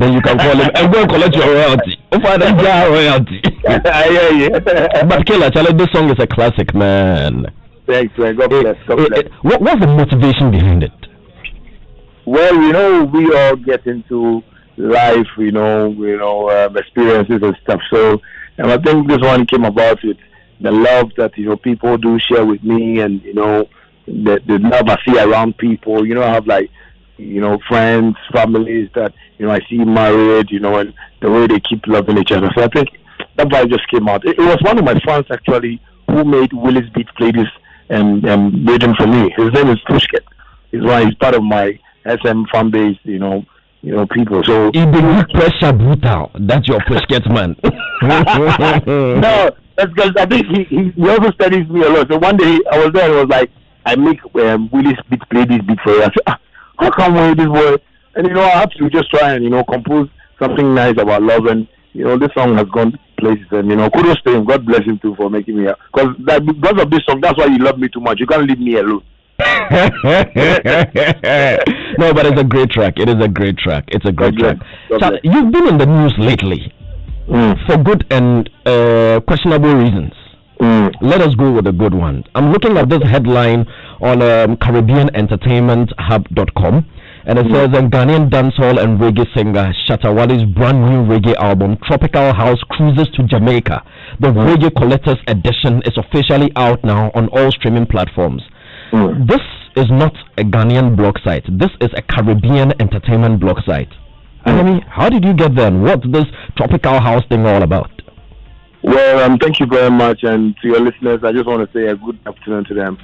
then you can call him and go and collect your royalty. Royalty. Yeah. But Killer, Charlie, this song is a classic, man. Thanks, man. God bless. What's the motivation behind it? Well, we all get into life, experiences and stuff. So, and I think this one came about with the love that people do share with me, and the love I see around people. I have friends, families that I see married, and the way they keep loving each other. So I think that vibe just came out. It was one of my fans actually who made Willis Beat play this and rhythm for me. His name is Pushket. He's part of my SM fan base, people. So pressure brutal. That's your Pushket man. No, that's because I think he also studies me a lot. So one day I was there and it was like, I make Willis Beat play this beat for you. I said, how come this boy? And I have to just try and compose something nice about love, and this song has gone places, and kudos to him. God bless him too for making me because of this song. That's why you love me too much. You can't leave me alone. No, but it's a great track. It is a great track. It's a great track. So, you've been in the news lately for good and questionable reasons. Let us go with the good ones. I'm looking at this headline on CaribbeanEntertainmentHub.com, and it says Ghanaian dancehall and reggae singer ShattaWale's brand new reggae album Tropical House cruises to Jamaica. The Reggae Collector's Edition is officially out now on all streaming platforms. This is not a Ghanaian blog site. This is a Caribbean entertainment blog site. Anyway, how did you get there? And what's this Tropical House thing all about? Well, thank you very much, and to your listeners, I just want to say a good afternoon to them.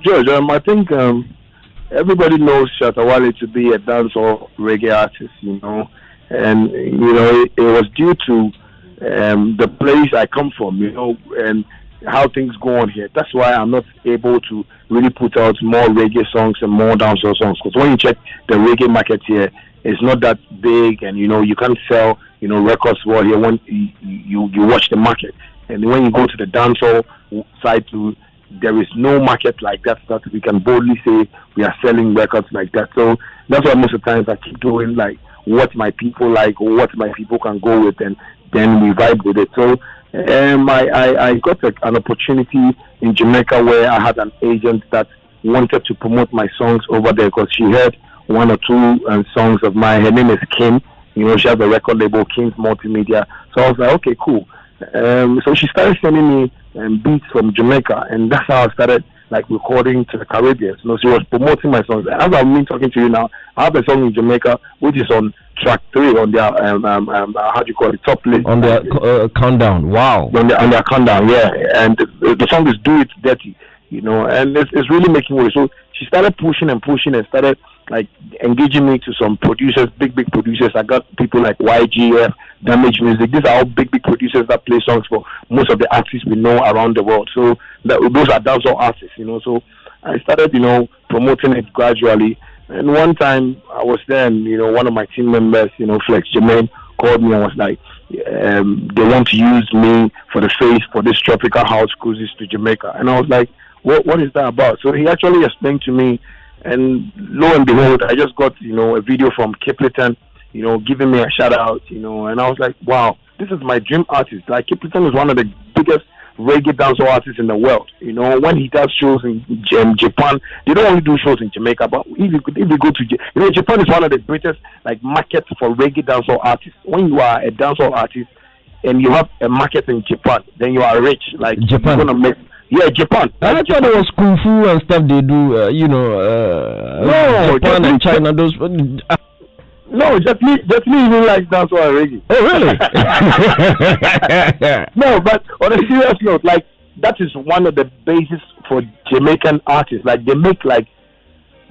George, I think everybody knows ShattaWale to be a dancehall reggae artist, and it was due to the place I come from, and how things go on here. That's why I'm not able to really put out more reggae songs and more dancehall songs. Because when you check the reggae market here, it's not that big, and you can't sell records well here when you watch the market. And when you go to the dancehall side too, there is no market like that we can boldly say we are selling records like that. So that's why most of the times I keep doing what my people like, or what my people can go with, and then we vibe with it. So I got an opportunity in Jamaica where I had an agent that wanted to promote my songs over there because she heard one or two songs of mine. Her name is Kim. She has a record label, Kim's Multimedia. So I was like, okay, cool. So she started sending me beats from Jamaica, and that's how I started recording to the Caribbean. She was promoting my songs. As I'm talking to you now, I have a song in Jamaica which is on track 3 on their top list on their countdown. Wow. On their countdown, yeah. And the song is "Do It Dirty," and it's really making waves. So she started pushing and started engaging me to some producers, big producers. I got people like YGF, Damage Music. These are all big producers that play songs for most of the artists we know around the world. So those are dancehall artists, So I started, promoting it gradually. And one time I was there, and one of my team members, Flex Jermaine, called me and was like, they want to use me for the face for this Tropical House cruises to Jamaica. And I was like, what is that about? So he actually explained to me. And lo and behold, I just got, a video from Kipleton, giving me a shout out, and I was like, wow, this is my dream artist. Kipleton is one of the biggest reggae dancehall artists in the world. When he does shows in Japan, they don't only do shows in Jamaica, but if you go to, Japan is one of the greatest markets for reggae dancehall artists. When you are a dancehall artist and you have a market in Japan, then you are rich. Japan. You're gonna make. Yeah, Japan. I thought it was kung fu and stuff they do. No, Japan and China. Those. No, just me even like dancehall and reggae. Oh, really? No, but on a serious note, that is one of the bases for Jamaican artists. They make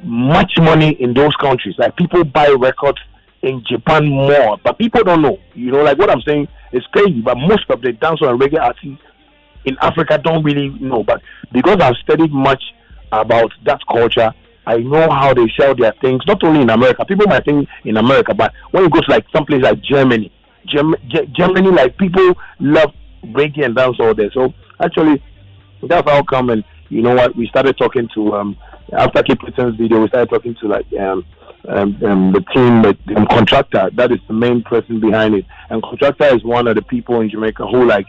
much money in those countries. People buy records in Japan more, but people don't know. What I'm saying is crazy. But most of the dancehall and reggae artists in Africa don't really know, but because I've studied much about that culture, I know how they sell their things, not only in America. People might think in America, but when you go to someplace like Germany, people love reggae and dancehall there. So actually, that's how come. And we started talking to after Kipleton's video, we started talking to the team, the contractor. That is the main person behind it. And contractor is one of the people in Jamaica who take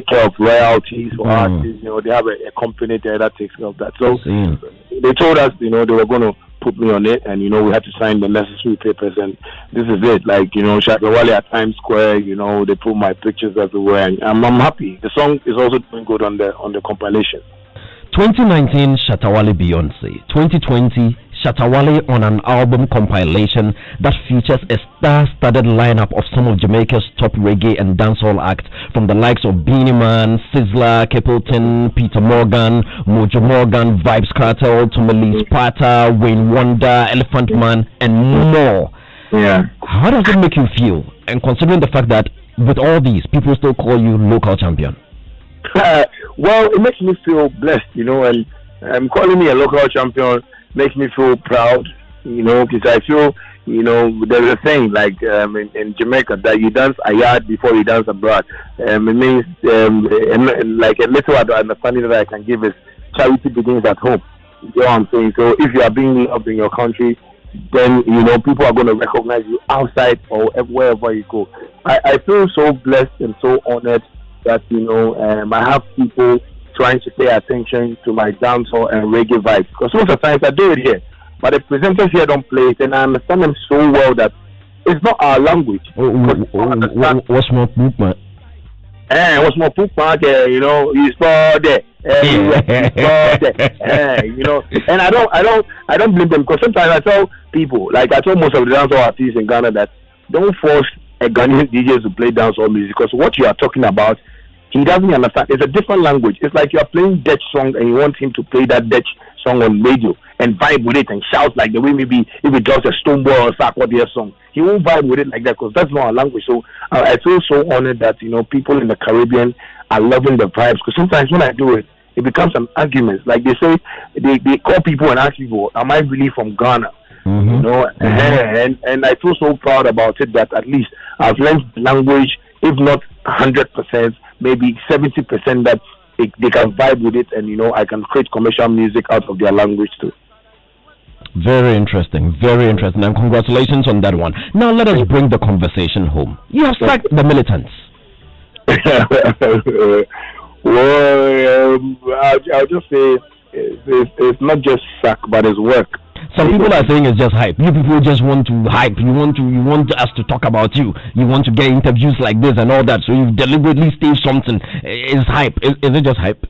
care of royalties for artists. They have a company there that takes care of that. So they told us, they were going to put me on it, and we had to sign the necessary papers, and this is it. ShattaWale at Times Square, they put my pictures everywhere, and I'm happy. The song is also doing good on the compilation. 2019 ShattaWale Beyonce, 2020 ShattaWale on an album compilation that features a star-studded lineup of some of Jamaica's top reggae and dancehall acts, from the likes of Beanie Man, Sizzla, Capleton, Peter Morgan, Mojo Morgan, Vibes Cartel, Tommy Sparta, Wayne Wonder, Elephant Man, and more. Yeah. How does it make you feel? And considering the fact that with all these, people still call you local champion. Well, it makes me feel blessed, and calling me a local champion makes me feel proud, because I feel, there's a saying in Jamaica that you dance a yard before you dance abroad. It means like a little understanding that I can give is charity begins at home. You know what I'm saying? So if you are being loved in your country, then people are going to recognize you outside or wherever you go. I feel so blessed and so honored that I have people trying to pay attention to my dancehall and reggae vibes, because most of the times I do it here, but the presenters here don't play it, and I understand them so well that it's not our language. What's more movement? What's more movement? You saw there. And I don't blame them, because sometimes I tell people, I told most of the dancehall artists in Ghana, that don't force a Ghanaian DJ to play dancehall music, because what you are talking about, he doesn't understand. It's a different language. It's like you're playing Dutch song and you want him to play that Dutch song on radio and vibe with it and shout like the way maybe if it drops a stone ball or sack or their song. He won't vibe with it like that, because that's not our language. So I feel so honored that people in the Caribbean are loving the vibes, because sometimes when I do it, it becomes an argument. Like they say, they call people and ask people, am I really from Ghana? And I feel so proud about it that at least I've learned the language, if not 100%, maybe 70%, that they can vibe with it, and I can create commercial music out of their language too. Very interesting, and congratulations on that one. Now let us bring the conversation home. You have sacked the militants. Well, I'll just say it's not just sack, but it's work. Some people are saying it's just hype. You people just want to hype. You want us to talk about you. You want to get interviews like this and all that. So you deliberately staged something. It's hype. Is it just hype?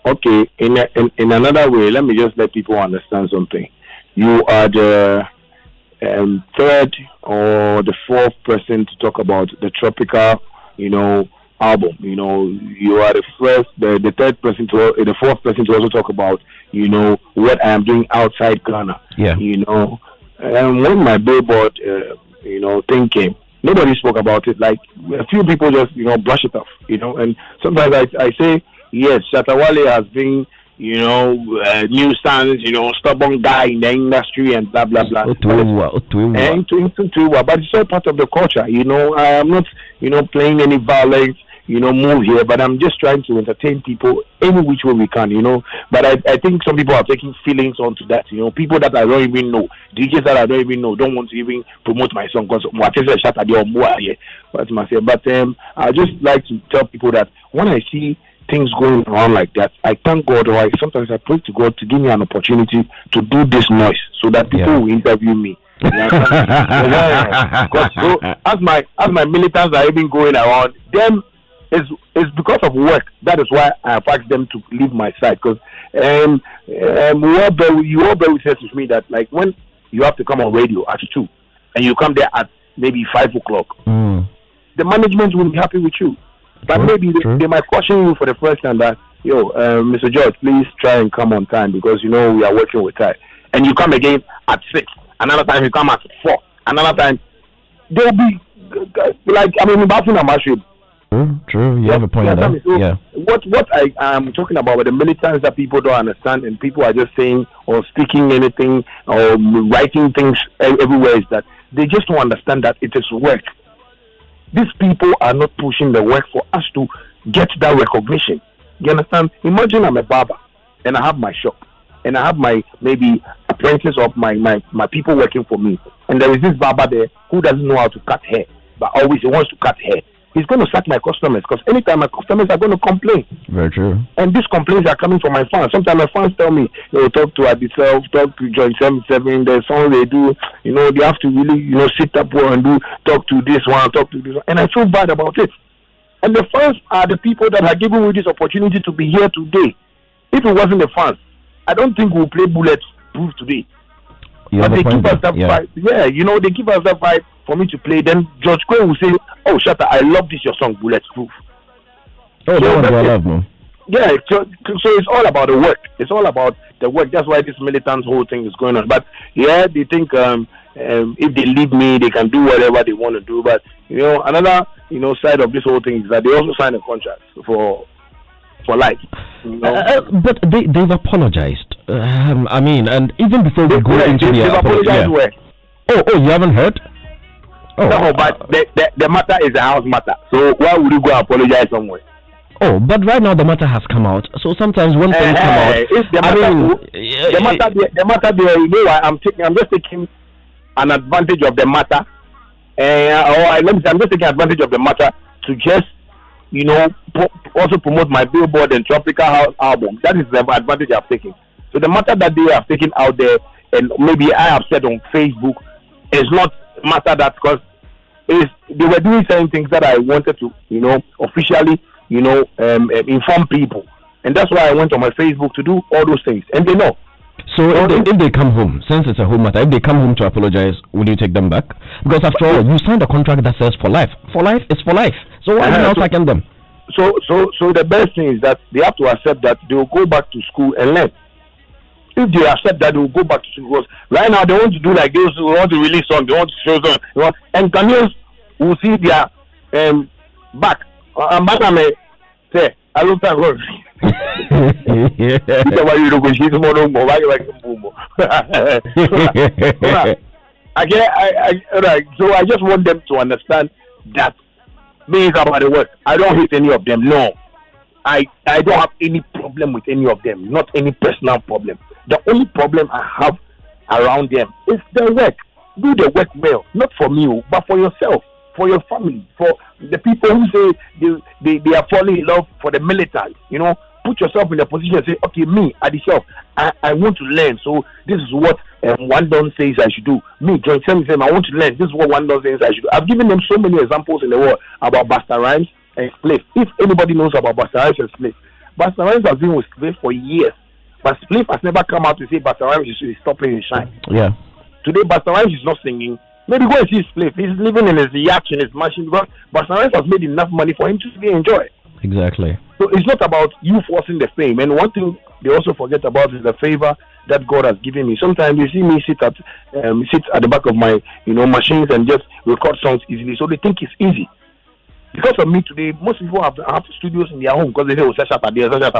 Okay. In another way, let me just let people understand something. You are the third or the fourth person to talk about the Tropical, album. You are the third person the fourth person to also talk about, what I am doing outside Ghana. Yeah. And when my Billboard, thing came, nobody spoke about it. Like a few people just, brush it off, and sometimes I say, yes, ShattaWale has been, nuisance, stubborn guy in the industry and blah, blah, blah. But it's all part of the culture, I am not, playing any violence, move here, but I'm just trying to entertain people any which way we can, But I think some people are taking feelings onto that, people that I don't even know, DJs that I don't even know, don't want to even promote my song because what is a Shatta or more here. But I just like to tell people that when I see things going around like that, I thank God, or sometimes I pray to God to give me an opportunity to do this noise so that people will interview me. So as my militants are even going around, them it's because of work. That is why I have asked them to leave my side. Because you all bear with me that when you have to come on radio at 2 and you come there at maybe 5 o'clock, the management will be happy with you. But maybe they might caution you for the first time that, Mr. George, please try and come on time because we are working with time. And you come again at 6. Another time you come at 4. Another time they'll be bouncing on my ship. True. You have a point there. So what I am talking about with the militants that people don't understand and people are just saying or speaking anything or writing things everywhere is that they just don't understand that it is work. These people are not pushing the work for us to get that recognition. You understand? Imagine I'm a barber and I have my shop and I have my maybe apprentices of my people working for me, and there is this barber there who doesn't know how to cut hair, but always he wants to cut hair. He's going to sack my customers because anytime my customers are going to complain. Very true. And these complaints are coming from my fans. Sometimes my fans tell me, talk to Artiste-manager, talk to George Quaye. There's something they do, they have to really, sit up and talk to this one, talk to this one. And I feel bad about it. And the fans are the people that are giving me this opportunity to be here today. If it wasn't the fans, I don't think we'll play Bulletproof today. But they give us that vibe. Yeah, they give us that vibe for me to play. Then George Quaye will say, "Oh, Shatta, I love this your song, Bulletproof." Oh, that one I love, man. Yeah, so it's all about the work. It's all about the work. That's why this militants whole thing is going on. But yeah, they think if they leave me, they can do whatever they want to do. But another side of this whole thing is that they also sign a contract for life. But they've apologized. I mean, and even before we go into the apologize where? Oh, you haven't heard? Oh, no, but the matter is a house matter. So why would you go apologize somewhere? Oh, but right now the matter has come out. So sometimes when things come out, the matter there, I'm just taking an advantage of the matter, I'm just taking advantage of the matter to just also promote my Billboard and Tropical House album. That is the advantage I've taken. So the matter that they have taken out there, and maybe I have said on Facebook, is not matter that because they were doing certain things that I wanted to, officially, inform people, and that's why I went on my Facebook to do all those things, and they know. So if they come home, since it's a home matter, if they come home to apologize, will you take them back? Because after all, you signed a contract that says for life. For life is for life. So why not second them? So the best thing is that they have to accept that they will go back to school and learn. If they accept that, they will go back to school. Because right now they want to do like this, they want to release songs, they want to show songs, and Ghanaians will see their back. I'm back on me. Say, I look at her. So I just want them to understand that me about the work. I don't hate any of them. No, I don't have any problem with any of them. Not any personal problem. The only problem I have around them is the work. Do the work well, not for me, but for yourself, for your family, for the people who say they are falling in love for the militants. Put yourself in a position and say, okay, me, Adisha, I want to learn. So this is what one don says I should do. Me, George Quaye, I want to learn. This is what one don says I should do. I've given them so many examples in the world about Busta Rhymes and Spliff. If anybody knows about Busta Rhymes and Spliff, Busta Rhymes has been with Spliff for years. But Spliff has never come out to say Busta Rhymes should stop playing shine. Yeah. Today, Busta Rhymes is not singing. Maybe go and see Spliff. He's living in his yacht in his machine because Busta Rhymes has made enough money for him to really enjoy. Exactly. So it's not about you forcing the fame. And one thing they also forget about is the favor that God has given me. Sometimes you see me sit at the back of my machines and just record songs easily. So they think it's easy. Because of me today, most people have studios in their home because they say, "Oh, that's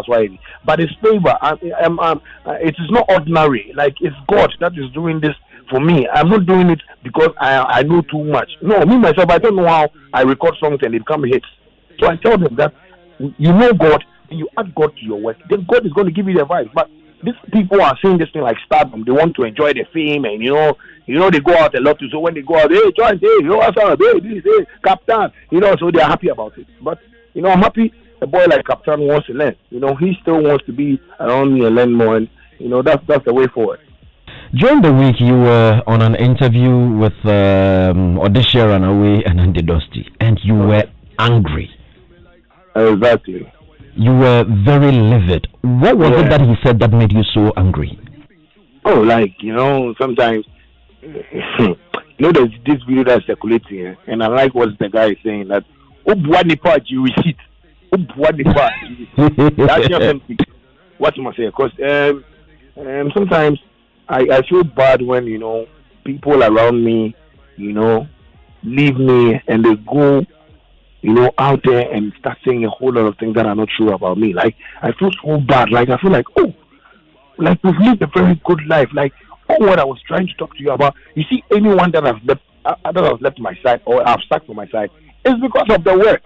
why." But it's favor. It is not ordinary. Like it's God that is doing this for me. I'm not doing it because I know too much. No, me myself, I don't know how I record songs and they become hits. So I tell them that you know God and you add God to your work, then God is going to give you the advice. But these people are seeing this thing like stardom. They want to enjoy the fame, and they go out a lot too. So when they go out, hey, Joyce, hey, what's up? Hey, this, hey, Captain, so they are happy about it. But I'm happy a boy like Captain wants to learn. He still wants to be around me and learn more, and that's the way forward. During the week, you were on an interview with Odisha Runaway and Andy Dusty, and you were angry. Exactly. You were very livid. What was it that he said that made you so angry? Oh, sometimes, there's this video that's circulating, and I like what the guy is saying, that, you receipt. That's just something. What must I say? Because sometimes I feel bad when, people around me, leave me and they go, out there and start saying a whole lot of things that are not true about me. Like, I feel so bad. Like, I feel like, we've lived a very good life. Like, what I was trying to talk to you about. You see, anyone that has left my side or I've stuck for my side is because of the work.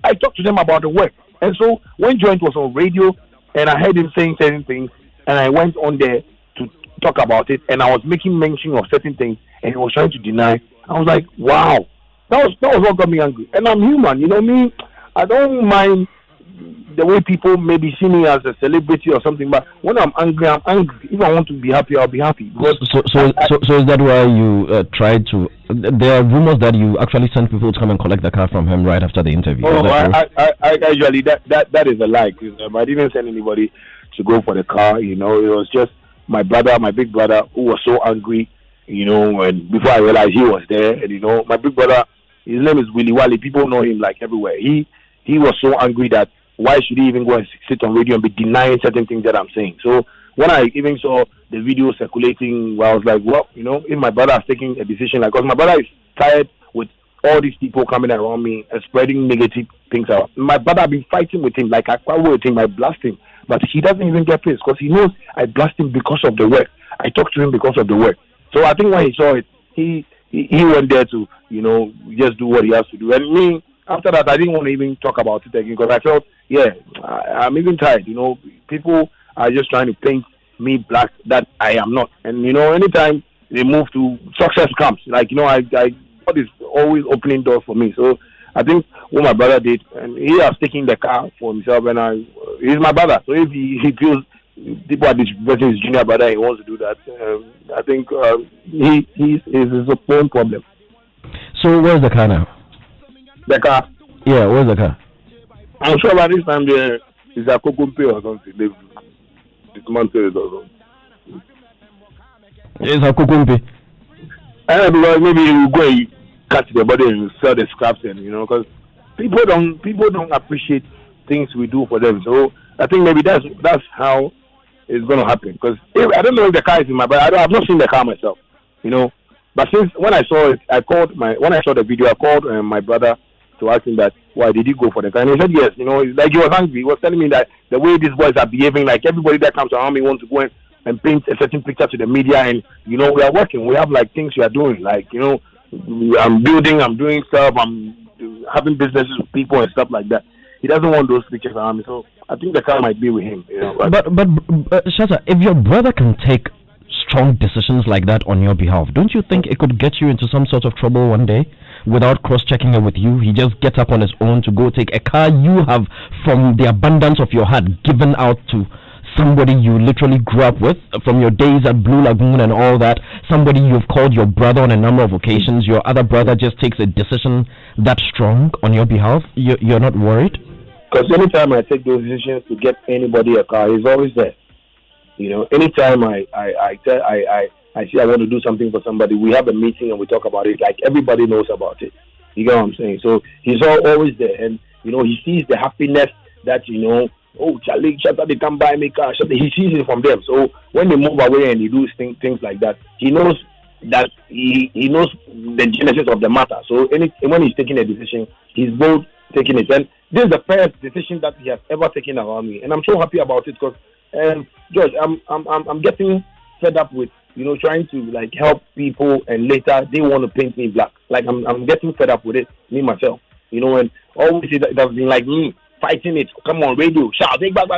I talked to them about the work. And so, when Joint was on radio and I heard him saying certain things, and I went on there to talk about it, and I was making mention of certain things, and he was trying to deny. I was like, wow, that was what got me angry. And I'm human, you know me. I don't mind the way people maybe see me as a celebrity or something, but when I'm angry, I'm angry. If I want to be happy, I'll be happy. So is that why you tried to? There are rumors that you actually sent people to come and collect the car from him right after the interview. Oh, I actually that is a lie. I didn't send anybody to go for the car. You know, it was just my brother, my big brother, who was so angry. You know, and before I realized he was there, and you know, my big brother, his name is Willie Wally. People know him like everywhere. He was so angry that why should he even go and sit on radio and be denying certain things that I'm saying? So when I even saw the video circulating, I was like, well, you know, if my brother is taking a decision, like, because my brother is tired with all these people coming around me and spreading negative things out. My brother, I've been fighting with him, like I quarrel with him, I blast him, but he doesn't even get pissed because he knows I blast him because of the work. I talk to him because of the work. So I think when he saw it, he went there to, you know, just do what he has to do. And me, after that, I didn't want to even talk about it again because I felt, I'm even tired. You know, people are just trying to paint me black that I am not. And, you know, anytime they move to success comes, like, you know, God is always opening doors for me. So I think what my brother did, and he has taken the car for himself, and he's my brother. So if he feels people are disrespecting his junior brother, he wants to do that, I think he's his own problem. So where's the car now? The car? Yeah, where's the car? I'm sure by this time there is a Kokumpe or something. They've dismantled it or something. It's a Kokumpe. Because maybe you go and cut the body and sell the scraps, and you know, because people don't appreciate things we do for them. So I think maybe that's how it's going to happen. Because I don't know if the car is in my bag. I've not seen the car myself, you know. But since when I saw it, when I saw the video, I called my brother to ask him that why did he go for the car, and he said yes. You know, like he was angry. He was telling me that the way these boys are behaving, like everybody that comes around me wants to go and paint a certain picture to the media, and you know, we are working. We have like things we are doing, like, you know, I'm building, I'm doing stuff, I'm having businesses with people and stuff like that. He doesn't want those pictures around me, so I think the car might be with him. You know, but Shatta, if your brother can take strong decisions like that on your behalf, don't you think it could get you into some sort of trouble one day without cross-checking it with you? He just gets up on his own to go take a car you have, from the abundance of your heart, given out to somebody you literally grew up with from your days at Blue Lagoon and all that, somebody you've called your brother on a number of occasions. Your other brother just takes a decision that strong on your behalf. You're not worried? Because anytime I take those decisions to get anybody a car, he's always there. You know, anytime I say I want to do something for somebody, we have a meeting and we talk about it. Like, everybody knows about it. You get what I'm saying? So he's always there, and you know, he sees the happiness that, you know, oh, Charlie, Shatta, they come buy me car. Shatta, he sees it from them. So when they move away and he do things like that, he knows that he knows the genesis of the matter. So when he's taking a decision, he's both taking it. And this is the first decision that he has ever taken around me, and I'm so happy about it because, George, I'm getting fed up with, you know, trying to like help people, and later they want to paint me black. Like I'm getting fed up with it, me myself, you know, and always it has been like me fighting it. Come on, radio, shout, back.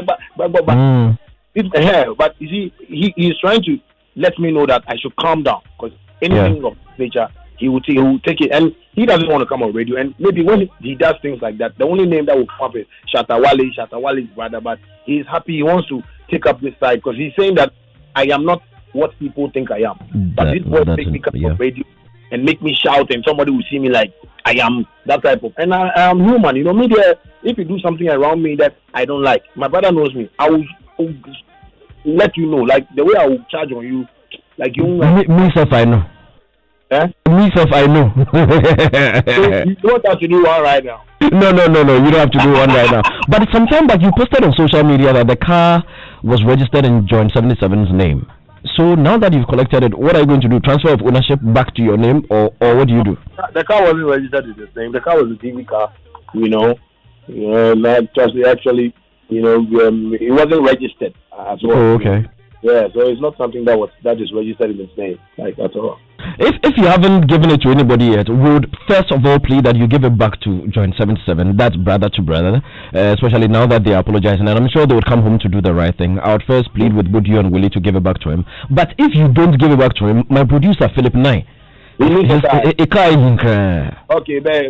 But you see, he's trying to let me know that I should calm down, because anything of nature, he will take it, and he doesn't want to come on radio. And maybe when he does things like that, the only name that will come up is ShattaWale is brother, but he's happy. He wants to take up this side because he's saying that I am not what people think I am. But this boy make me come on radio and make me shout, and somebody will see me like I am that type of. And I am human, you know. Media, if you do something around me that I don't like, my brother knows me. I will let you know, like the way I will charge on you, like you. Myself, I know. Myself, I know. So you don't have to do one right now. No. You don't have to do one right now. But sometime back, you posted on social media that the car was registered in Joint 77's name. So now that you've collected it, what are you going to do? Transfer of ownership back to your name, or what do you do? The car wasn't registered in his name. The car was a TV car, you know. Not just actually, you know, it wasn't registered as well. Oh, okay. Yeah, so it's not something that is registered in his name, like at all. If you haven't given it to anybody yet, would first of all plead that you give it back to Joint 77. That's brother to brother, especially now that they are apologizing, and I'm sure they would come home to do the right thing. I would first plead with both you and Willie to give it back to him. But if you don't give it back to him, my producer Philip Nye. Okay, but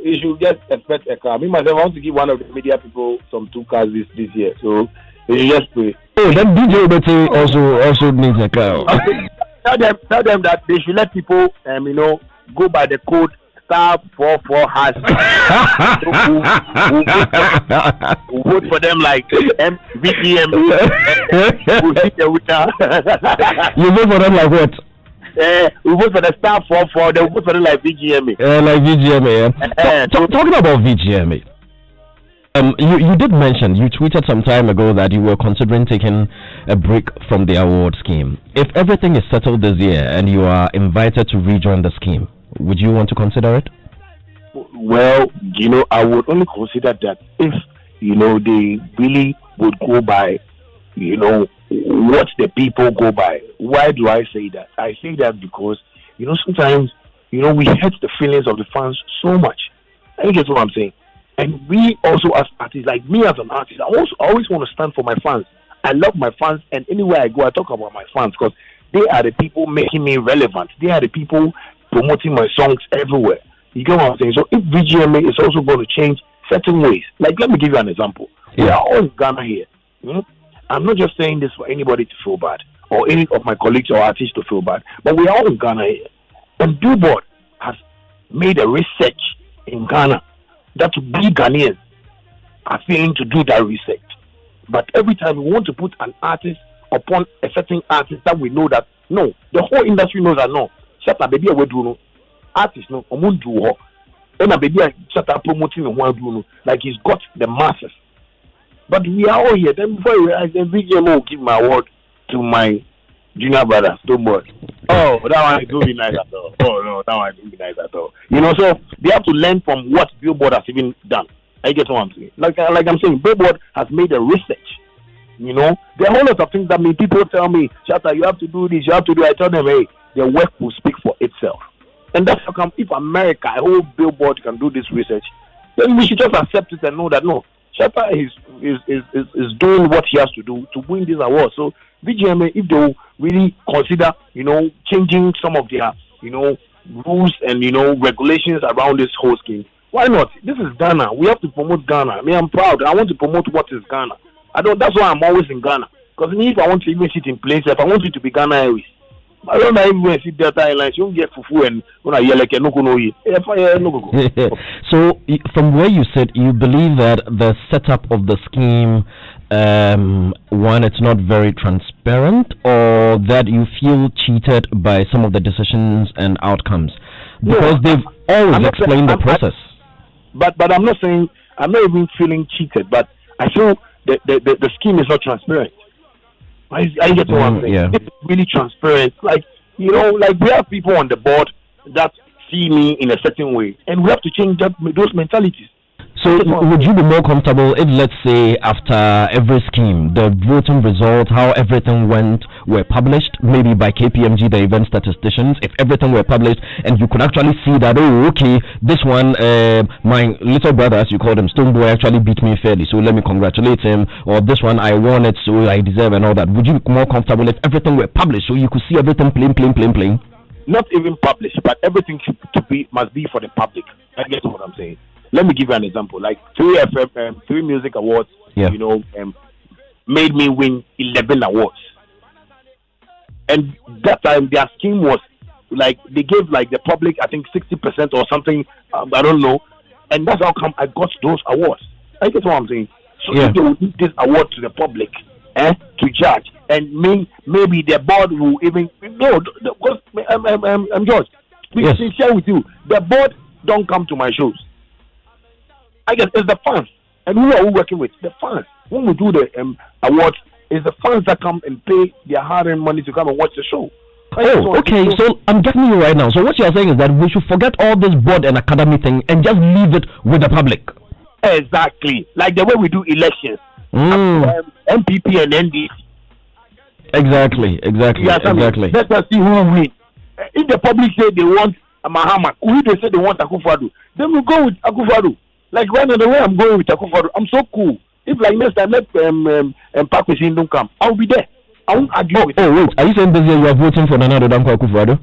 you should just expect a car. Me myself, I want to give one of the media people some 2 cars this year, so you should just pray. Oh, then DJ Obete also needs a car. Tell them that they should let people, go by the code *44#. Who vote for them like VGM. Who see the winner. You vote for them like what? We vote for the *44. They vote for them like VGM. Like VGM. Talking about VGM. You did mention, you tweeted some time ago that you were considering taking a break from the award scheme. If everything is settled this year and you are invited to rejoin the scheme, would you want to consider it? Well, I would only consider that if, they really would go by, what the people go by. Why do I say that? I say that because, sometimes, we hurt the feelings of the fans so much. I get what I'm saying. And we also as artists, like me as an artist, I always want to stand for my fans. I love my fans, and anywhere I go, I talk about my fans because they are the people making me relevant. They are the people promoting my songs everywhere. You get what I'm saying? So if VGMA is also going to change certain ways, like let me give you an example. We are all in Ghana here. I'm not just saying this for anybody to feel bad or any of my colleagues or artists to feel bad, but we are all in Ghana here. And Billboard has made a research in Ghana that we Ghanaians are failing to do that research. But every time we want to put an artist upon a certain artist that we know that, no, the whole industry knows that, no, Shatta baby we do no, artist no, omundu ho, and a baby Shatta promoting no, like he's got the masses. But we are all here. Then before I realize, then VGMO will give my award to my junior brothers. Don't worry. Oh, that one is be nice at all. Oh no, that one is be nice at all. So they have to learn from what Billboard has even done. I get what I'm saying. Like I'm saying, Billboard has made a research. There are a whole lot of things that people tell me, Shatta, you have to do this, you have to do. I tell them, hey, their work will speak for itself. And that's how come if America, a whole Billboard can do this research, then we should just accept it and know that no, Shatta is doing what he has to do to win this award. So VGMA, if they really consider, changing some of their, rules and regulations around this whole scheme, why not? This is Ghana. We have to promote Ghana. I'm proud. I want to promote what is Ghana. That's why I'm always in Ghana. Because if I want to even sit in place, if I want it to be Ghana Airways, I don't know even sit Delta Airlines. You don't get fufu and no. So, from where you said, you believe that the setup of the scheme, one, it's not very transparent, or that you feel cheated by some of the decisions and outcomes, because they've always explained the process. But I'm not saying, I'm not even feeling cheated, but I feel the scheme is not transparent. I get what I'm saying. It's really transparent. Like, like we have people on the board that see me in a certain way, and we have to change those mentalities. So would you be more comfortable if, let's say, after every scheme, the voting results, how everything went, were published, maybe by KPMG, the event statisticians, if everything were published, and you could actually see that, oh, okay, this one, my little brother, as you call him, Stoneboy, actually beat me fairly, so let me congratulate him, or this one, I won it, so I deserve, and all that. Would you be more comfortable if everything were published, so you could see everything plain? Not even published, but everything must be for the public. I get what I'm saying. Let me give you an example. Like 3 music awards, made me win 11 awards. And that time their scheme was like they gave like the public, I think 60% or something. I don't know. And that's how come I got those awards. I get what I'm saying. So if they will give this award to the public, to judge, and maybe the board will even because I'm George. We can share with you. The board don't come to my shows. I guess it's the fans. And who are we working with? The fans. When we do the awards, it's the fans that come and pay their hard-earned money to come and watch the show. Oh, okay. So I'm getting you right now. So what you're saying is that we should forget all this board and academy thing and just leave it with the public. Exactly. Like the way we do elections. MPP and NDC. Exactly. Let us see who will win. If the public say they want Mahama, who they say they want Akufo-Addo, then we'll go with Akufo-Addo. Like right now, the way I'm going with Akufo-Addo, I'm so cool. If like next time let Park Machine don't come, I'll be there. I won't argue with. Oh wait, are you saying this year you are voting for Nana Addo Dankwa Akufo-Addo?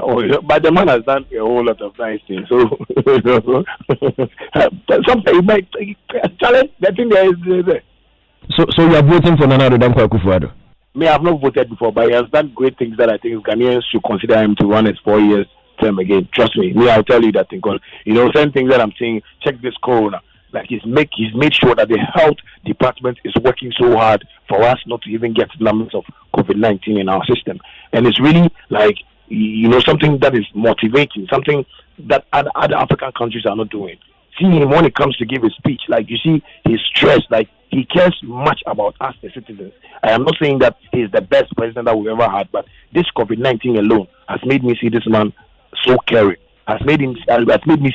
Oh, yeah, but the man has done a whole lot of nice things. So sometimes you might challenge. The thing there is there. So you are voting for Nana Addo Dankwa Akufo-Addo? Me, I've not voted before, but he has done great things that I think Ghanaians should consider him to run his 4 years term again. Trust me, I'll tell you that thing. Cause certain things that I'm saying. Check this corona. Like he's made sure that the health department is working so hard for us not to even get numbers of COVID-19 in our system, and it's really like something that is motivating, something that other African countries are not doing. See him when it comes to give a speech, like you see he's stressed, like he cares much about us the citizens. I am not saying that he's the best president that we've ever had, but this COVID-19 alone has made me see this man so caring. Has made me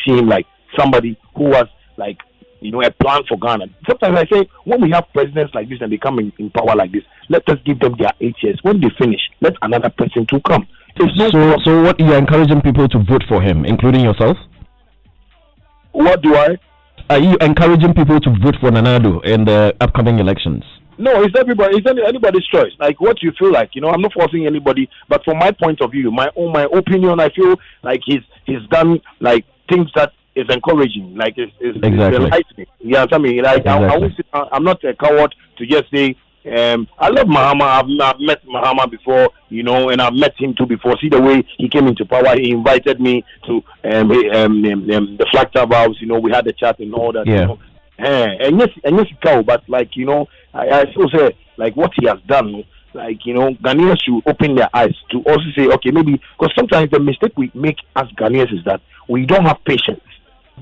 see him like somebody who has like a plan for Ghana. Sometimes I say when we have presidents like this and they come in power like this, let us give them their 8 years. When they finish, let another person to come. So what you're encouraging people to vote for him, including yourself? What do I? Are you encouraging people to vote for Nana Addo in the upcoming elections? No, it's everybody. It's anybody's choice. Like what you feel like. I'm not forcing anybody. But from my point of view, my opinion, I feel like he's done like things that is encouraging. Like it's enlightening. Yeah, I mean, like exactly. I'm not a coward to just say. I love Mahama. I've met Mahama before, and I've met him too before. See the way he came into power. He invited me to the Flagstaff House. We had a chat and all that. Yeah. And yes, cow. But like I still say like what he has done. Like Ghanaians should open their eyes to also say, okay, maybe because sometimes the mistake we make as Ghanaians is that we don't have patience.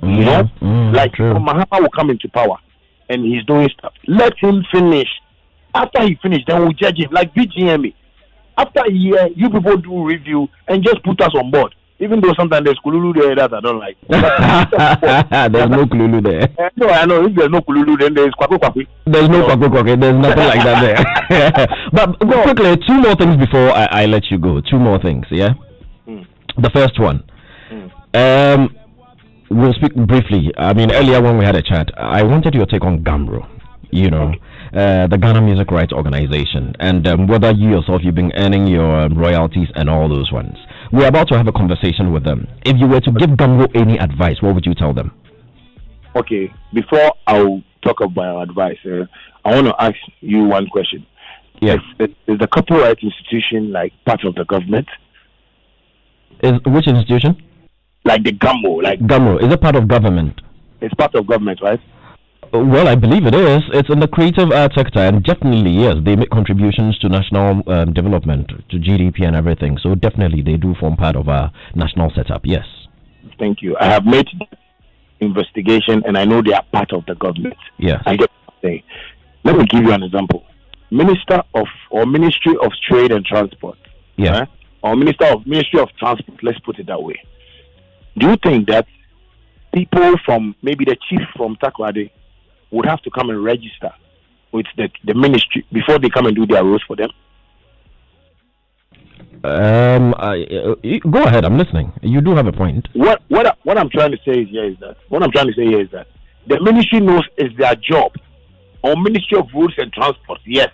Like Mahama will come into power and he's doing stuff. Let him finish. After he finished, then we'll judge him like BGMA. After a year, you people do review and just put us on board. Even though sometimes there's Kululu there that I don't like. There's no Kululu there. I know. If there's no Kululu, then there's Kwaku Kwaku. There's no Kwaku Kwaku. There's nothing like that there. But quickly, two more things before I let you go. Two more things, yeah? The first one. We'll speak briefly. I mean, earlier when we had a chat, I wanted your take on GHAMRO. The Ghana Music Rights Organization, and whether you yourself you've been earning your royalties and all those ones. We're about to have a conversation with them. If you were to give GHAMRO any advice, what would you tell them? Okay, before I'll talk about my advice, I want to ask you one question. Yes, is the copyright institution like part of the government? Which institution? Like the GHAMRO. Like GHAMRO, is it part of government? It's part of government, right? Well, I believe it is. It's in the creative art sector, and definitely, yes, they make contributions to national development, to GDP and everything. So definitely, they do form part of our national setup, yes. Thank you. I have made investigation, and I know they are part of the government. Yes. I get what you're saying. Let me give you an example. Ministry of Trade and Transport. Yeah. Or Ministry of Transport, let's put it that way. Do you think that people from, maybe the chief from Takoradi, would have to come and register with the ministry before they come and do their roles for them? Go ahead, I'm listening. You do have a point. What I'm trying to say here is that the ministry knows it's their job, or Ministry of Roads and Transport, yes,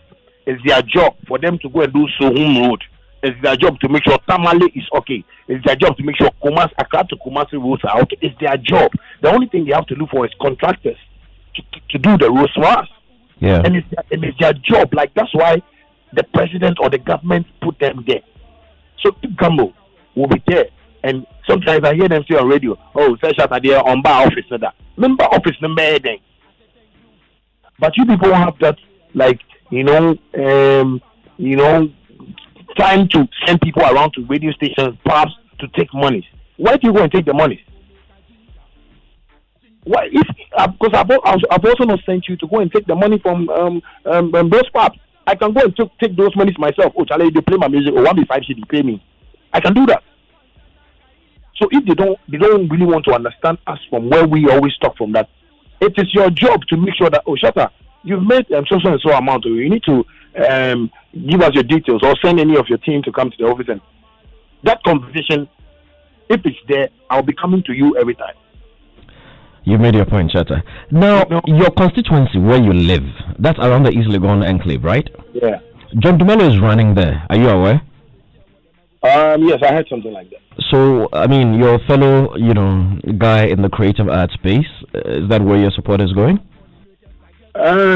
it's their job for them to go and do Sohum Road. It's their job to make sure Tamale is okay. It's their job to make sure Accra to Kumasi roads are okay. It's their job. The only thing they have to look for is contractors to do the roads for us. Yeah. And it's their job. Like that's why the president or the government put them there. So GHAMRO will be there. And sometimes I hear them say on radio, "Oh, say ShattaWale on bar office that." Member office number then. But you people have that, like trying to send people around to radio stations, perhaps to take money. Why do you go and take the money? Why? Because I've also not sent you to go and take the money from those pubs. I can go and take those monies myself. Oh, Charlie, they play my music. Oh, 1B5 they pay me. I can do that. So if they don't really want to understand us from where we always talk from that, it is your job to make sure that Shatta, you've made so and so amount. You need to give us your details or send any of your team to come to the office. And that conversation, if it's there, I'll be coming to you every time. You made your point, Shatta. Now, your constituency where you live, that's around the East Legon enclave, right? Yeah. John Dumelo is running there. Are you aware? Yes, I heard something like that. So, I mean, your fellow, guy in the creative art space, is that where your support is going? I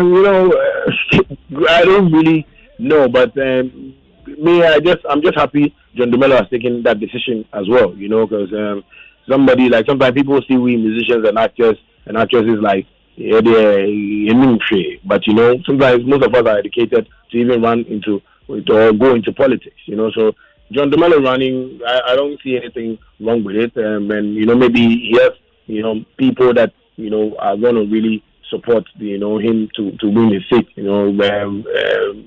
don't really know, but me, I'm just happy John Dumelo has taken that decision as well, because somebody, like, sometimes people see we musicians and actors and actresses like, yeah, they're but sometimes most of us are educated to even run into or go into politics, so John Dumelo running, I don't see anything wrong with it, and maybe he has people that are going to really support him to win his seat,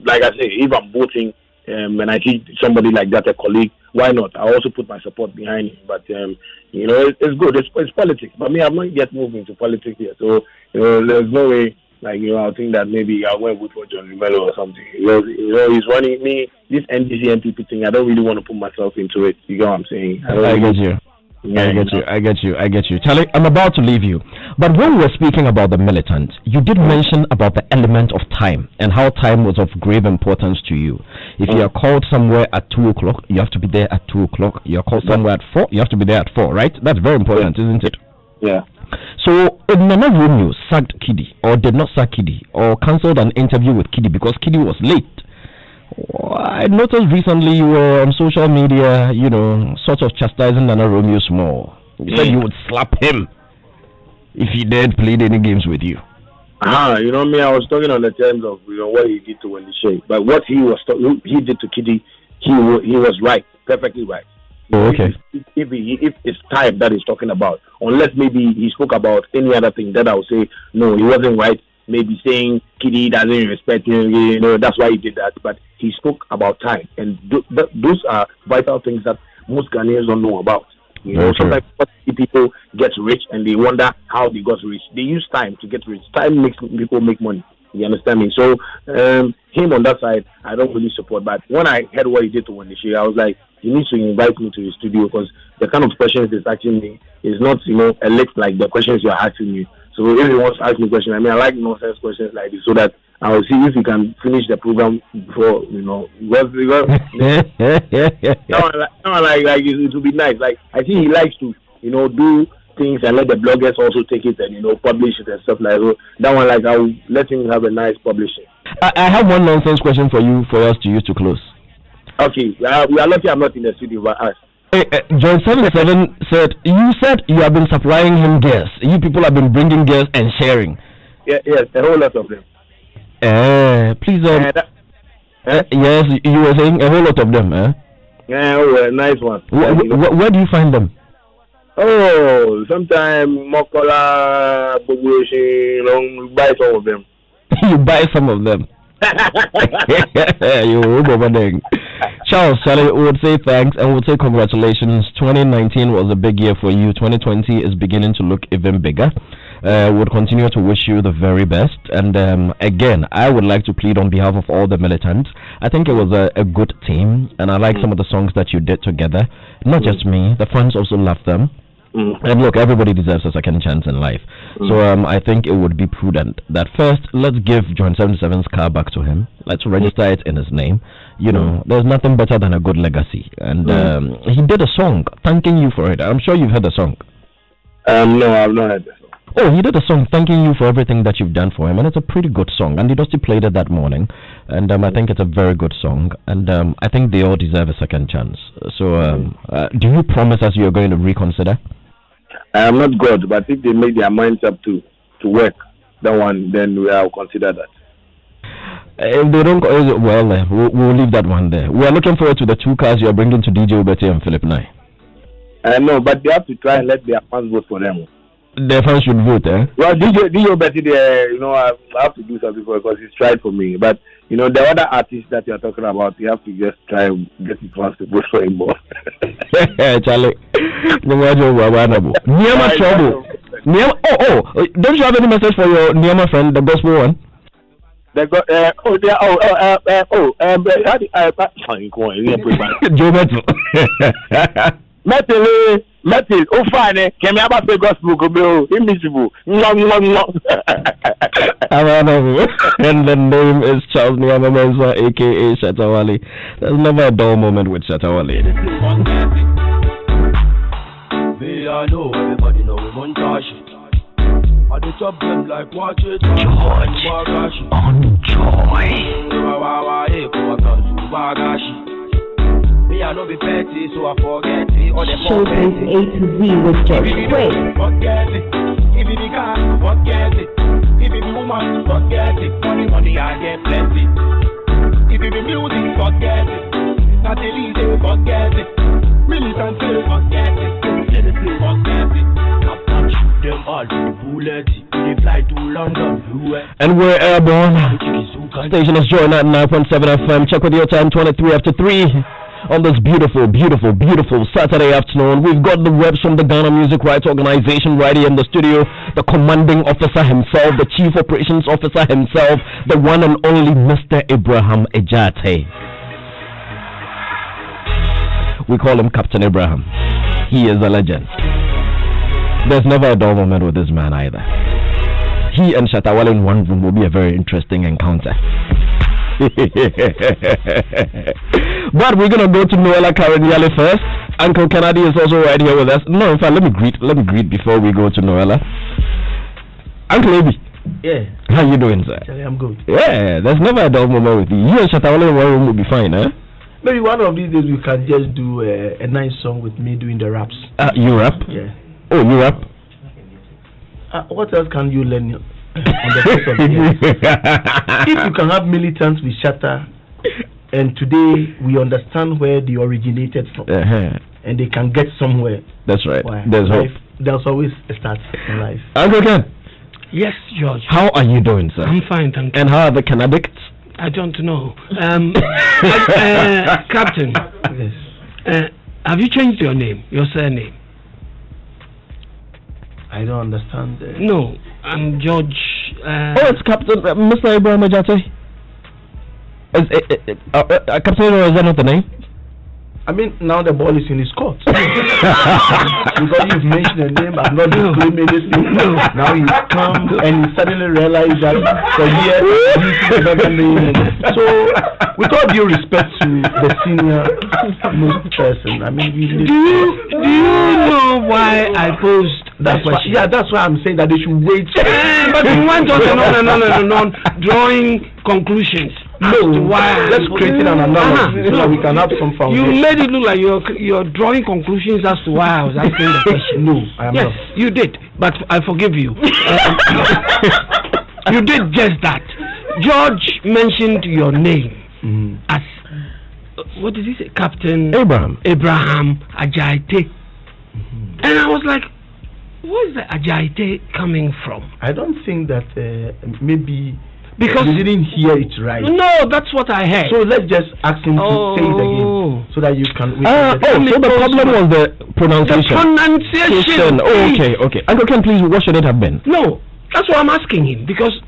like I say, if I'm voting and I see somebody like that, a colleague, why not? I also put my support behind him. But it's good. It's politics. But me, I'm not yet moving into politics yet. So there's no way. Like I think that maybe I went vote for John Dumelo or something. He's running me this NDC NPP thing. I don't really want to put myself into it. You know what I'm saying? I get you. I get you. Charlie, I'm about to leave you. But when we were speaking about the militants, you did mention about the element of time and how time was of grave importance to you. If you are called somewhere at 2 o'clock, you have to be there at 2 o'clock. You are called somewhere at 4, you have to be there at 4, right? That's very important, isn't it? Yeah. So, Nana Romeo sacked Kiddy, or did not sack Kiddy, or cancelled an interview with Kiddy because Kiddy was late. I noticed recently you were on social media, sort of chastising Nana Romeo small. You said you would slap him if he dared play any games with you. Me, I was talking on the terms of what he did to Wendy Shea, but what he did to Kiddy, he was right, perfectly right. Okay. If it's time that he's talking about, unless maybe he spoke about any other thing, that I would say no, he wasn't right. Maybe saying Kiddy doesn't respect him, that's why he did that. But he spoke about time, and those are vital things that most Ghanaians don't know about. Sometimes people get rich and they wonder how they got rich. They use time to get rich. Time makes people make money. You understand me? So him on that side, I don't really support. But when I heard what he did to Wendy Shea, I was like, he needs to invite me to his studio, because the kind of questions he's asking me is not, a list like the questions you're asking me. So if he wants to ask me questions, I like nonsense questions like this, so that I will see if he can finish the program before, because like it will be nice. Like, I think he likes to, do things and let the bloggers also take it and, publish it and stuff like that. So that one, like, I will let him have a nice publishing. I have one nonsense question for us to use to close. Okay, we are lucky I'm not in the studio, but us. John 77 said you have been supplying him guests. You people have been bringing guests and sharing. Yes, a whole lot of them. Please, yes, you were saying a whole lot of them, Yeah, nice one. Where do you find them? Oh, sometimes Mokola, Bogueshi, buy some of them. You buy some of them. You over Charles, Charlie would say thanks and would say congratulations. 2019 was a big year for you. 2020 is beginning to look even bigger. Would continue to wish you the very best. And again, I would like to plead on behalf of all the militants. I think it was a good team, and I like some of the songs that you did together. Not just me, the fans also loved them. And look, everybody deserves a second chance in life. So I think it would be prudent that first, let's give John 77's car back to him. Let's register it in his name. There's nothing better than a good legacy. And he did a song thanking you for it. I'm sure you've heard the song. No, I've not heard the song. Oh, he did a song thanking you for everything that you've done for him, and it's a pretty good song. And he just played it that morning, and I think it's a very good song. And I think they all deserve a second chance. So, do you promise us you're going to reconsider? I am not God, but if they make their minds up to work that one, then I'll consider that. If they don't, we'll leave that one there. We are looking forward to the 2 cars you are bringing to DJ Obete and Philip Nye. No, but they have to try and let their fans vote for them. The fans should vote, eh? Well, DJ Obete, I have to do something for it because he's tried for me. But the other artists that you're talking about, you have to just try and get the fans to vote for him more. Charlie, Niama trouble. Don't you have any message for your Niama friend, the gospel one? They got Joe Metal. Metal, oh fine, can you have a gospel go invisible? And the name is Charles Nyamameza, aka ShattaWale. There's never a dull moment with ShattaWale. Me, I know everybody know we won't touch it. I do chop them like watch it. George on Joy. Me, I know be petty, so I forget it. All the Showbiz A to Z with George Quaye. Forget it. If it be car, forget it. If it be woman, forget it. Money, I get plenty. If it be music, forget it. Not the leader, forget it. Militants, forget it. Forget it. Them all to the bullet. They fly to London. And we're airborne. Station is Joy 99.7 FM. Check with your time 23 after 3. On this beautiful Saturday afternoon. We've got the reps from the Ghana Music Rights Organization right here in the studio. The commanding officer himself, the chief operations officer himself, the one and only Mr. Abraham Ejate. We call him Captain Abraham. He is a legend. There's never a dull moment with this man either. He and ShattaWale in one room will be a very interesting encounter. But we're gonna go to Noella Kareniale first. Uncle Kennedy is also right here with us. No, in fact, let me greet before we go to Noella. Uncle Abi. Yeah. How you doing, sir? Actually, I'm good. Yeah, there's never a dull moment with you. You and ShattaWale in one room will be fine, huh? Maybe one of these days we can just do a nice song with me doing the raps. You rap? Yeah. Oh, you rap? What else can you learn on the face of the earth? If you can have militants with Shatta, and today we understand where they originated from, and they can get somewhere. That's right. Why? There's hope. There's always a start in life. Uncle Ken. Yes, George. How are you doing, sir? I'm fine, thank you. And how are the Canadics? I don't know. Captain. Yes. Have you changed your name, your surname? I don't understand. No, I'm George. It's Captain Mr. Abraham Ejate. Captain, is that not the name? I mean, now the ball is in his court. Because you've mentioned the name, I'm not disclaiming anything. Now he's come and he suddenly realized that for years he's another name. So, with all due respect to the senior most person, I mean, do you know why I posed that question? That's why I'm saying that they should wait. But you went on drawing conclusions. No, let's create an analogy so that we can have some foundation. You made it look like you're drawing conclusions as to why I was asking the question. No, I am not. Yes, you did, but I forgive you. You did just that. George mentioned your name as, what did he say? Captain Abraham Ejate. And I was like, where's the Ejate coming from? I don't think that maybe... Because you didn't hear it right. No, that's what I heard. So let's just ask him to say it again so that you can. So the problem was the pronunciation. The pronunciation. Oh, okay. Uncle Ken, please, what should it have been? No, that's what I'm asking him because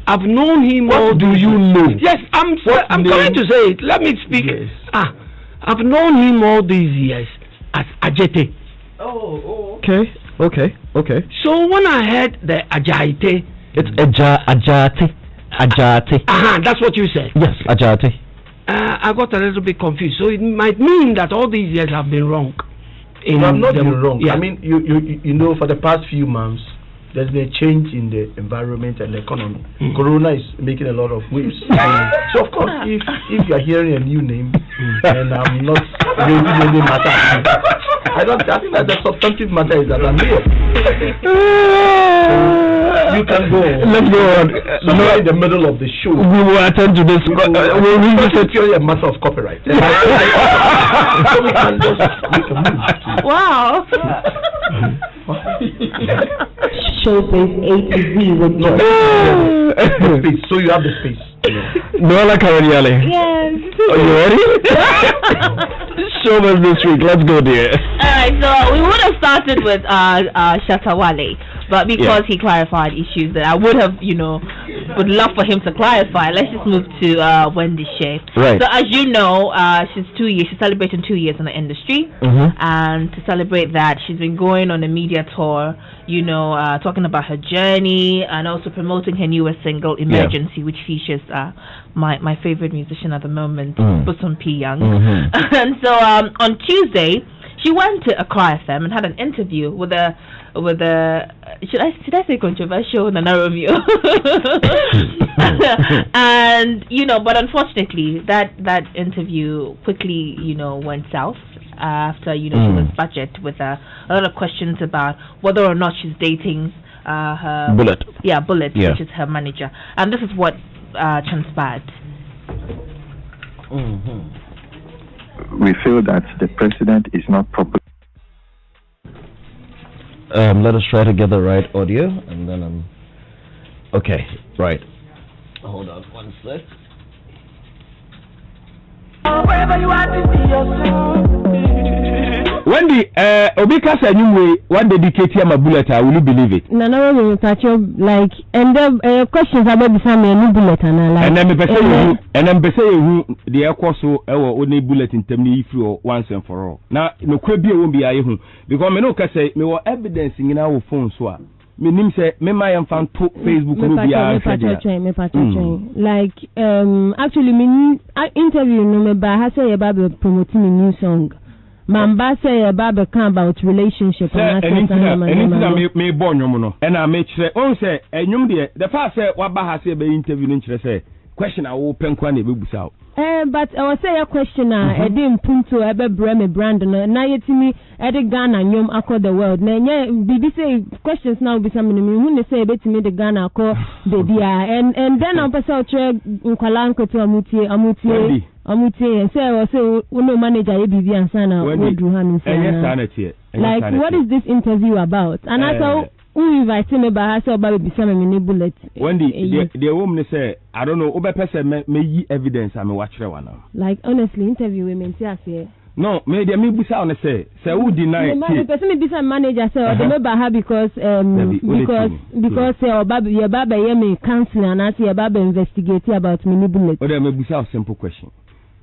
I've known him. What do you know? Yes, I'm going to say it. Let me speak. Yes. I've known him all these years as Ajete. Okay. So when I heard the Ajate, it's Ajate. That's what you said. Yes, Ajate. I got a little bit confused. So it might mean that all these years have been wrong. You have not been wrong. Yeah. I mean, you know, for the past few months, there's been a change in the environment and the economy. Corona is making a lot of waves. So of course, if you are hearing a new name, and I'm not raising any matter, I think that the substantive matter is that I'm here. You can go. Let's go on. Somewhere in the middle of the show. We will attend to this. It's purely a matter of copyright. So we can just make a move. Wow. Showbiz A to Z with space. So you have the space. Noella Kareniale. Yes. Are you ready? Show us this week. Let's go there. Alright, so we would have started with ShattaWale, but because he clarified issues that I would have, would love for him to clarify. Let's just move to Wendy Shea. Right. So as you know, she's celebrating 2 years in the industry, and to celebrate that, she's been going on a media tour, talking about her journey and also promoting her newest single, Emergency, which features my favorite musician at the moment, Bosom P. Young. And so on Tuesday, she went to Accra FM and had an interview with a should I say controversial Nana Romeo? And but unfortunately that interview quickly went south after she was budgeted with a lot of questions about whether or not she's dating her Bullet, which is her manager, and this is what transpired. We feel that the president is not proper. Let us try to get the right audio, and then okay, right. Hold on one sec. Wherever you are to see yourself. Wendy, Obika said you one dedicate him a bullet. Will you believe it? No, like, and the questions about the family new bullet and like. And then say you the air course so only bullet in termini through once and for all. Now no could be won't be I because me no can say me were evidence in our phone so. Me nim say me my fan to Facebook no be like actually me interview no me ba ha say about promoting a new song. Mamba say about relationship and anything me born no and I make sure on say enyum the first say what ba ha say be interview no say question I will pen kwan e be busa. But I was say a question I didn't punto ebe breme brand no na yetimi e de Ghana nyom across the world na nye bibi say questions now be some me who say betimi de Ghana call baby and then on person try nkwala nkoto amutie say no manager e bibi ansana wodru hanu say like what is this interview about and I saw who invite me by herself about be bullet. Wendy, the woman say, I don't know, over person may evidence I'm a watcher one. Like honestly, interview women say. No, maybe me busa on say who deny it. The person me busa manager say or the member her because your baba me counseling and I say your baba investigate about mini bullet. Or me busa a simple question.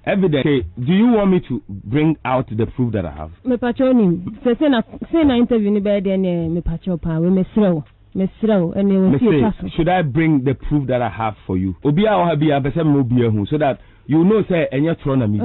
Evidence. Okay, do you want me to bring out the proof that I have? Me patroni. Say na interview ni be dey me patro pa we me srew and we see. Should I bring the proof that I have for you? Obi a o be abese me obi ehun so that you know say enya tro na me.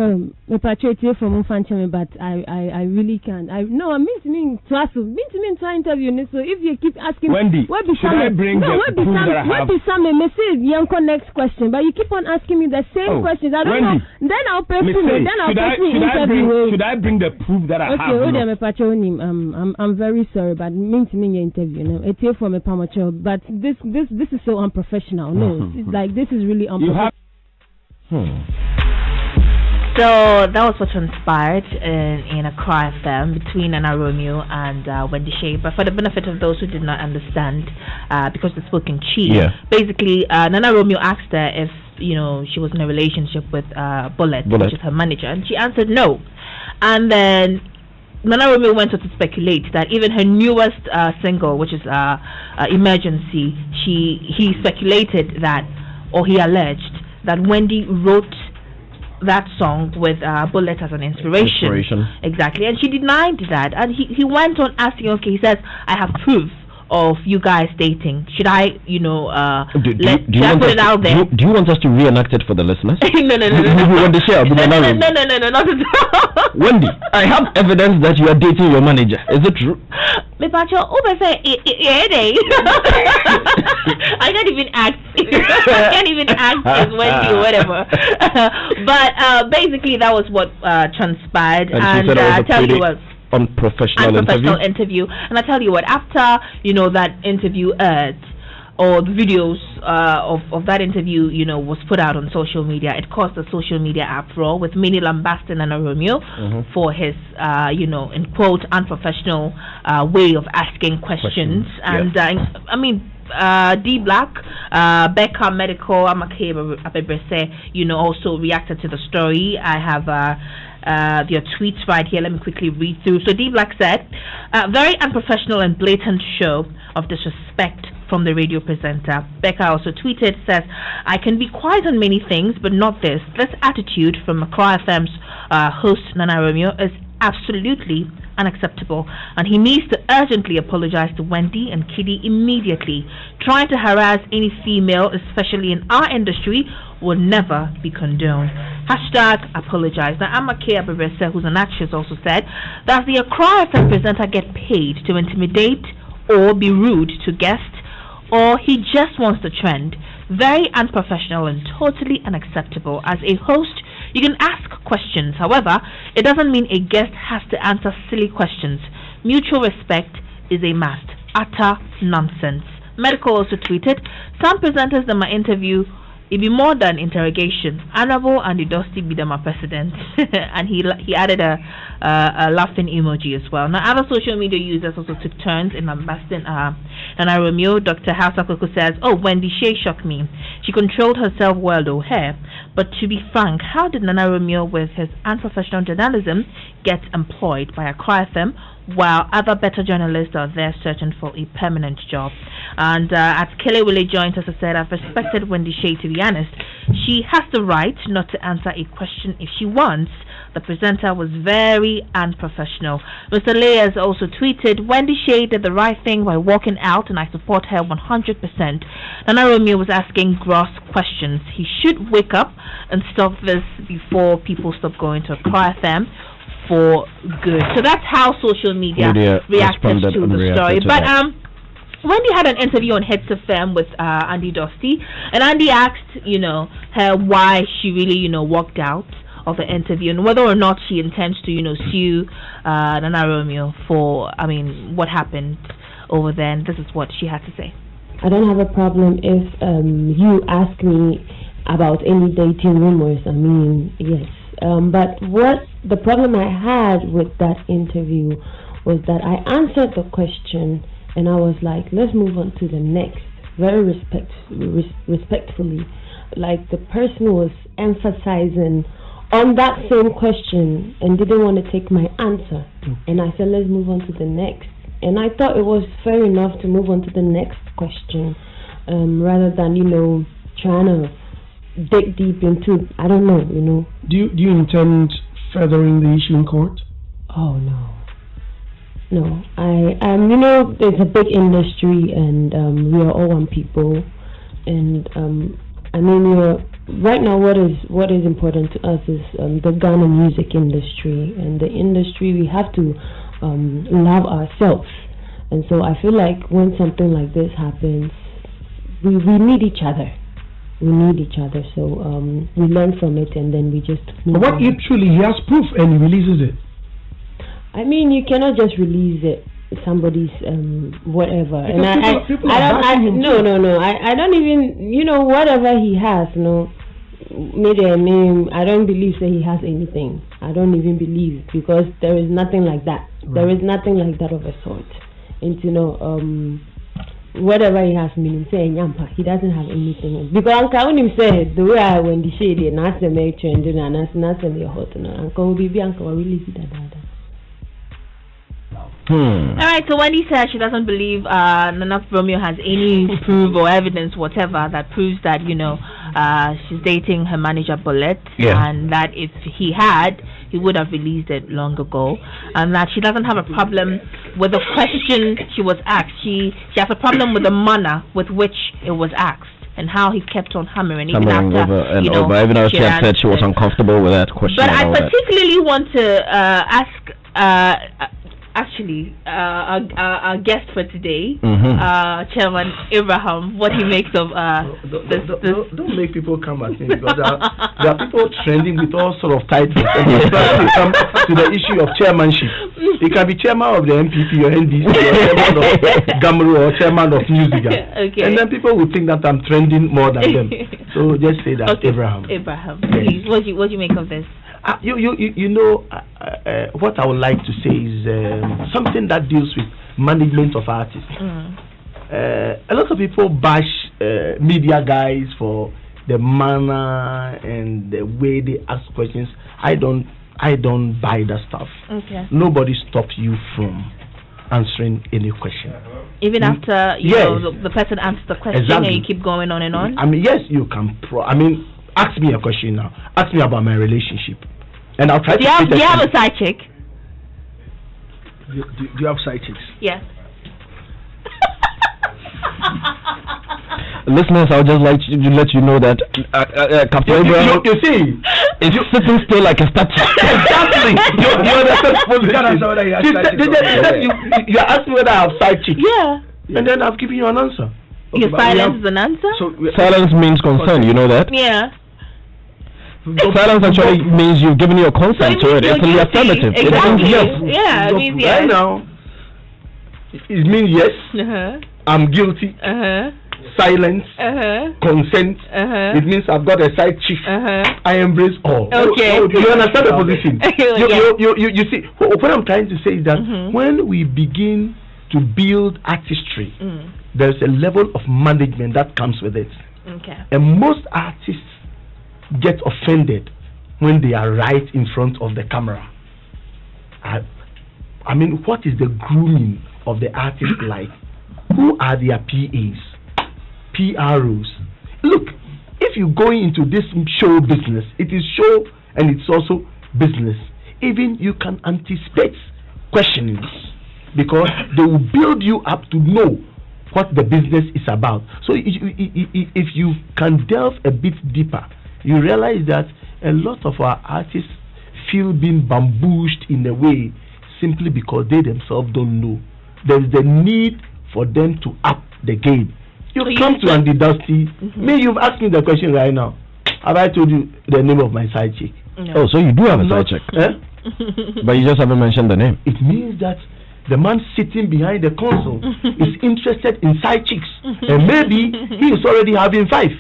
Me patro tie from Fanchame but I really can't. I mean to interview ni so if you keep asking Wendy, should I bring the proof that I have? What be some me say yanko next question but you keep on asking me the same questions. I don't know. Then I'll pursue interview. Should I bring the proof that I have? Okay, hold on, me patroni. I'm very sorry but mean to me your interview no. It's here for me amateur but this is so unprofessional. No, it's like this is really unprofessional. So that was what transpired in Accra FM between Nana Romeo and Wendy Shea. But for the benefit of those who did not understand, because they spoke in Chi, basically Nana Romeo asked her if she was in a relationship with Bullet, which is her manager, and she answered no. And then Nana Romeo went on to speculate that even her newest single, which is Emergency, he speculated that, or he alleged that Wendy wrote that song with Bullet as an inspiration. Exactly, and she denied that. And he went on asking, okay, he says, I have proof of you guys dating. Should I, should I put it out there? Do you want us to reenact it for the listeners? No, not at all. Wendy, I have evidence that you are dating your manager. Is it true? I can't even act. I can't even act as Wendy or whatever. But basically, that was what transpired. And I tell you what. Unprofessional interview. And I tell you what, after that interview aired, or the videos of that interview was put out on social media, it caused a social media uproar with many lambasting Nana Romeo for his in quote unprofessional way of asking questions. And I mean D Black, Becca Medical, Amake Abebrese, also reacted to the story. I have your tweets right here. Let me quickly read through. So D Black said, very unprofessional and blatant show of disrespect from the radio presenter. Becca also tweeted, says, I can be quiet on many things, but not this. This attitude from Accra FM's host, Nana Romeo, is absolutely unacceptable, and he needs to urgently apologize to Wendy and Kiddy immediately. Trying to harass any female, especially in our industry, will never be condoned. #apologize. Now, Amake Abarese, who's an actress, also said, does the Accra FM presenter get paid to intimidate or be rude to guests, or he just wants the trend? Very unprofessional and totally unacceptable. As a host, you can ask questions. However, it doesn't mean a guest has to answer silly questions. Mutual respect is a must. Utter nonsense. Medical also tweeted, some presenters in my interview, it be more than interrogation. Honorable Andy Dusty be my president. And he added a laughing emoji as well. Now, other social media users also took turns in lambasting Nana Romeo. Dr. Hausa Koko says, oh, Wendy Shea shocked me. She controlled herself well, though, hair. But to be frank, how did Nana Romeo, with his unprofessional journalism, get employed by Accra FM, while other better journalists are there searching for a permanent job? And as Kele Wile joins us, I said, I've respected Wendy Shea, to be honest. She has the right not to answer a question if she wants. The presenter was very unprofessional. Mr. Lay has also tweeted, Wendy Shea did the right thing by walking out, and I support her 100%. Nana Romeo was asking gross questions. He should wake up and stop this before people stop going to Accra FM for good. So that's how social media reacted to the story. But Wendy had an interview on Heads FM with Andy Dusty, and Andy asked, her why she really, walked out of the interview, and whether or not she intends to, sue Nana Romeo for, what happened over there. And this is what she had to say. I don't have a problem if you ask me about any dating rumors. Yes. But what the problem I had with that interview was that I answered the question and I was like, let's move on to the next, very respectfully. Like, the person was emphasizing on that same question and didn't want to take my answer. And I said, let's move on to the next. And I thought it was fair enough to move on to the next question, rather than, trying to dig deep into, I don't know, Do you intend furthering the issue in court? Oh, no. No. It's a big industry, and we are all one people. And, right now what is important to us is the Ghana music industry. And the industry, we have to love ourselves. And so I feel like when something like this happens, we need each other. We need each other, so we learn from it, and then we just move what on. If truly he has proof and he releases it? You cannot just release it, somebody's whatever. Because and I don't even, whatever he has, made a name. I don't believe that he has anything. I don't even believe, because there is nothing like that. Right. There is nothing like that of a sort. And whatever he has, meaning say he doesn't have anything. Because Uncle when him say the way I when the shade and ask them a trend and ask them your hot and Uncle will be Uncle really see that. Alright, so Wendy says she doesn't believe Nana Romeo has any proof or evidence whatever that proves that she's dating her manager Bullet, and that if he had, he would have released it long ago, and that she doesn't have a problem with the question she was asked. She has a problem with the manner with which it was asked and how he kept on hammering even after even though she had said she was uncomfortable with that question. But I particularly want to ask our guest for today, Chairman Abraham, what he makes of this. Don't make people come at me, because there are people trending with all sort of titles. Especially come to the issue of chairmanship. He can be chairman of the MPP or NDC or chairman of GHAMRO or chairman of Musica. Okay. And then people will think that I'm trending more than them. So just say that, okay. Abraham, please, what do you make of this? What I would like to say is something that deals with management of artists. A lot of people bash media guys for the manner and the way they ask questions. I don't buy that stuff. Okay. Nobody stops you from answering any question. Even after the person answers the question, and you keep going on and on. I mean, yes, you can. Ask me a question now. Ask me about my relationship, and I'll try to. Do you have a side chick? Do you have side chicks? Yes. Listeners, I would just like to let you know that Captain Abraham you see, is sitting still like a statue. Exactly. You asked me whether I have side chicks. Yeah. And then I've given you an answer. Your silence is an answer? Silence means consent, you know that? Yeah. Silence actually means you've given your consent to it. It's in the affirmative. Exactly. It means yes. Yeah, it means yes. Right now, it means yes. I'm guilty. Silence. Consent. It means I've got a side chick. I embrace all. Okay. You understand the position? You see, what I'm trying to say is that when we begin to build artistry, there's a level of management that comes with it. Okay. And most artists get offended when they are right in front of the camera. I mean, what is the grooming of the artist like? Who are their PAs, PROs? Look, if you go into this show business, it is show and it's also business. Even you can anticipate questionings because they will build you up to know what the business is about. So if you can delve a bit deeper, you realize that a lot of our artists feel being bamboozled in a way simply because they themselves don't know. There is the need for them to up the game. You come to Andy Dusty. Me, you've asked me the question right now. Have I told you the name of my side chick? No. Oh, so you do have a side chick. But you just haven't mentioned the name. It means that the man sitting behind the console is interested in side chicks. And maybe he is already having 5.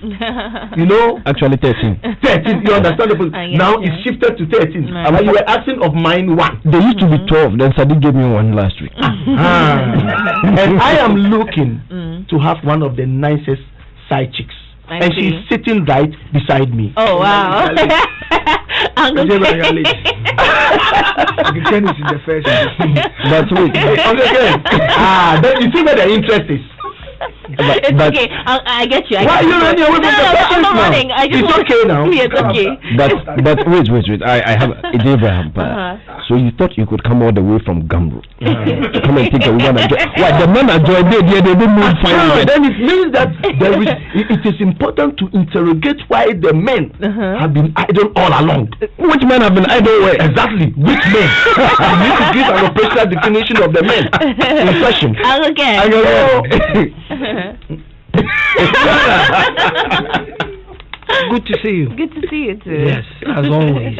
You know? Actually 13. 13, you understand the point? Now it's shifted to 13. And you were asking of mine 1. They used to be 12, then Sadiq gave me 1 last week. And I am looking to have one of the nicest side chicks. And she's sitting right beside me. Oh, wow. Uncle Ken is in the first. But wait, Uncle Ken. Then you see where the interest is. It's okay. I get you. Why are you running away from the questions now? Running. It's okay now. It's okay. But wait. I have Abraham. So you thought you could come all the way from GHAMRO to come and take a woman and why the men are joined they don't move fine. Then it means that it is important to interrogate why the men have been idle all along. Which men have been idle where? Exactly. Which men? You need to give an operational definition of the men in question. Good to see you. Good to see you too. Yes, as always.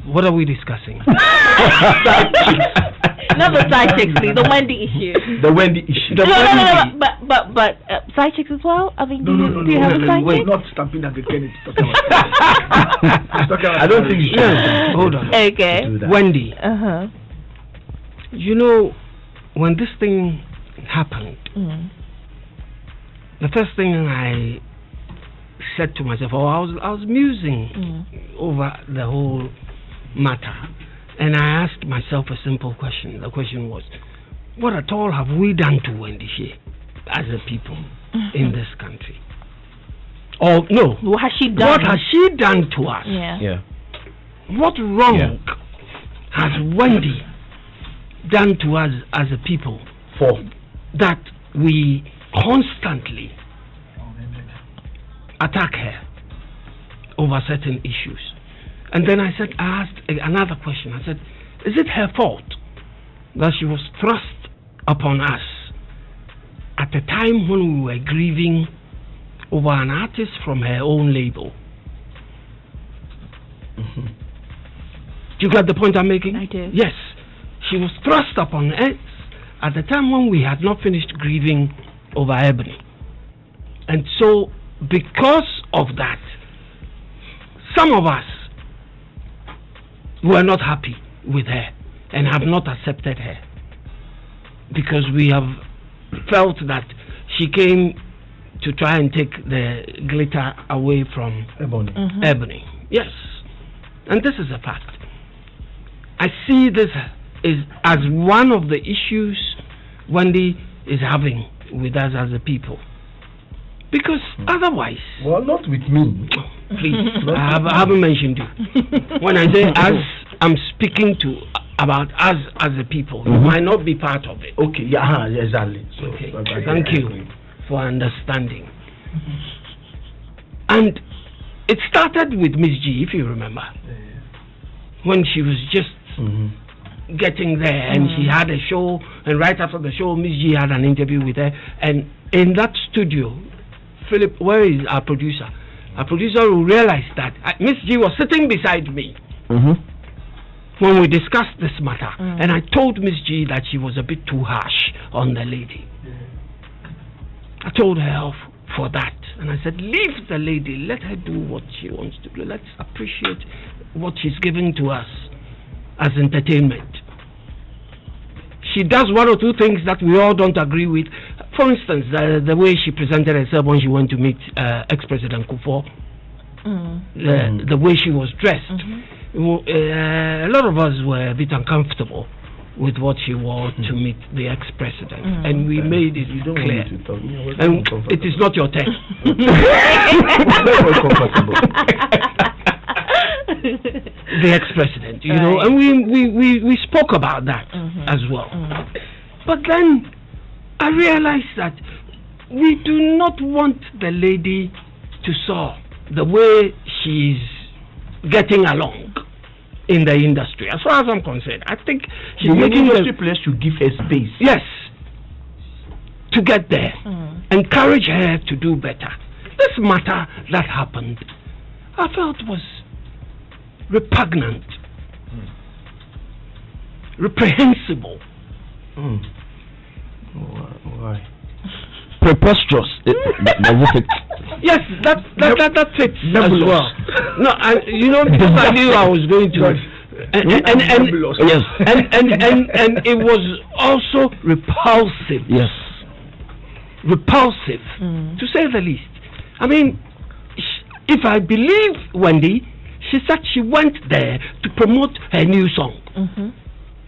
What are we discussing? Not the side chicks, please. The Wendy issue. The Wendy issue. No. But side chicks as well. I mean, do you have a side chick? Not stamping that again. I don't think you should. Hold on. Okay. Wendy. You know, when this thing happened, the first thing I said to myself, I was musing over the whole matter, and I asked myself a simple question. The question was, what at all have we done to Wendy Shea as a people in this country? Or no, what has she done? What has she done to us? Yeah. What wrong has Wendy done to us as a people for that we constantly attack her over certain issues? And then I asked another question. I said, is it her fault that she was thrust upon us at a time when we were grieving over an artist from her own label? Do you get the point I'm making? I do. Yes. She was thrust upon us at the time when we had not finished grieving over Ebony. And so, because of that, some of us were not happy with her and have not accepted her, because we have felt that she came to try and take the glitter away from Ebony. Yes. And this is a fact. I see this is as one of the issues Wendy is having with us as a people. Because otherwise... Well, not with me. Please, I haven't mentioned you. When I say us, I'm speaking about us as a people. You might not be part of it. Okay, yeah, exactly. So, okay. Thank you for understanding. And it started with Miss G, if you remember. When she was just getting there and she had a show, and right after the show, Miss G had an interview with her. And in that studio, Philip, where is our producer? Our producer will realize that Miss G was sitting beside me when we discussed this matter. And I told Miss G that she was a bit too harsh on the lady. I told her off for that. And I said, leave the lady, let her do what she wants to do. Let's appreciate what she's giving to us as entertainment. She does one or two things that we all don't agree with. For instance, the way she presented herself when she went to meet ex-President Kufuor, the way she was dressed. A lot of us were a bit uncomfortable with what she wore to meet the ex-president, and we made it clear. And it is not your turn. The ex-president, you know, and we spoke about that as well. But then I realized that we do not want the lady to soar the way she's getting along in the industry. As far as I'm concerned, I think she's making the industry place to give her space. Yes, to get there. Encourage her to do better. This matter that happened, I felt was repugnant, reprehensible. Why? Preposterous. Yes, that fits as well. No, you know, because I knew I was going to. And it was also repulsive. Yes. Repulsive, to say the least. I mean, if I believe Wendy, she said she went there to promote her new song.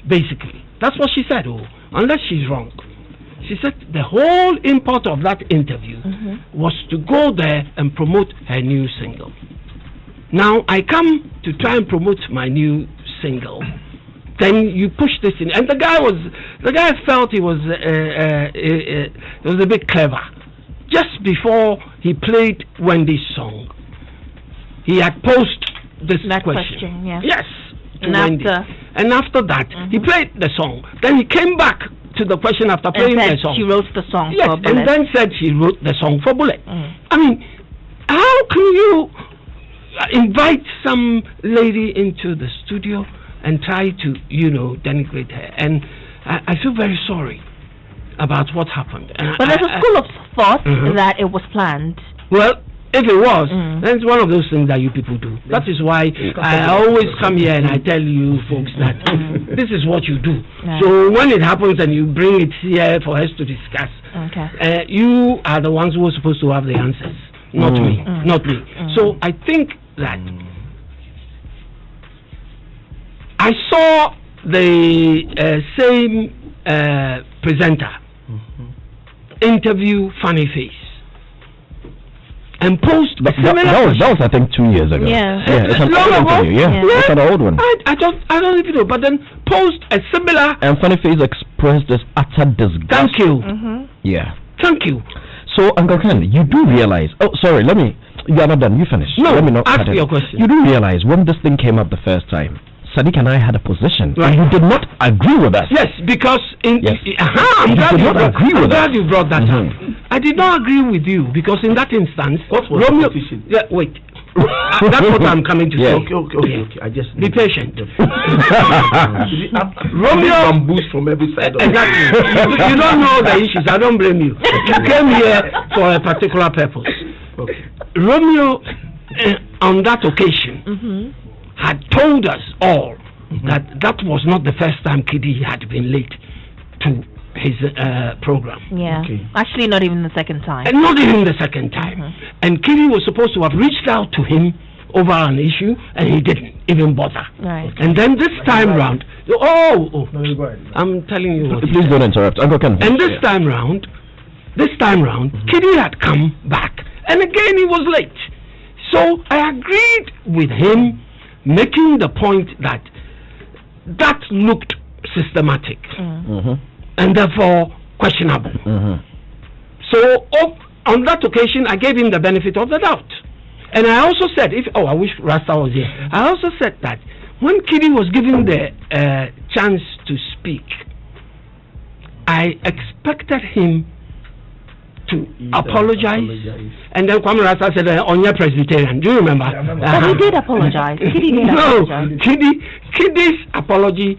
Basically, that's what she said. Unless she's wrong. She said the whole import of that interview was to go there and promote her new single. Now I come to try and promote my new single. Then you push this in, and the guy felt he was a bit clever. Just before he played Wendy's song, he had posed this question. Yes, to Wendy. And after that, he played the song. Then he came back to the question after playing the song. She wrote the song for Bullet. And then said she wrote the song for Bullet. I mean, how can you invite some lady into the studio and try to, you know, denigrate her? And I feel very sorry about what happened. But there's a school of thought that it was planned. Well, if it was, then it's one of those things that you people do. That is why I always come here and I tell you folks that this is what you do. So when it happens and you bring it here for us to discuss, you are the ones who are supposed to have the answers, not me, not me. So I think that I saw the same presenter interview Funny Face and post that was I think 2 years ago. It's an old interview. It's an old one. I don't even know, but then post a similar, and Funny Face expressed this utter disgust. Thank you. Thank you. So Uncle Ken, you do realize, you are not done, you finish. No, let me not ask your question. You do realize when this thing came up the first time, Sadiq and I had a position, and you did not agree with us. Yes, because I'm glad you brought that up. I did not agree with you because in that instance, what was the position? Wait. That's what I'm coming to say. Okay. I just be patient. Romeo bamboos from every side. Exactly. You don't know the issues. I don't blame you. You came here for a particular purpose. Romeo, on that occasion, had told us all that was not the first time Kiddy had been late to his program. Actually not even the second time. And not even the second time. And Kiddy was supposed to have reached out to him over an issue, and he didn't even bother. Right. And then this time round, I'm telling you what. Please don't interrupt. Uncle Ken. And this time round, Kiki had come back, and again he was late. So I agreed with him, making the point that looked systematic and therefore questionable. So on that occasion, I gave him the benefit of the doubt. And I also said, I wish Rasta was here. I also said that when Kiki was given the chance to speak, I expected him to apologize. And then Kwame Rasta said, on your Presbyterian. Do you remember? But he did apologize. Kidi's apology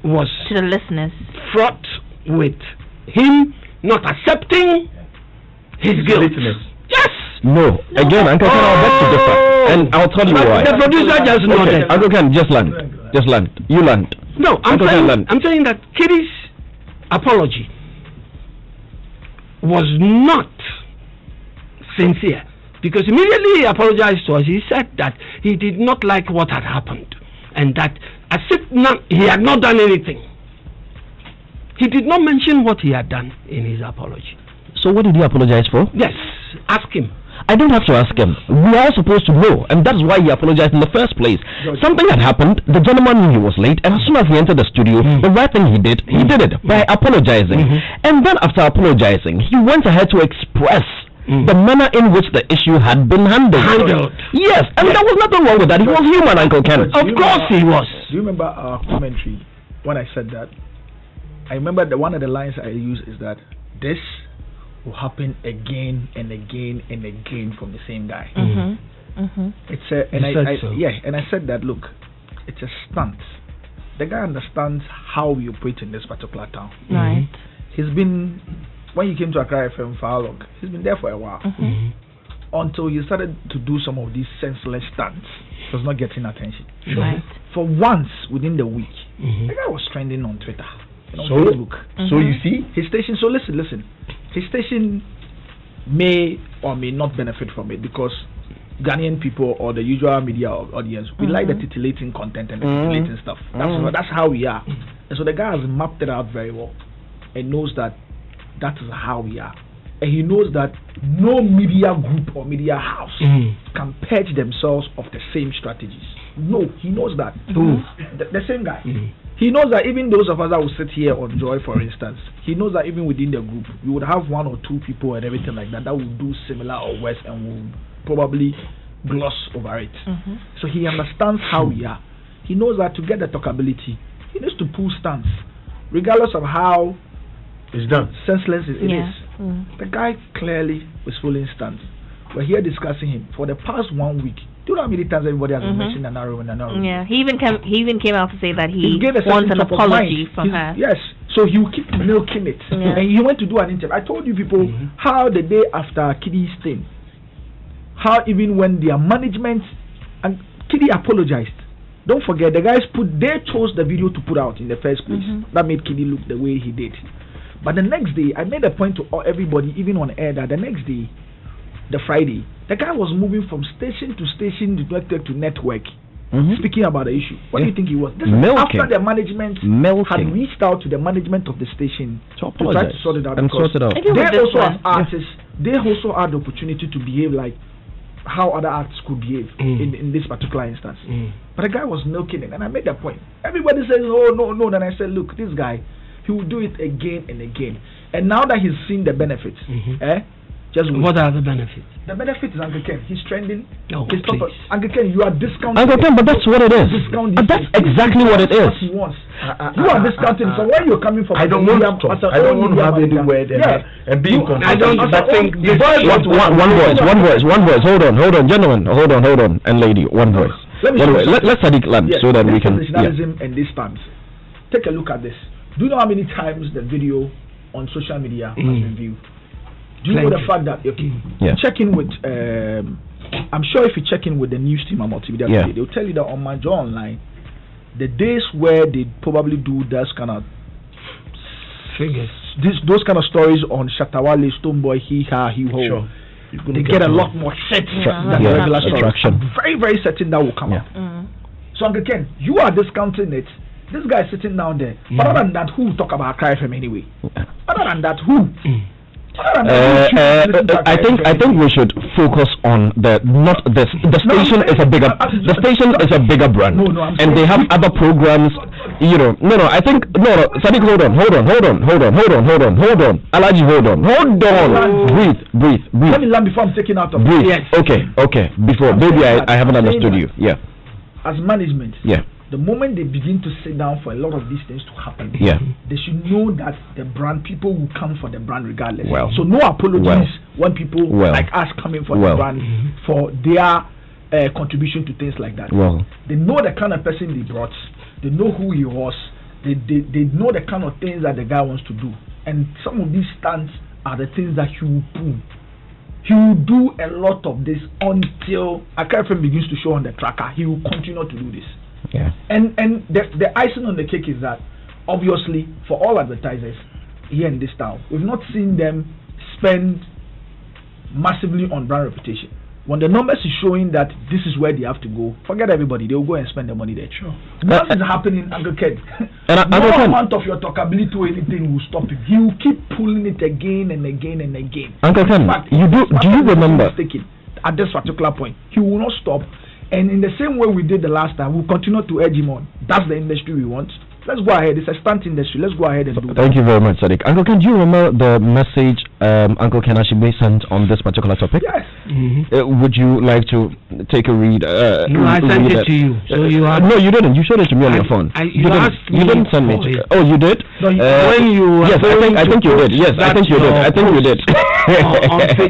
was to the listeners fraught with him not accepting his guilt. Yes. No. Again, Uncle Ken, I'll beg to differ, and I'll tell you why. The producer just nodded. Uncle Ken, just land. You land. No, I'm saying that Kidi's apology was not sincere, because immediately he apologized to us. He said that he did not like what had happened, and that as if he had not done anything. He did not mention what he had done in his apology. So what did he apologize for? Yes, ask him. I don't have to ask him. We are supposed to know, and that's why he apologized in the first place. Something had happened, the gentleman knew he was late, and as soon as he entered the studio, the right thing he did it by apologizing. And then after apologizing, he went ahead to express the manner in which the issue had been handled. Yes, and there was nothing wrong with that. He was human, Uncle Ken. Of course he was. Do you remember our commentary when I said that? I remember one of the lines I used is that this will happen again and again and again from the same guy. It's and I said that, look, it's a stunt. The guy understands how we operate in this particular town. Right. He's been, when he came to Accra FM for how long? He's been there for a while. Until he started to do some of these senseless stunts. He was not getting attention. Right. For once within the week, the guy was trending on Twitter. On Facebook. So you see his station. So listen. His station may or may not benefit from it, because Ghanaian people or the usual media audience, we like the titillating content and the titillating stuff. That's how we are. And so the guy has mapped it out very well and knows that is how we are. And he knows that no media group or media house can purge themselves of the same strategies. No, he knows that. The same guy. He knows that even those of us that will sit here on Joy, for instance, he knows that even within the group, we would have one or two people and everything like that will do similar or worse and will probably gloss over it. So he understands how we are. He knows that to get the talkability, he needs to pull stance, regardless of how it's done. Senseless it is. The guy clearly was pulling stance. We're here discussing him for the past 1 week. Do you know how many times everybody has mentioned an arrow and an arrow? Yeah, he even came out to say that he wants an apology from her. Yes, so he will keep milking it. And he went to do an interview. I told you people how the day after Kidi's thing, how even when their management and Kiki apologized. Don't forget, the guys they chose the video to put out in the first place. That made Kiki look the way he did. But the next day, I made a point to everybody, even on air, that the next day, the Friday, the guy was moving from station to station, network to network, speaking about the issue. What do you think he was? This is after the management had reached out to the management of the station to try to sort it out. They also, as artists, they also had the opportunity to behave like how other artists could behave in this particular instance. But the guy was milking it, and I made that point. Everybody says, oh, no. Then I said, look, this guy, he will do it again and again. And now that he's seen the benefits, what are the benefits? The benefit is Uncle Ken. He's trending. Uncle Ken, you are discounting. Uncle Ken, but that's what it is. That's exactly what it is. What he wants. You are discounting. So where you're coming from? I don't want to have any word and being confused. I think one voice. Hold on, gentlemen. Hold on, and lady. One voice. Let's Sadiq land so that we can. Professionalism and this spams. Take a look at this. Do you know how many times the video on social media has been viewed? Do you know the fact that check in with I'm sure if you check in with the news team at Multimedia today, they'll tell you that on my Joy Online, the days where they probably do those kind of figures, those kind of stories on ShattaWale, Stoneboy, he ha, he ho. they get a lot more shit than the regular story. I'm very, very certain that will come up. So Uncle Ken, you are discounting it. This guy is sitting down there. But other than that, who will talk about Cry FM anyway? Other than that, who? I think we should focus on the station is a bigger brand, and they have other programs. I think Sadiq, hold on, Alaji, hold on, breathe. Let me learn before I'm taking out of breathe. Yes. Okay. Before maybe I haven't understood you. Yeah. As management. Yeah. The moment they begin to sit down for a lot of these things to happen, they should know that the brand people will come for the brand regardless. So no apologies when people like us coming for the brand for their contribution to things like that. They know the kind of person they brought. They know who he was. They know the kind of things that the guy wants to do. And some of these stunts are the things that he will do. He will do a lot of this until Akafem begins to show on the tracker. He will continue to do this. Yeah. And the icing on the cake is that obviously for all advertisers here in this town, we've not seen them spend massively on brand reputation. When the numbers is showing that this is where they have to go, forget everybody, they will go and spend the money there. What is happening, Uncle Ken? No amount of your talkability or anything will stop him. He will keep pulling it again and again and again. Uncle Ken, do you remember? At this particular point, he will not stop. And in the same way we did the last time, we'll continue to urge him on. That's the industry we want. Let's go ahead. It's a stunt industry. Let's go ahead and do that. Thank you very much, Sadiq. Uncle Ken, do you remember the message Uncle Ken Ashibe sent on this particular topic? Yes. Would you like to take a read? No, I sent it to you. So you are no, you didn't. You showed it to me on your phone. You didn't send me. Oh, you did? No, when you yes, I think you did. Yes, I think you did. I think you did.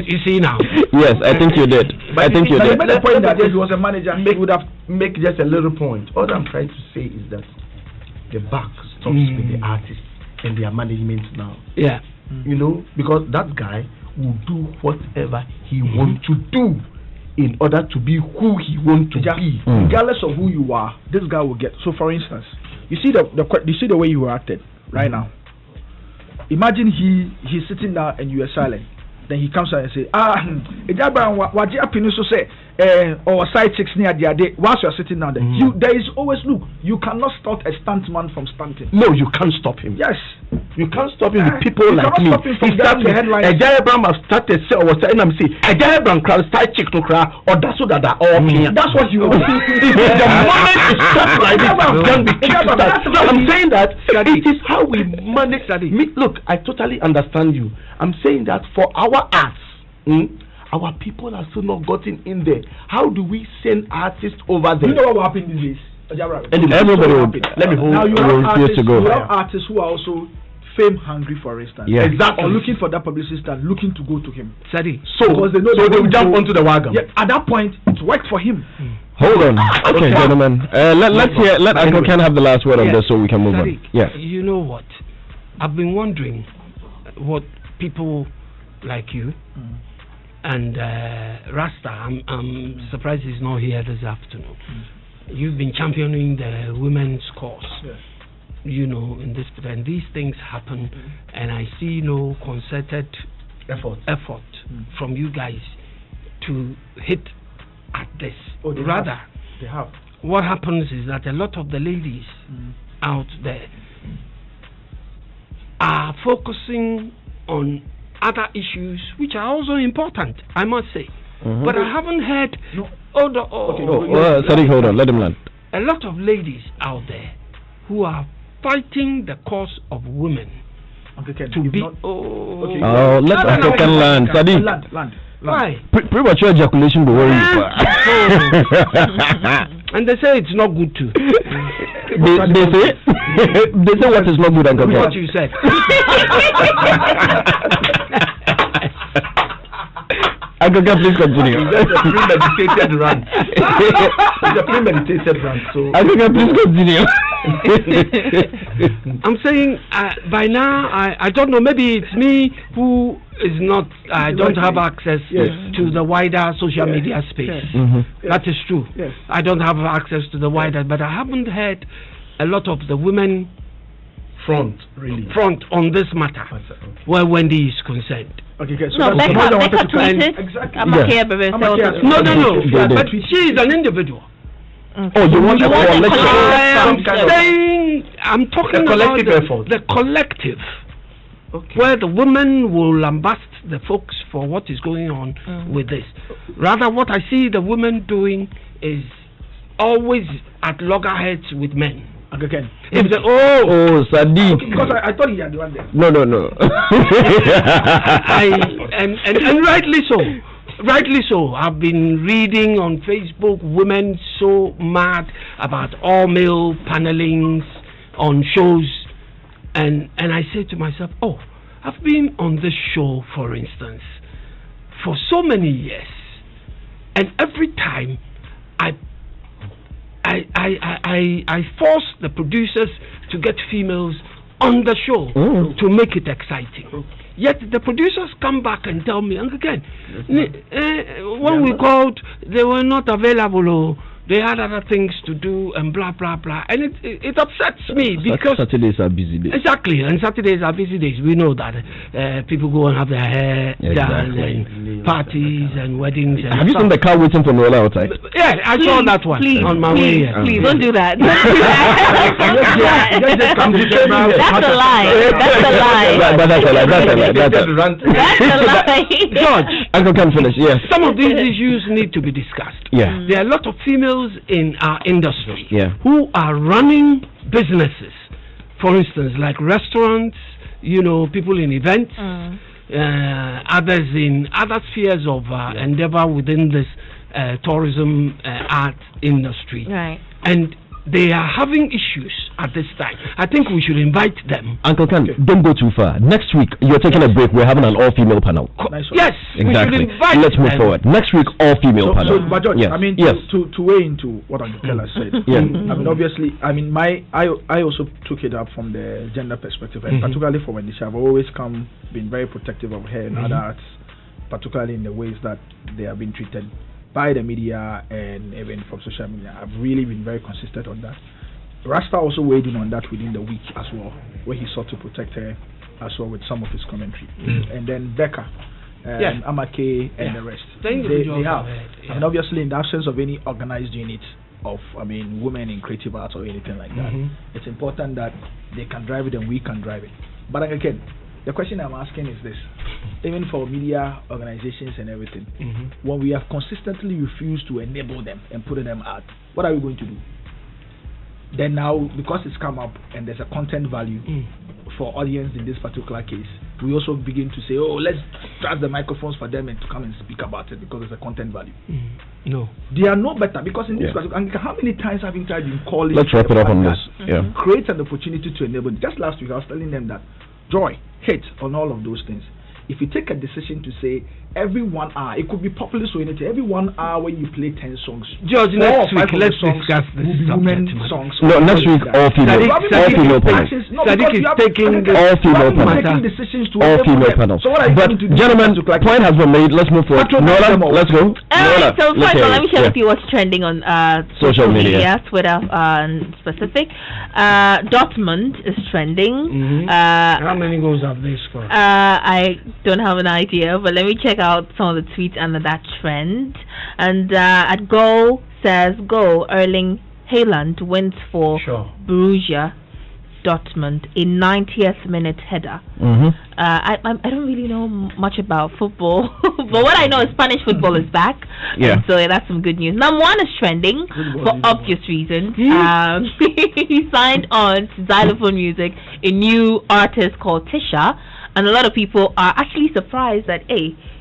You see now. Yes, I think you did. But I think you did. The point that if he was a manager, he would have make just a little point. All I'm trying to say is that the buck stops with the artists and their management now. Yeah. Because that guy will do whatever he wants to do in order to be who he wants to be. Regardless of who you are, this guy will get. So, for instance, you see the way you were acted right now. Imagine he's sitting down and you are silent. Then he comes out and say, what you say? Or side chicks near the day. Whilst you are sitting down there, there is always you cannot stop a stuntman from stunting. No, you can't stop him. Yes, you can't stop him with people like me. He starts the headline. A Jayabram have started say or saying I'm saying a Jayabram crowd side chick to cry or that's what that all that's what you want. The moment it starts like this, can be kicked. I'm saying that it is how we manage. Look, I totally understand you. I'm saying that for our arts, our people are still not gotten in there. How do we send artists over there? You know what will happen these days? Everybody will. Let me now you have artists who are also fame hungry, for instance. Yeah. Exactly. Or looking for that publicity star, looking to go to him. So they will jump onto the wagon. Yeah, at that point, it worked for him. Hold on. Okay, gentlemen. Let Uncle Ken have the last word on this so we can move on. Yeah. You know what? I've been wondering what people like you and Rasta, I'm surprised he's not here this afternoon. You've been championing the women's cause, in this, and these things happen, and I see no concerted effort from you guys to hit at this. Rather, they have. What happens is that a lot of the ladies out there are focusing on other issues which are also important, I must say. But I haven't heard. Sadiq, hold on. Let him land. A lot of ladies out there who are fighting the cause of women to be. Let Uncle Ken land. Sadiq. Land. Why? Premature ejaculation will worry you. And they say it's not good too. They say what is not good, Uncle Ken. What you said. Uncle Ken, please continue. That's a premeditated run. It's a premeditated run. So Uncle Ken, please continue. I'm saying by now I don't know, maybe it's me who is not I don't have access to the wider social media space. That is true. I don't have access to the wider, but I haven't heard a lot of the women front on this matter where Wendy is concerned. Okay, so no, Becca tweeted. Exactly. No. But she is an individual. Okay. Oh, you want a collective? I'm talking about the collective. Okay. Where the women will lambast the folks for what is going on with this. Rather, what I see the women doing is always at loggerheads with men. Okay. If the, Sadiq. Okay, because I thought he had one there. No. And rightly so. Rightly so. I've been reading on Facebook women so mad about all male panelings on shows. And I say to myself, I've been on this show, for instance, for so many years, and every time I force the producers to get females on the show to make it exciting. Yet the producers come back and tell me, and again, when we called, they were not available. They had other things to do and blah blah blah, and it upsets me because Saturdays are busy days. Exactly, and Saturdays are busy days. We know that people go and have their hair done and parties and weddings. And have you seen the car waiting for Nola outside? Yeah, I saw that one on my way here. Please don't do that. That's a lie. That's a lie. George, Uncle can finish. Yes. Some of these issues need to be discussed. Yeah. There are a lot of females in our industry who are running businesses, for instance, like restaurants, people in events, others in other spheres of endeavor within this tourism art industry. Right. And they are having issues at this time. I think we should invite them. Uncle Ken, don't go too far. Next week, you're taking a break. We're having an all-female panel. Yes, exactly. We should invite Let's move forward. Next week, all-female panel. But George, I mean, to weigh into what Uncle Keller said, I mean, obviously, I mean, I also took it up from the gender perspective, and particularly for Wendy, I've always been very protective of her and other arts, particularly in the ways that they have been treated by the media and even from social media. I've really been very consistent on that. Rasta also weighed in on that within the week as well, where he sought to protect her as well with some of his commentary. And then Becca, Amake, and the rest. They have. And obviously, in the absence of any organized unit of, women in creative arts or anything like that, it's important that they can drive it and we can drive it. But again, the question I'm asking is this: even for media organizations and everything, when we have consistently refused to enable them and put them out, what are we going to do? Then now, because it's come up and there's a content value for audience in this particular case, we also begin to say, let's trust the microphones for them and to come and speak about it because there's a content value. No. They are no better because in this particular, how many times have you tried in calling? Let's wrap it up on this. Create an opportunity to enable. Just last week, I was telling them that joy, hate, on all of those things. If you take a decision to say every 1 hour, it could be populist or anything, every 1 hour when you play 10 songs, George, next week let's discuss this women songs. No, next week all female. All female panels. Sadiq is taking all female panels. All female panels. So what are you but gentlemen, point has been made. Let's move forward. Nola, let's go. So first of all, let me share with you what's trending on social media, Twitter specific. Dortmund is trending. How many goals have they scored? I don't have an idea, but let me check out some of the tweets under that trend. And at goal says Erling Haaland wins for Borussia Dortmund in 90th minute header. I don't really know much about football, but what I know is Spanish football is back. So that's some good news. Number one is trending for obvious reasons. He signed on to xylophone music, a new artist called Tisha. And a lot of people are actually surprised that,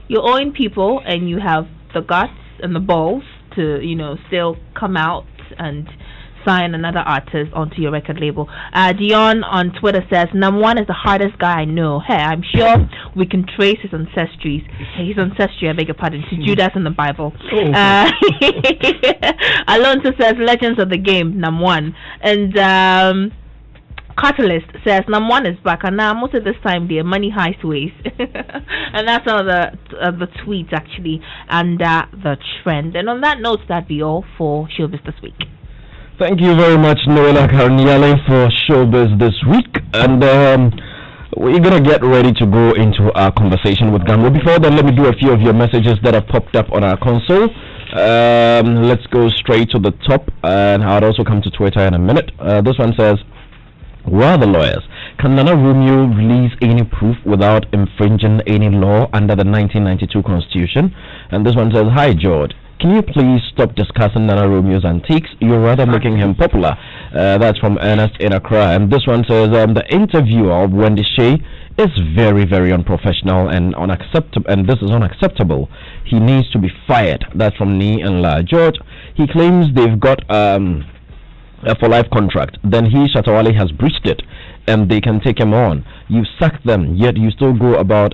you're owing people and you have the guts and the balls to, still come out and sign another artist onto your record label. Dion on Twitter says, number one is the hardest guy I know. Hey, I'm sure we can trace his ancestry, I beg your pardon, to Judas in the Bible. Alonso says, legends of the game, number one. And Catalyst says number one is back, and now most of this time they're money heist ways. And that's all the tweets actually and the trend. And on that note, that'd be all for Showbiz this week. Thank you very much, Noela Karniale, for Showbiz this week. And we're gonna get ready to go into our conversation with GHAMRO. Before then, let me do a few of your messages that have popped up on our console. Let's go straight to the top, and I'll also come to Twitter in a minute. This one says, "Where are the lawyers? Can Nana Romeo release any proof without infringing any law under the 1992 Constitution?" And this one says, "Hi George, can you please stop discussing Nana Romeo's antiques? You're rather making him popular." That's from Ernest in Accra. And this one says, "The interview of Wendy Shea is very, very unprofessional and unacceptable, and this is unacceptable. He needs to be fired." That's from Ni and La. George, he claims they've got a for life contract. Then he, ShattaWale, has breached it, and they can take him on. You've sacked them, yet you still go about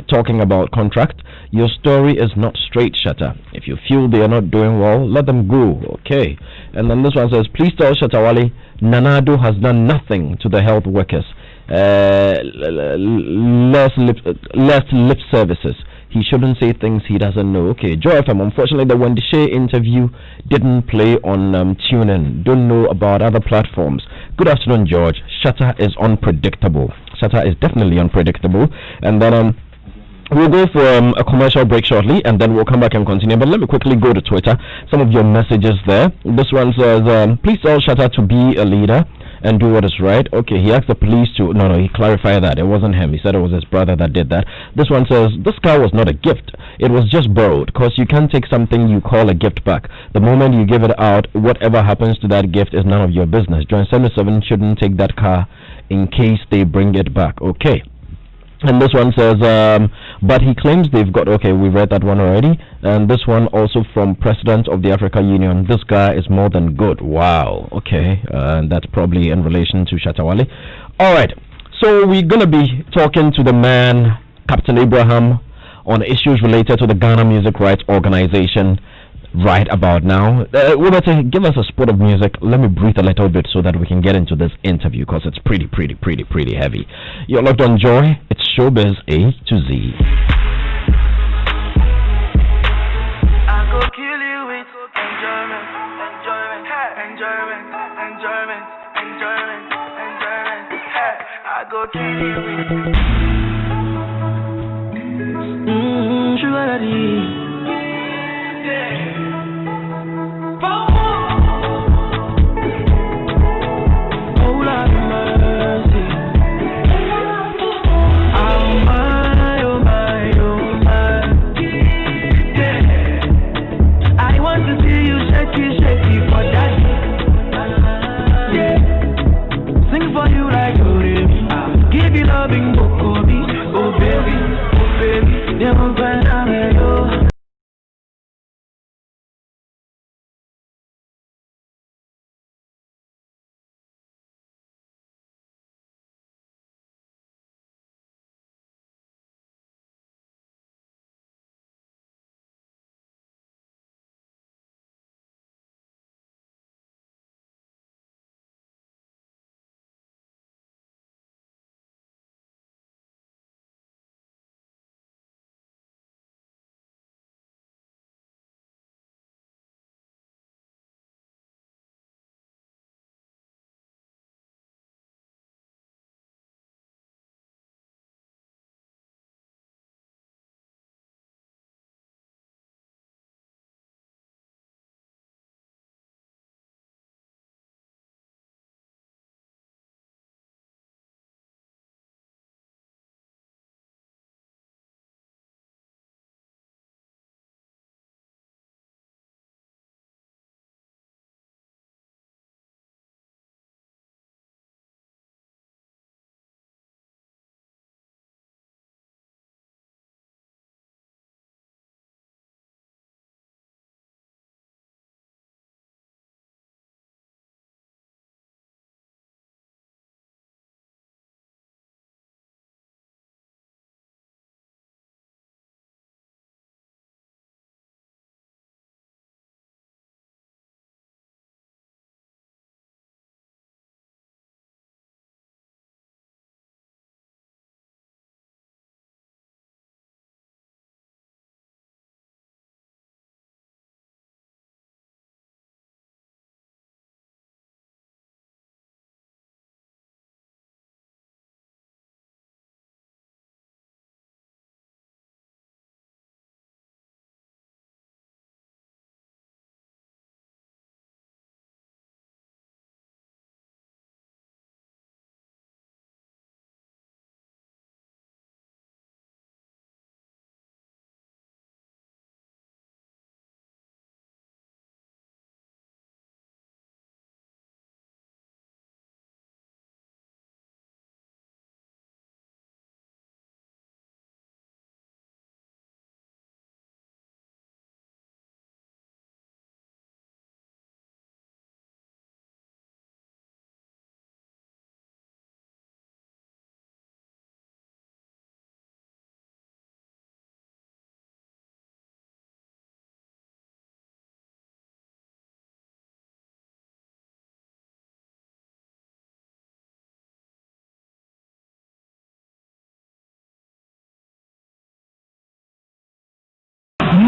talking about contract. Your story is not straight, Shatta. If you feel they are not doing well, let them go. Okay. And then this one says, "Please tell ShattaWale Nanado has done nothing to the health workers. Less lip services. He shouldn't say things he doesn't know." Okay, Joy FM, unfortunately the Wendy Shea interview didn't play on TuneIn. Don't know about other platforms. Good afternoon, George. Shatta is unpredictable. Shatta is definitely unpredictable. And then we'll go for a commercial break shortly, and then we'll come back and continue. But let me quickly go to Twitter. Some of your messages there. This one says, "Please tell Shatta to be a leader and do what is right." Okay, he asked the police to... No, he clarified that. It wasn't him. He said it was his brother that did that. This one says, "This car was not a gift. It was just borrowed, because you can't take something you call a gift back. The moment you give it out, whatever happens to that gift is none of your business. Joint 77 shouldn't take that car in case they bring it back." Okay. And this one says, "But he claims they've got..." Okay, we read that one already. And this one also from President of the Africa Union. "This guy is more than good." Wow. Okay. And that's probably in relation to ShattaWale. All right. So we're going to be talking to the man, Captain Abraham, on issues related to the Ghana Music Rights Organization right about now. We better give us a spot of music. Let me breathe a little bit so that we can get into this interview, because it's pretty heavy. You're locked on Joy. It's Showbiz A to Z. I go kill you with enjoyment. I go kill you with sugar daddy.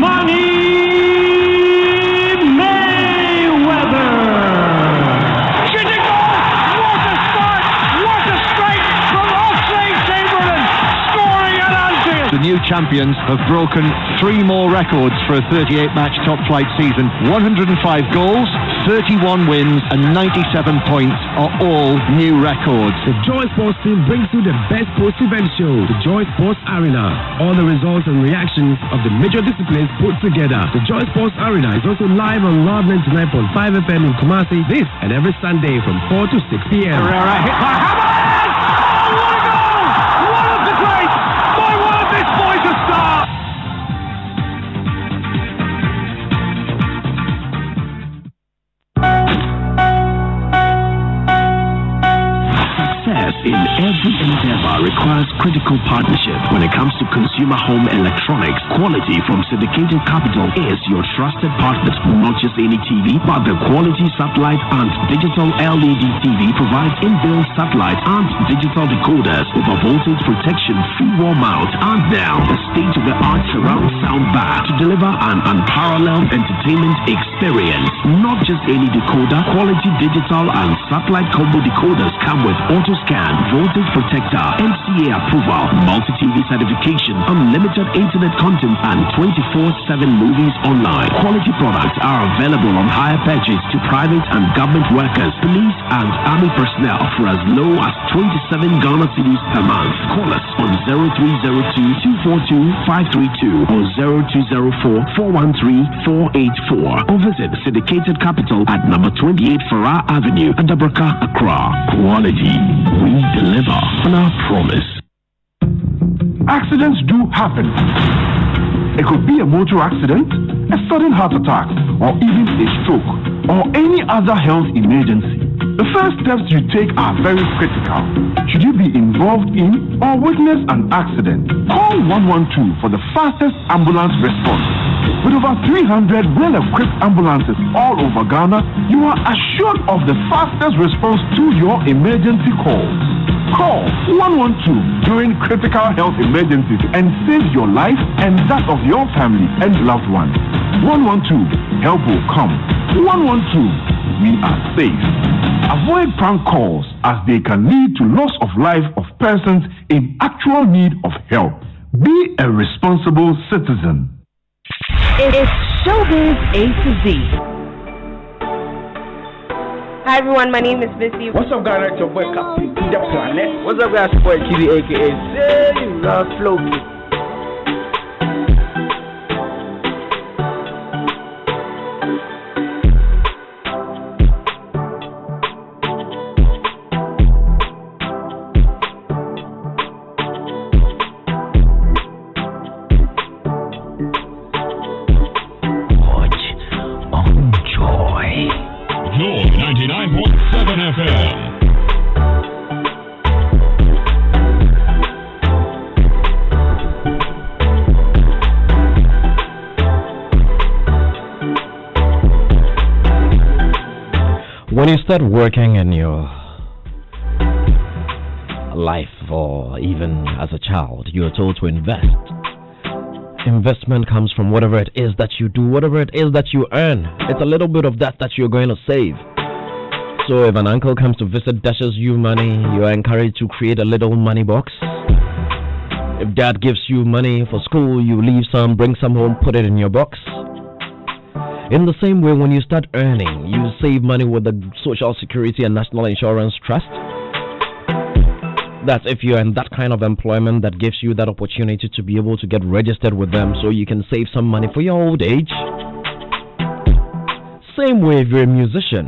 Money Mayweather. Shooting goal! What a start! What a strike from Oxlade-Chamberlain, scoring at Anfield. The new champions have broken 3 more records for a 38-match top-flight season. 105 goals, 31 wins and 97 points are all new records. The Joy Sports team brings you the best sports event show, the Joy Sports Arena. All the results and reactions of the major disciplines put together. The Joy Sports Arena is also live on Loud 99.5 FM in Kumasi this and every Sunday from 4 to 6 p.m. Herrera hit by Hammond! Oh, what a goal! One of the greats by one of this boy's a star! Success in every endeavor requires critical partnership. When it comes to consumer home electronics, quality from Syndicated Capital is your trusted partner. Not just any TV, but the quality satellite and digital LED TV provides inbuilt satellite and digital decoders, over voltage protection, free wall mount, and now the state-of-the-art surround sound bar to deliver an unparalleled entertainment experience. Not just any decoder, quality digital and satellite combo decoders come with auto scan, voltage protector, NCA approval, multi-TV certification, unlimited internet content, and 24/7 movies online. Quality products are available on hire purchase to private and government workers, police and army personnel for as low as 27 Ghana cedis per month. Call us on 0302-242-532 or 0204-413-484 or visit Syndicated Capital at number 28 Farrar Avenue, Adabraka, Accra. Quality. We deliver on our promise. Accidents do happen. It could be a motor accident, a sudden heart attack, or even a stroke, or any other health emergency. The first steps you take are very critical. Should you be involved in or witness an accident, call 112 for the fastest ambulance response. With over 300 well-equipped ambulances all over Ghana, you are assured of the fastest response to your emergency calls. Call 112 during critical health emergencies and save your life and that of your family and loved ones. 112, help will come. 112, we are safe. Avoid prank calls as they can lead to loss of life of persons in actual need of help. Be a responsible citizen. It's Showbiz A to Z. Hi everyone, my name is Missy. What's up, guys? It's your boy Captain to the Planet. What's up, guys? It's your boy Kiki, aka Zay Love Flow. When you start working in your life, or even as a child, you are told to invest. Investment comes from whatever it is that you do, whatever it is that you earn. It's a little bit of that you're going to save. So if an uncle comes to visit, dashes you money, you are encouraged to create a little money box. If dad gives you money for school, you leave some, bring some home, put it in your box. In the same way, when you start earning, you save money with the Social Security and National Insurance Trust. That's if you're in that kind of employment that gives you that opportunity to be able to get registered with them so you can save some money for your old age. Same way if you're a musician.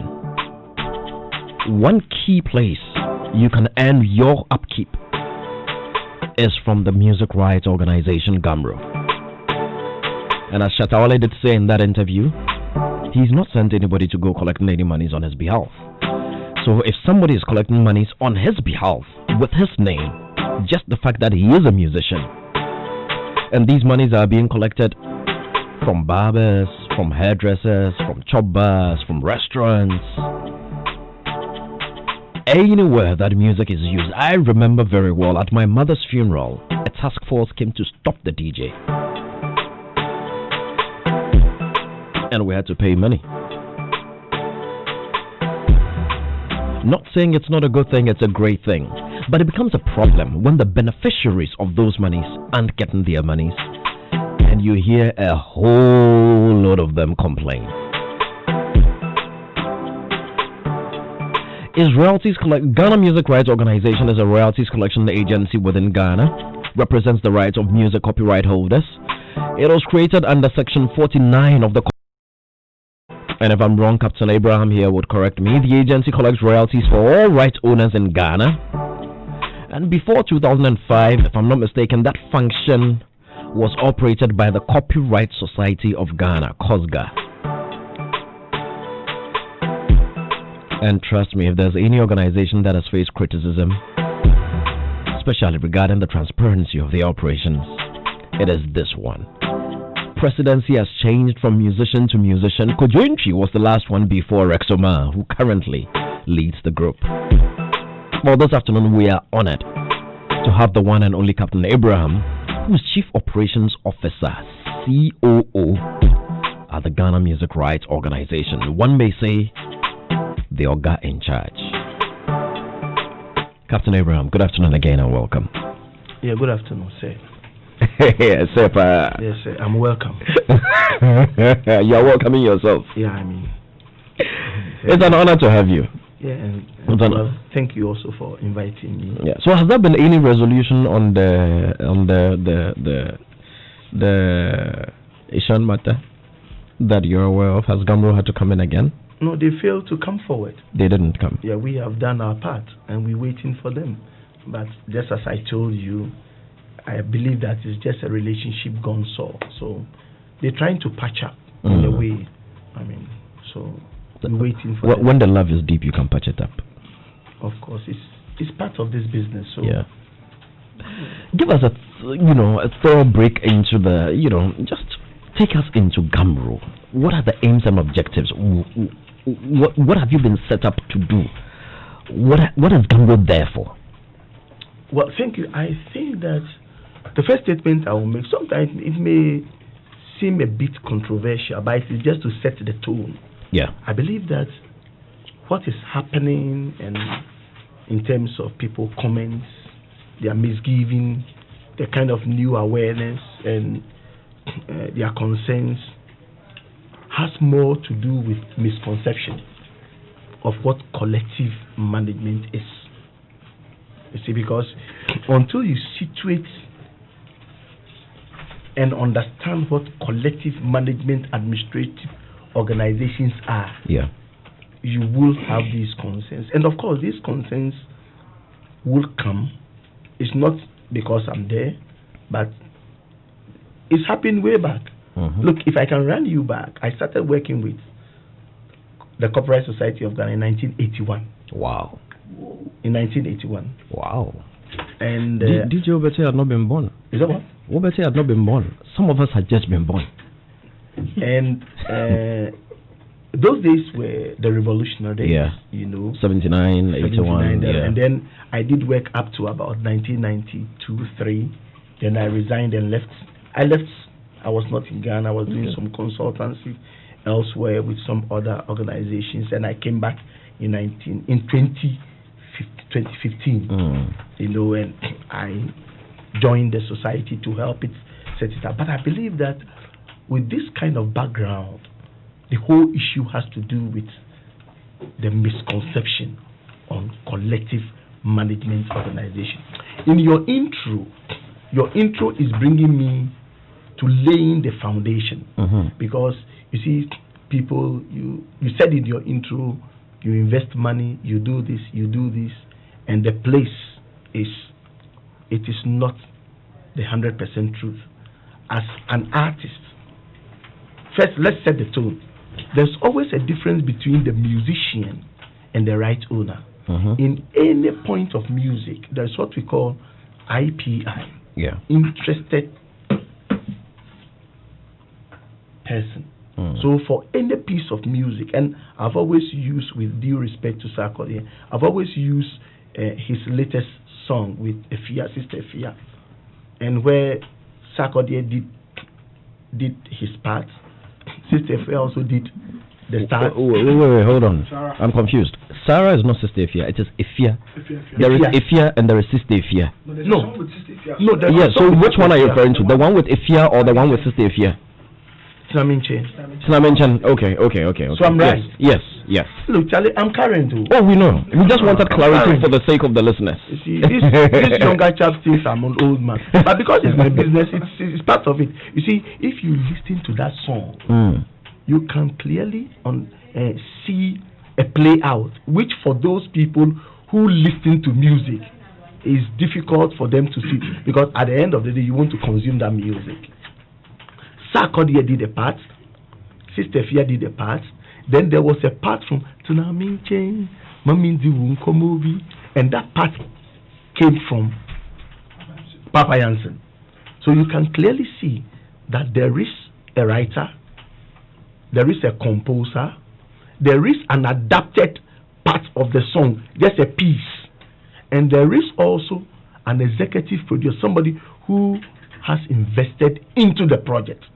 One key place you can earn your upkeep is from the music rights organization GHAMRO. And as ShattaWale did say in that interview, he's not sent anybody to go collecting any monies on his behalf. So if somebody is collecting monies on his behalf with his name, just the fact that he is a musician, and these monies are being collected from barbers, from hairdressers, from chop bars, from restaurants, anywhere that music is used. I remember very well at my mother's funeral, a task force came to stop the DJ. And we had to pay money. Not saying it's not a good thing, it's a great thing. But it becomes a problem when the beneficiaries of those monies aren't getting their monies. And you hear a whole lot of them complain. Ghana Music Rights Organization is a royalties collection agency within Ghana. Represents the rights of music copyright holders. It was created under Section 49 of the. And if I'm wrong, Captain Abraham here would correct me. The agency collects royalties for all rights owners in Ghana. And before 2005, if I'm not mistaken, that function was operated by the Copyright Society of Ghana, COSGA. And trust me, if there's any organization that has faced criticism, especially regarding the transparency of the operations, it is this one. Presidency has changed from musician to musician. Kojoinchi was the last one before Rexoma, who currently leads the group. Well, this afternoon we are honored to have the one and only Captain Abraham, who is Chief Operations Officer, COO, at the Ghana Music Rights Organization. One may say, the Oga in charge. Captain Abraham, good afternoon again and welcome. Yeah, good afternoon, sir. Yes, sir. Yes, sir. I'm welcome. You're welcoming yourself. Yeah, I mean, it's an honor to have you. Yeah, and well, thank you also for inviting me. Yeah. So, has there been any resolution on the Asian matter that you're aware of? Has GHAMRO had to come in again? No, they failed to come forward. They didn't come. Yeah, we have done our part and we're waiting for them. But just as I told you, I believe that it's just a relationship gone sour. So they're trying to patch up in a way. I mean, so we're waiting for them. When the love is deep, you can patch it up. Of course, it's part of this business. So yeah. Give us a thorough break into the, just take us into GHAMRO. What are the aims and objectives? What have you been set up to do? What is GHAMRO there for? Well, thank you. I think that the first statement I will make, sometimes it may seem a bit controversial, but it is just to set the tone. Yeah. I believe that what is happening and in terms of people comments, their misgiving, the kind of new awareness and their concerns has more to do with misconception of what collective management is. You see, because until you situate and understand what collective management administrative organizations are, yeah, you will have these concerns. And of course, these concerns will come. It's not because I'm there, but it's happened way back. Look, if I can run you back, I started working with the Copyright Society of Ghana in 1981. Wow. In 1981. Wow. And DJ Obete had not been born. Is that what? Obete had not been born. Some of us had just been born. And those days were the revolutionary days. Yeah. 79, 81. Yeah. And then I did work up to about 1992-3. Then I resigned and left. I was not in Ghana. I was doing some consultancy elsewhere with some other organizations, and I came back in 2015. And I joined the society to help it set it up. But I believe that with this kind of background, the whole issue has to do with the misconception on collective management organization. In your intro is bringing me to laying the foundation, because you see, people, you said in your intro, you invest money, you do this, and the place it is not the 100% truth. As an artist, first let's set the tone. There's always a difference between the musician and the right owner. In any point of music, there's what we call IPI, interested person. So for any piece of music, and I've always used, with due respect to ShattaWale, I've always used his latest song with Sister Efia, and where ShattaWale did his part, Sister Ifya also did the start. Wait, hold on. Sarah. I'm confused. Sarah is not Sister Ifya. It is Ifya. There is Ifya and there is Sister Ifya. No. Yeah, so which one are you referring to? The one with Ifya or the one with Sister Ifya? Sinamenchen. Okay. So I'm right. Yes. Look, Charlie, I'm current too. Oh, we know. We just wanted clarity for the sake of the listeners. You see, this younger chap thinks I'm an old man, but because it's my business, it's part of it. You see, if you listen to that song, you can clearly see a play out, which for those people who listen to music is difficult for them to see, because at the end of the day, you want to consume that music. Sarkodie did a part, Sister Ifya did a part, then there was a part from Tunaminche, Mamindi Wunkomobi, and that part came from Papa Jansen. So you can clearly see that there is a writer, there is a composer, there is an adapted part of the song, just a piece, and there is also an executive producer, somebody who has invested into the project.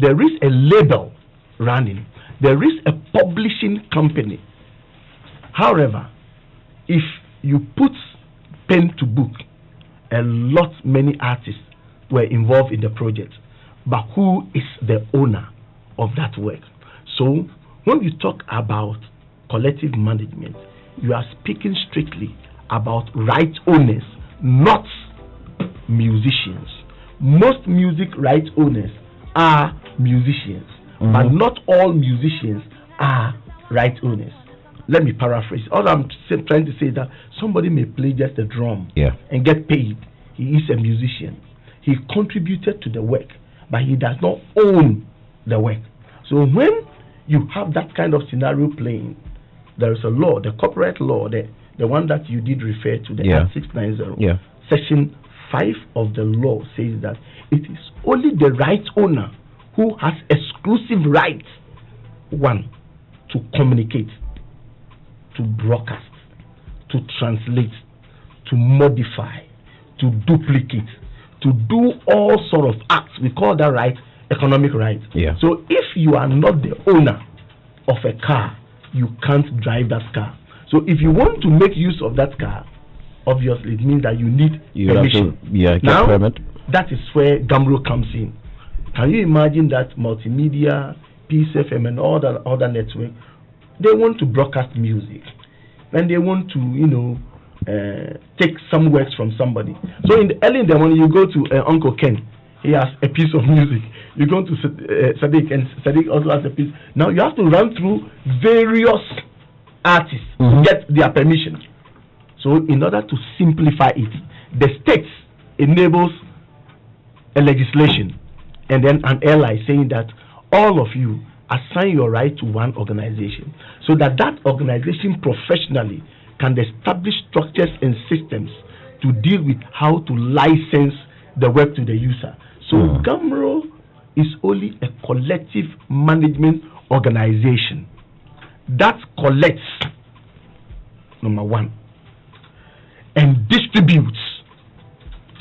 There is a label running. There is a publishing company. However, if you put pen to book, many artists were involved in the project. But who is the owner of that work? So, when we talk about collective management, you are speaking strictly about right owners, not musicians. Most music right owners are musicians, but not all musicians are right owners. Let me paraphrase. All I'm trying to say is that somebody may play just a drum and get paid. He is a musician. He contributed to the work, but he does not own the work. So when you have that kind of scenario playing, there is a law, the corporate law, the one that you did refer to, the Act 690, Section 5 of the law says that it is only the right owner who has exclusive right, one, to communicate, to broadcast, to translate, to modify, to duplicate, to do all sort of acts. We call that right economic right. So if you are not the owner of a car, you can't drive that car. So if you want to make use of that car, obviously it means that you need permission. Now, that is where GHAMRO comes in. Can you imagine that multimedia, PCFM and all the other network, they want to broadcast music and they want to, take some works from somebody. So early in the morning, you go to Uncle Ken. He has a piece of music. You go to Sadiq, and Sadiq also has a piece. Now you have to run through various artists to get their permission. So in order to simplify it, the state enables a legislation and then an ally saying that all of you assign your right to one organization, so that organization professionally can establish structures and systems to deal with how to license the work to the user. So GHAMRO is only a collective management organization that collects, number one, and distributes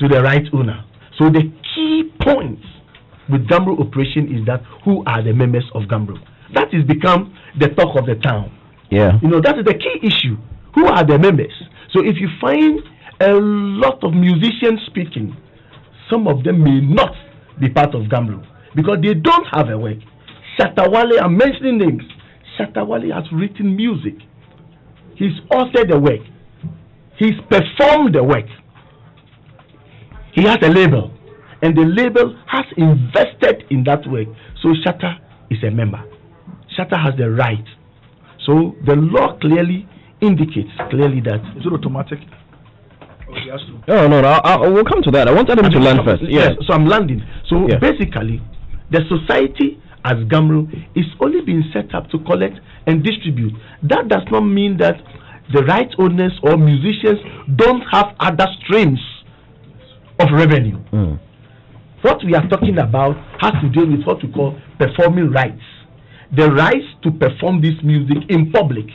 to the right owner. So the key point with GHAMRO operation is that who are the members of GHAMRO? That has become the talk of the town. That is the key issue. Who are the members? So if you find a lot of musicians speaking, some of them may not be part of GHAMRO because they don't have a work. ShattaWale, I'm mentioning names. ShattaWale has written music. He's authored the work. He's performed the work. He has a label, and the label has invested in that work. So Shatta is a member. Shatta has the right. So the law clearly indicates that. Is it automatic? No, we'll come to that. I wanted him to land first. Yes, so I'm landing. So basically, the society as GHAMRO is only being set up to collect and distribute. That does not mean that the right owners or musicians don't have other streams of revenue. What we are talking about has to do with what we call performing rights. The rights to perform this music in public.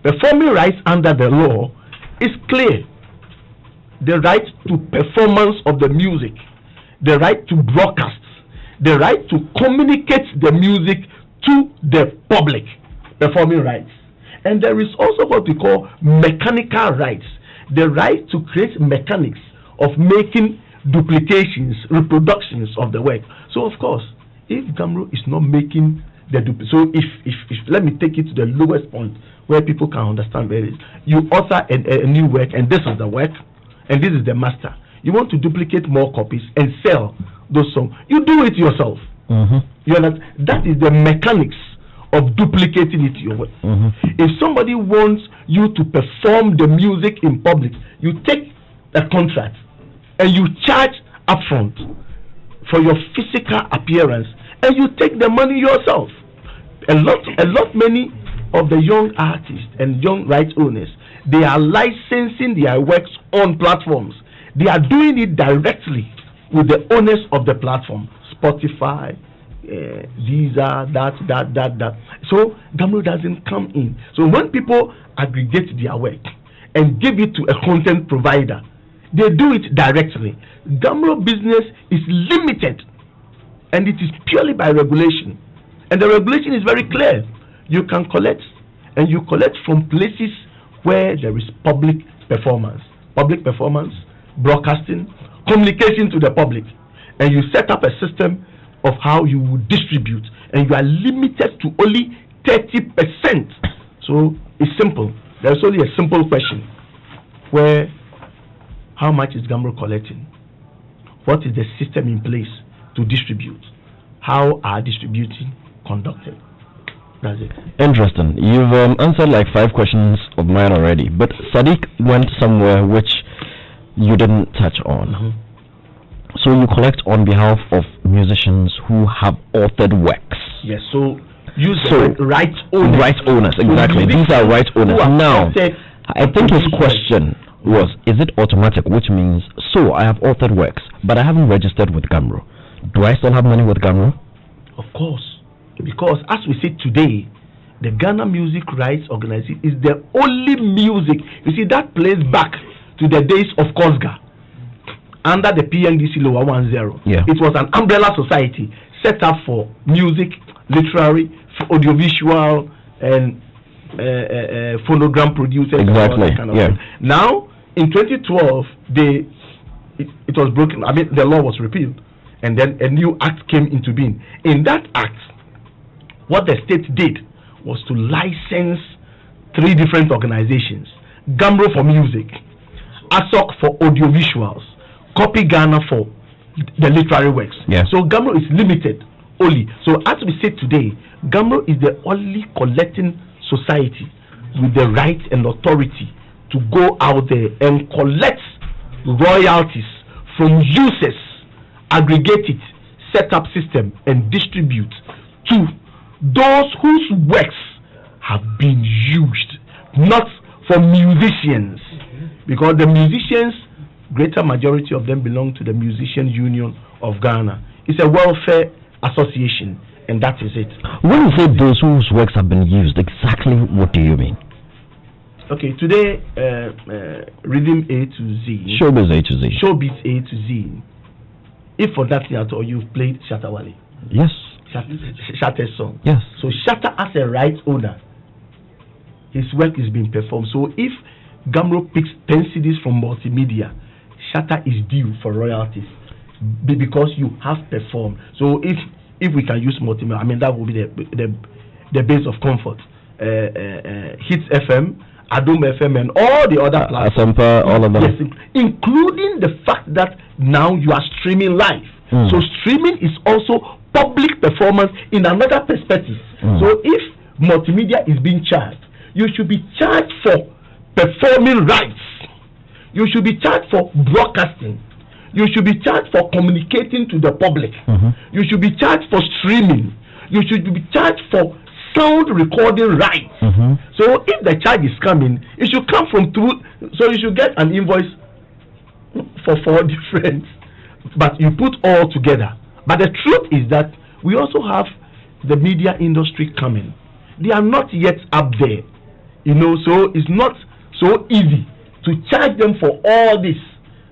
Performing rights under the law is clear. The right to performance of the music, the right to broadcast, the right to communicate the music to the public, performing rights. And there is also what we call mechanical rights, the right to create mechanics of making duplications, reproductions of the work. So of course, if GHAMRO is not making the so if let me take it to the lowest point where people can understand where it is. You author a new work, and this is the work, and this is the master. You want to duplicate more copies and sell those songs. You do it yourself. You understand? That is the mechanics of duplicating it your way. If somebody wants you to perform the music in public, you take a contract and you charge upfront for your physical appearance, and you take the money yourself. Many of the young artists and young rights owners, they are licensing their works on platforms. They are doing it directly with the owners of the platform, Spotify, Deezer, that. So GHAMRO doesn't come in. So when people aggregate their work and give it to a content provider, they do it directly. GHAMRO business is limited, and it is purely by regulation. And the regulation is very clear. You can collect, and you collect from places where there is public performance, broadcasting, communication to the public, and you set up a system of how you will distribute, and you are limited to only 30%. So it's simple. There's only a simple question, where how much is GHAMRO collecting? What is the system in place to distribute? How are distributing conducted? That's it. Interesting. You've answered like 5 questions of mine already, but Sadiq went somewhere which you didn't touch on. So you collect on behalf of musicians who have authored works. Yes, so rights owners. Rights owners, exactly. These are rights owners. Now, I think his question was, is it automatic, which means, so I have authored works, but I haven't registered with GHAMRO. Do I still have money with GHAMRO? Of course, because as we say today, the Ghana Music Rights Organization is the only music, you see, that plays back to the days of COSGA under the PNDC Lower 10. Yeah. It was an umbrella society set up for music, literary, for audiovisual, and phonogram producers. Exactly. Kind of thing. Now, in 2012, it was broken. I mean, the law was repealed, and then a new act came into being. In that act, what the state did was to license 3 different organizations: GHAMRO for music, ASOC for audiovisuals, Copy Ghana for the literary works. Yeah. So GHAMRO is limited only. So as we say today, GHAMRO is the only collecting society with the right and authority to go out there and collect royalties from users, aggregate it, set up system, and distribute to those whose works have been used, not for musicians, because the musicians, greater majority of them belong to the Musician Union of Ghana. It's a welfare association, and that is it. When you say those whose works have been used, exactly what do you mean? Okay, today, Rhythm A to Z. Showbiz A to Z. Showbiz A to Z. If for that at all, you've played ShattaWale. Yes. Shatta's song. Yes. So Shatta, as a right owner, his work is being performed. So if GHAMRO picks 10 CDs from multimedia, Shatta is due for royalties because you have performed. So if we can use multimedia, I mean, that will be the base of comfort. Hits FM, Adom FM, and all the other platforms. Asampa, all of them. Yes, including the fact that now you are streaming live. So streaming is also public performance in another perspective. So if multimedia is being charged, you should be charged for performing rights. You should be charged for broadcasting. You should be charged for communicating to the public. You should be charged for streaming. You should be charged for sound recording rights. So if the charge is coming, it should come from through. So you should get an invoice for 4 different, but you put all together. But the truth is that we also have the media industry coming. They are not yet up there, so it's not so easy to charge them for all this,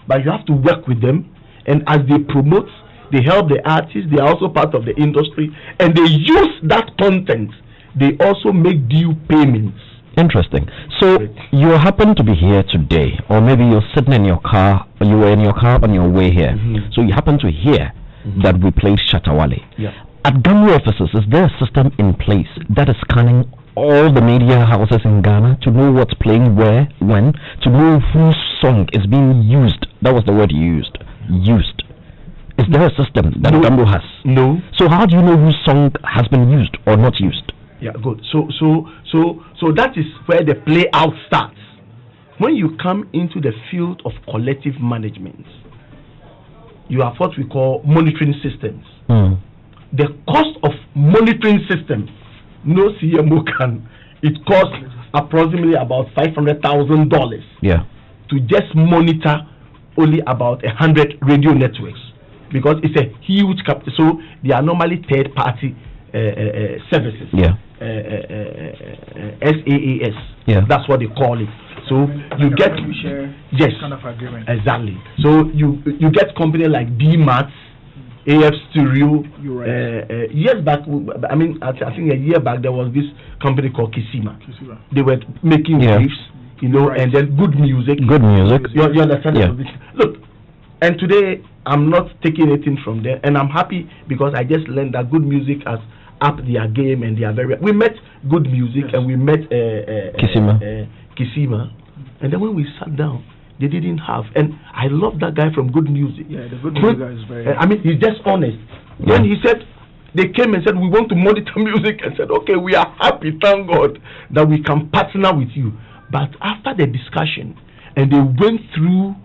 but you have to work with them, and as they promote, they help the artists, they are also part of the industry, and they use that content. They also make due payments. Interesting. So you happen to be here today, or maybe you're sitting in your car, or you were in your car on your way here. So you happen to hear that we played ShattaWale. Yeah. At GHAMRO offices, is there a system in place that is scanning all the media houses in Ghana to know what's playing where, when, to know whose song is being used? That was the word you used. Used. Is there a system that GHAMRO has? No. So how do you know whose song has been used or not used? Yeah, good. So that is where the play out starts. When you come into the field of collective management, you have what we call monitoring systems. The cost of monitoring system, no CMO can. It costs approximately about $500,000. Yeah. To just monitor only about 100 radio networks, because it's a huge capital. So they are normally third-party services. Yeah. SaaS. Yeah. That's what they call it. So you get yes, kind of agreement. Exactly. So you get company like DMAT, AF Stereo. Years back, I mean, I think a year back there was this company called Kisima. They were making briefs, you know, and then good music. Good music. You understand? Yeah. Look, and today I'm not taking anything from there, and I'm happy because I just learned that good music has up their game, and they are very. We met good music, and we met Kisima, and then when we sat down, they didn't have. And I love that guy from Good Music. Yeah, the Good Music guy is very. I mean, he's just honest. Yeah. When he said, they came and said, we want to monitor music, and said, okay, we are happy, thank God, that we can partner with you. But after the discussion, and they went through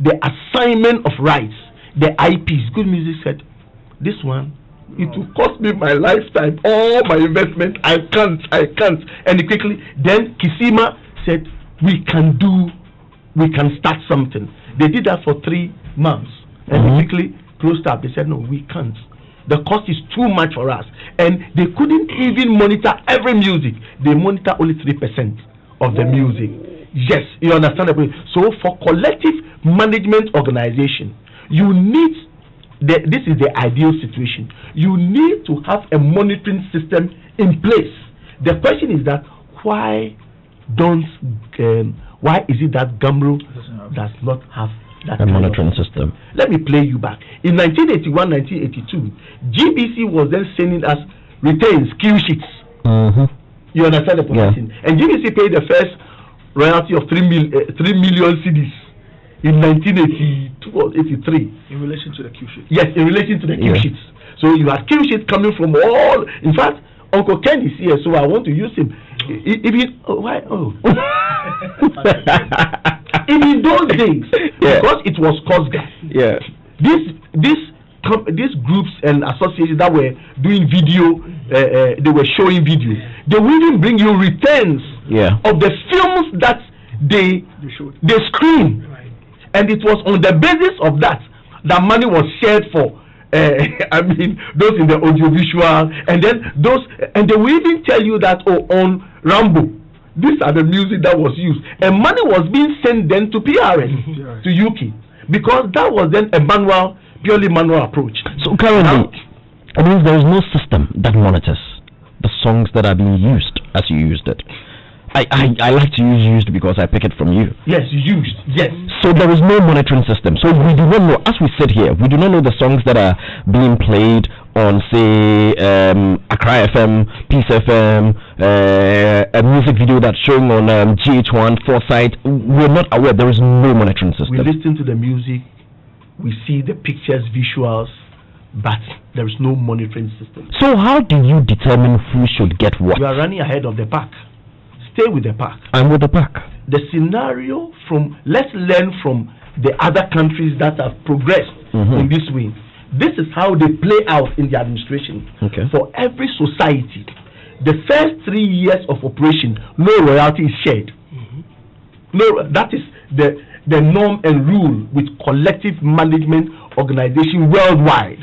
the assignment of rights, the IPs, Good Music said, this one, it will cost me my lifetime, all my investment, I can't. And quickly, then Kisima said, we can start something. They did that for 3 months, and they quickly closed up. They said, no, we can't. The cost is too much for us. And they couldn't even monitor every music. They monitor only 3% of the music. Yes, you understand that. So for collective management organization, you need, this is the ideal situation. You need to have a monitoring system in place. The question is that why is it that GHAMRO does not have that monitoring system? Let me play you back. In 1981, 1982, GBC was then sending us retains, kill sheets. You understand the point? And GBC paid the first royalty of 3 million cedis in 1982 or 83. In relation to the Q sheets? Yes, in relation to the Q sheets. So you had Q sheets coming from all. In fact, Uncle Ken is here, so I want to use him. Even in those days, because it was COSGA, these groups and associations that were doing video, they were showing videos. They would even bring you returns of the films that they screen, and it was on the basis of that money was shared for. I mean, those in the audiovisual, and then those, and they will even tell you that on Rambo, these are the music that was used, and money was being sent then to PRN, to UK, because that was then a purely manual approach. So currently, it means there is no system that monitors the songs that are being used as you used it. I like to use used because I pick it from you. Yes, used. Yes. So there is no monitoring system. So we do not know, as we sit here, we do not know the songs that are being played on, say, Accra FM, Peace FM, a music video that's showing on GH1, Foresight. We're not aware. There is no monitoring system. We listen to the music, we see the pictures, visuals, but there is no monitoring system. So how do you determine who should get what? You are running ahead of the pack. Stay with the pack. I'm with the pack. The scenario let's learn from the other countries that have progressed in this way. This is how they play out in the administration. For every society, the first 3 years of operation, no royalty is shared. No, that is the norm and rule with collective management organization worldwide.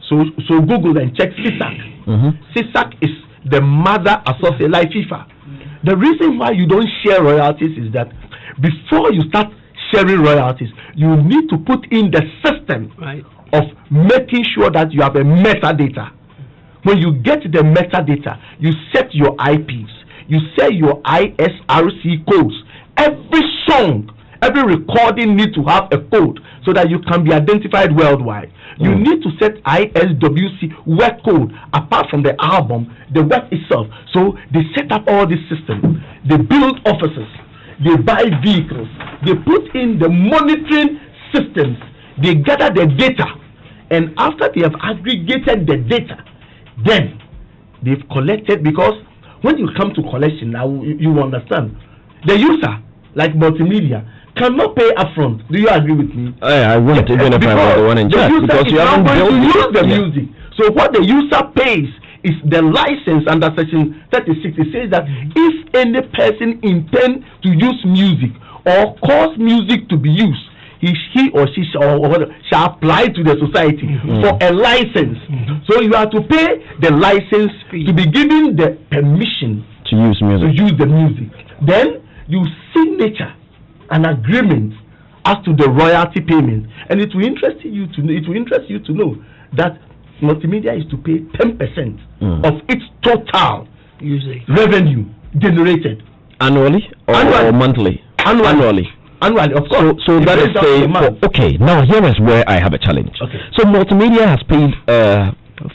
So Google and check CISAC. CISAC is the mother association like FIFA. The reason why you don't share royalties is that before you start sharing royalties, you need to put in the system of making sure that you have a metadata. When you get the metadata, you set your IPs, you set your ISRC codes. Every song, every recording needs to have a code so that you can be identified worldwide. You need to set ISWC work code apart from the album, the work itself. So they set up all these systems. They build offices. They buy vehicles. They put in the monitoring systems. They gather the data. And after they have aggregated the data, then they've collected, because when you come to collection now, you understand. The user, like multimedia, cannot pay upfront. Do you agree with me? I won't, even if I were the one in charge, because you haven't built to use the music. So what the user pays is the license under section 36. It says that if any person intends to use music or cause music to be used, he or she shall apply to the society for a license. So you have to pay the license to be given the permission to use music. To use the music. Then you signature an agreement as to the royalty payment, and it will interest you to know that multimedia is to pay 10% of its total revenue generated annually or monthly. Annually, of course. So that is saying, okay, now here is where I have a challenge. Okay. So multimedia has paid,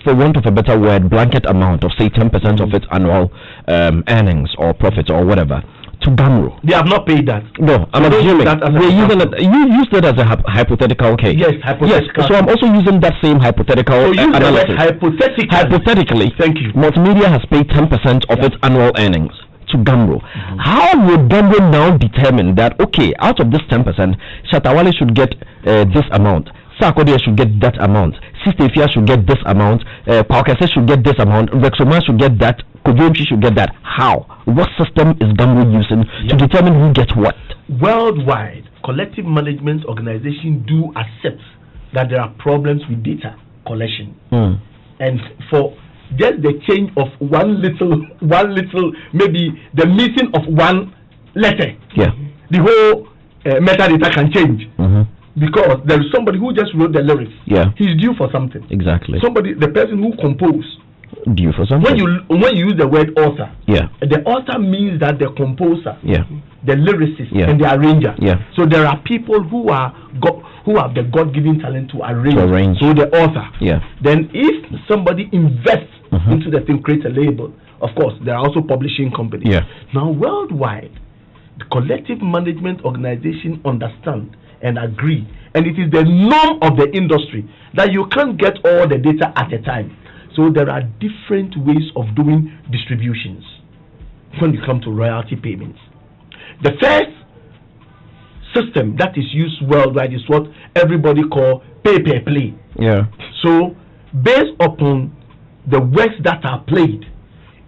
for want of a better word, blanket amount of say 10% of its annual earnings or profits or whatever to GHAMRO. They have not paid that. No, I'm assuming we're using it. You used it as a hypothetical case. Yes, hypothetical. Yes, so I'm also using that same hypothetical analysis. Hypothetically. Thank you. Multimedia has paid 10% of its annual earnings to GHAMRO. How would GHAMRO now determine that, okay, out of this 10%, ShattaWale should get this amount, Sarkodie should get that amount, Sistefia should get this amount, Paukese should get this amount, Rexoma should get that, Kojomchi should get that? How? What system is GHAMRO using to determine who gets what? Worldwide, collective management organizations do accept that there are problems with data collection. And for just the change of one little, maybe the missing of one letter, the whole metadata can change. Because there is somebody who just wrote the lyrics. He's due for something. Exactly. The person who composed, due for something. When you use the word author, the author means that the composer, the lyricist, and the arranger. So there are people who have the God-given talent to arrange. So the author. Then if somebody invests into the thing, create a label. Of course, there are also publishing companies. Now worldwide, the collective management organization understand and agree, and it is the norm of the industry that you can't get all the data at a time. So there are different ways of doing distributions when you come to royalty payments. The first system that is used worldwide is what everybody call pay-per-play. So based upon the works that are played,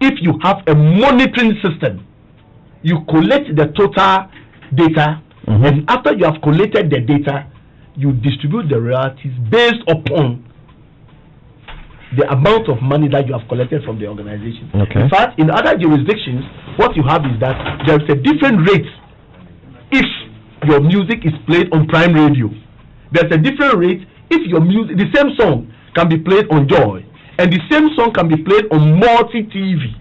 if you have a monitoring system, you collect the total data, and after you have collected the data, you distribute the royalties based upon the amount of money that you have collected from the organization. In fact, in other jurisdictions, what you have is that there is a different rate if your music is played on Prime Radio. There's a different rate if your music, the same song can be played on Joy, and the same song can be played on multi-TV.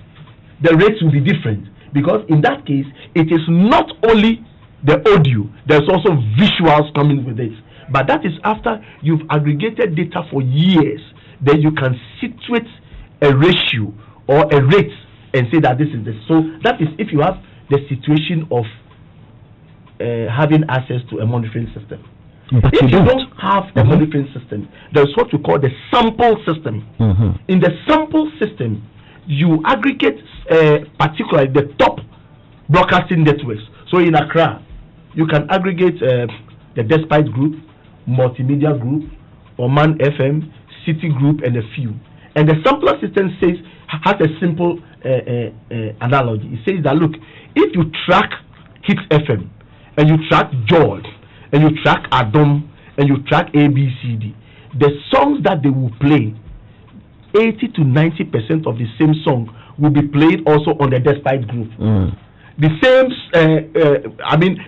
The rates will be different, because in that case, it is not only the audio, there's also visuals coming with it. But that is after you've aggregated data for years. Then you can situate a ratio or a rate and say that this is this. So that is if you have the situation of having access to a monitoring system. But if you don't have a monitoring system, there's what we call the sample system. In the sample system, you aggregate particularly the top broadcasting networks. So in Accra, you can aggregate the Despite Group, Multimedia Group, Oman FM, City Group, and a few. And the sampler system has a simple analogy. It says that, look, if you track Hit FM, and you track George, and you track Adam, and you track ABCD, the songs that they will play, 80 to 90% of the same song will be played also on the Despite Group. The same,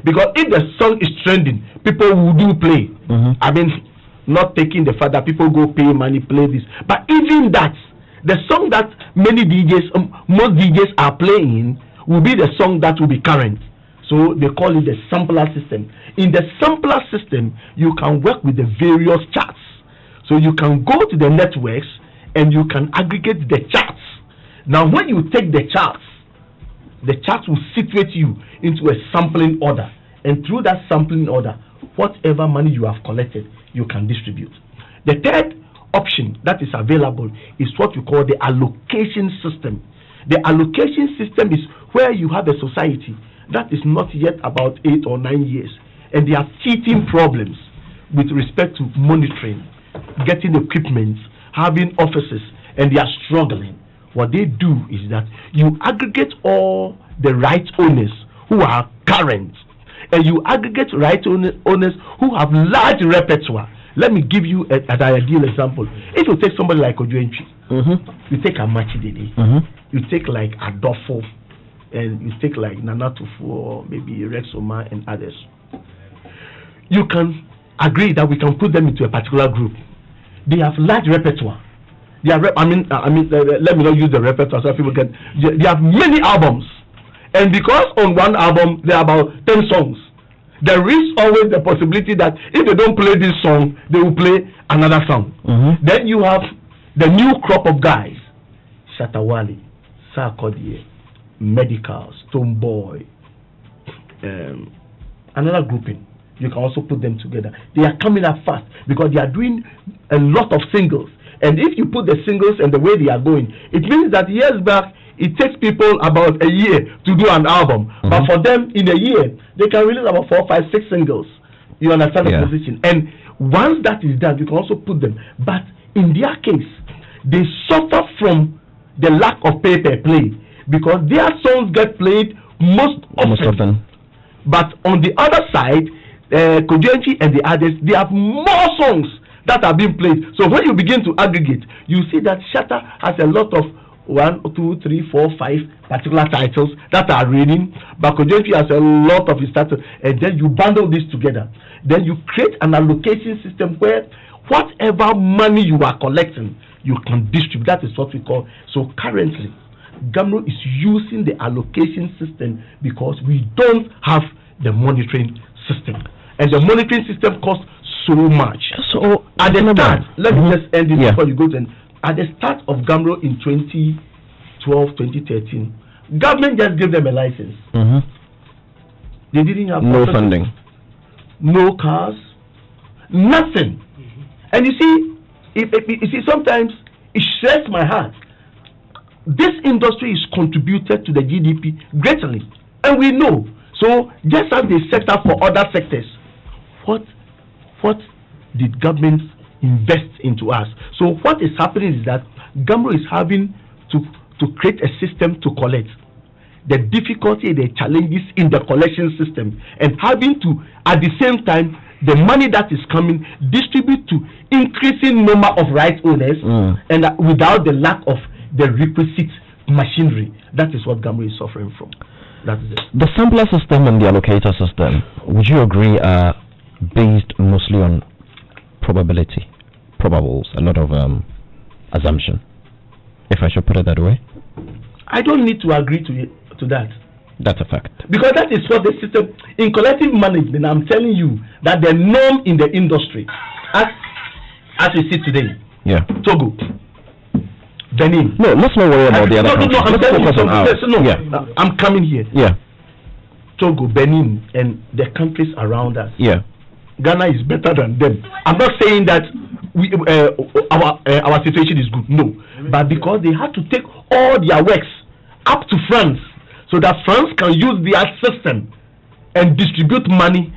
because if the song is trending, people will do play. not taking the fact that people go pay money, play this. But even that, the song that many DJs, most DJs are playing will be the song that will be current. So they call it the sampler system. In the sampler system, you can work with the various charts. So you can go to the networks and you can aggregate the charts. Now when you take the charts will situate you into a sampling order. And through that sampling order, whatever money you have collected, you can distribute. The third option that is available is what we call the allocation system. The allocation system is where you have a society that is not yet about 8 or 9 years, and they have teething problems with respect to monitoring, getting equipment, having offices, and they are struggling. What they do is that you aggregate all the right owners who are current, and you aggregate right owners who have large repertoire. Let me give you an ideal example. If you take somebody like Ojuenchi, you take Amachi Dede, you take like Adolfo, and you take like Nanatufu or maybe Rex Omar and others. You can agree that we can put them into a particular group. They have large repertoire. Let me not use the repertoire so people can. They have many albums, and because on one album there are about 10 songs, there is always the possibility that if they don't play this song, they will play another song. Then you have the new crop of guys: ShattaWale, Sarkodie, Medical, Stoneboy, another grouping. You can also put them together. They are coming up fast because they are doing a lot of singles. And if you put the singles and the way they are going, it means that years back it takes people about a year to do an album. But for them, in a year, they can release about 4, 5, 6 singles. You understand the position? And once that is done, you can also put them. But in their case, they suffer from the lack of pay-per-play because their songs get played most often. But on the other side, Kojenchi and the others, they have more songs that are being played. So when you begin to aggregate, you see that Shatta has a lot of 1, 2, 3, 4, 5 particular titles that are reading, but Kojenchi has a lot of his titles, and then you bundle this together. Then you create an allocation system where whatever money you are collecting, you can distribute. That is what we call. So currently, GHAMRO is using the allocation system because we don't have the monitoring system, and the monitoring system costs so much. So at the start, let me just end this before you go to. At the start of GHAMRO in 2012, 2013, government just gave them a license. They didn't have no funding, no cars, nothing. And you see, sometimes it shreds my heart. This industry is contributed to the GDP greatly, and we know. So just as they set up for other sectors, what did government invest into us? So what is happening is that GHAMRO is having to create a system to collect. The difficulty, the challenges in the collection system, and having to, at the same time, the money that is coming, distribute to increasing number of right owners, and without the lack of the requisite machinery. That is what GHAMRO is suffering from. That is it. The sampler system and the allocator system, would you agree, are based mostly on probability, probables, a lot of assumption, if I should put it that way? I don't need to agree to that. That's a fact. Because that is what the system, in collective management, I'm telling you that the norm in the industry, as we see today, Togo, Benin. No, let's not worry about the other countries. Let's focus on ours. I'm coming here. Yeah. Togo, Benin, and the countries around us. Yeah. Ghana is better than them. I'm not saying that our situation is good. No. But because they had to take all their works up to France so that France can use their system and distribute money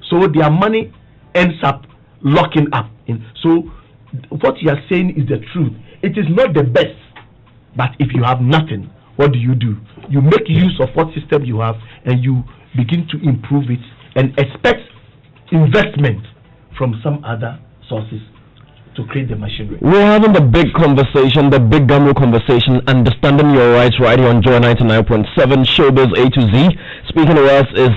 so their money ends up locking up. So what you are saying is the truth. It is not the best, but if you have nothing, what do? You make use of what system you have and you begin to improve it and expect investment from some other sources to create the machinery. We're having the big conversation, the big GHAMRO conversation, understanding your rights right here on Joy 99.7 Showbiz A to Z. Speaking to us is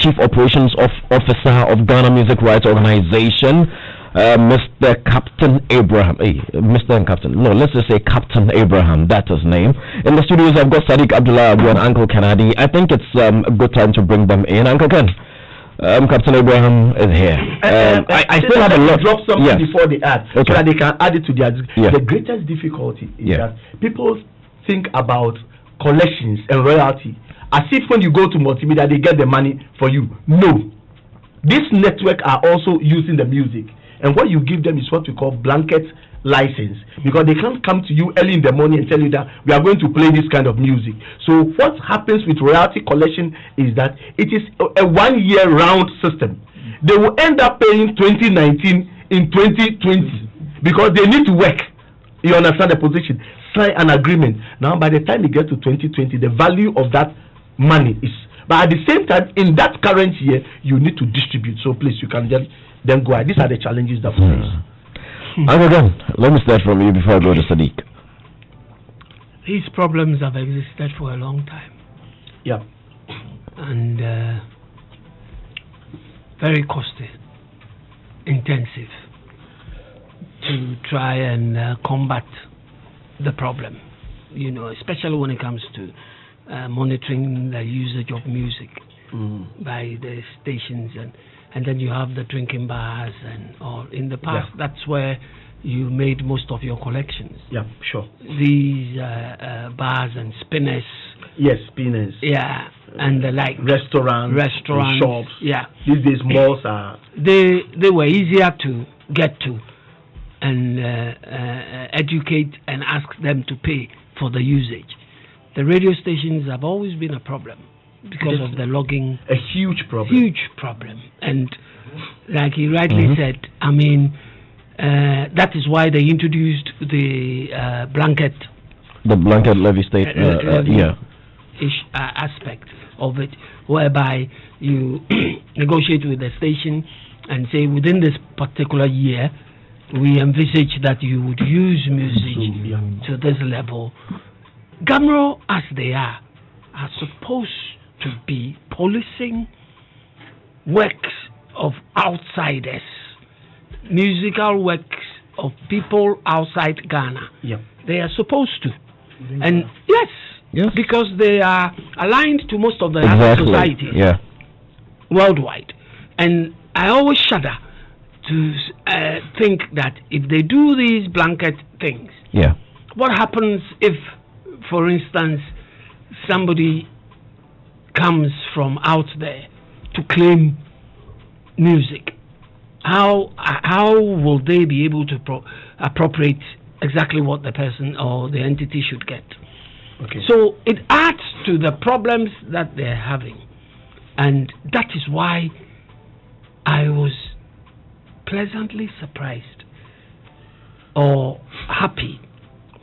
Chief Operations Officer of Ghana Music Rights Organization, Mr. Captain Abraham. Hey, Mr. and Captain. No, let's just say Captain Abraham. That's his name. In the studios, I've got Sadiq Abdullah Abu and Uncle Kennedy. I think it's a good time to bring them in. Uncle Ken, Captain Abraham is here. I still have a lot. Drop something before they add, okay, so that they can add it to their. The greatest difficulty is that people think about collections and royalty as if when you go to multimedia they get the money for you. No, this network are also using the music, and what you give them is what we call blanket license, because they can't come to you early in the morning and tell you that we are going to play this kind of music. So what happens with royalty collection is that it is a 1 year round system. They will end up paying 2019 in 2020 because they need to work. You understand the position? Sign an agreement. Now by the time you get to 2020, the value of that money is, but at the same time in that current year you need to distribute. So please, you can just then go ahead. These are the challenges that we face. Again, let me start from you before I go to Sadiq. These problems have existed for a long time. Yeah. And very costly, intensive to try and combat the problem. You know, especially when it comes to monitoring the usage of music by the stations, and then you have the drinking bars and all. In the past, that's where you made most of your collections. Yeah, sure. These bars and spinners. Yes, spinners. Yeah, and the like. Restaurants, shops. Yeah. These days, malls are. They were easier to get to, and educate and ask them to pay for the usage. The radio stations have always been a problem because of the logging. A huge problem. Huge problem. And like he rightly said, I mean, that is why they introduced the blanket. The blanket levy state, aspect of it, whereby you negotiate with the station and say within this particular year, we envisage that you would use music to this level. GHAMRO, as they are supposed to be policing works of outsiders, musical works of people outside Ghana. Yeah. They are supposed to. And yes, because they are aligned to most of the other societies worldwide. And I always shudder to think that if they do these blanket things, what happens if, for instance, somebody comes from out there to claim music? How will they be able to appropriate exactly what the person or the entity should get? Okay. So it adds to the problems that they're having, and that is why I was pleasantly surprised or happy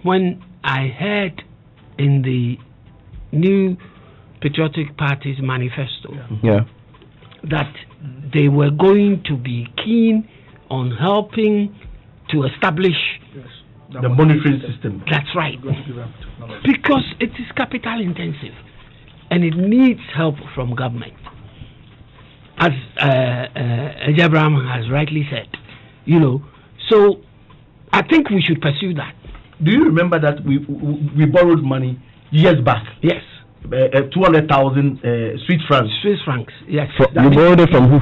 when I heard in the new Patriotic Party's manifesto that they were going to be keen on helping to establish the monitoring system. That's right. Because it is capital intensive and it needs help from government. As Abraham has rightly said, you know, so I think we should pursue that. Do you remember that we borrowed money years back? Yes. 200,000 Swiss francs. Swiss francs, yes. You borrowed it from who?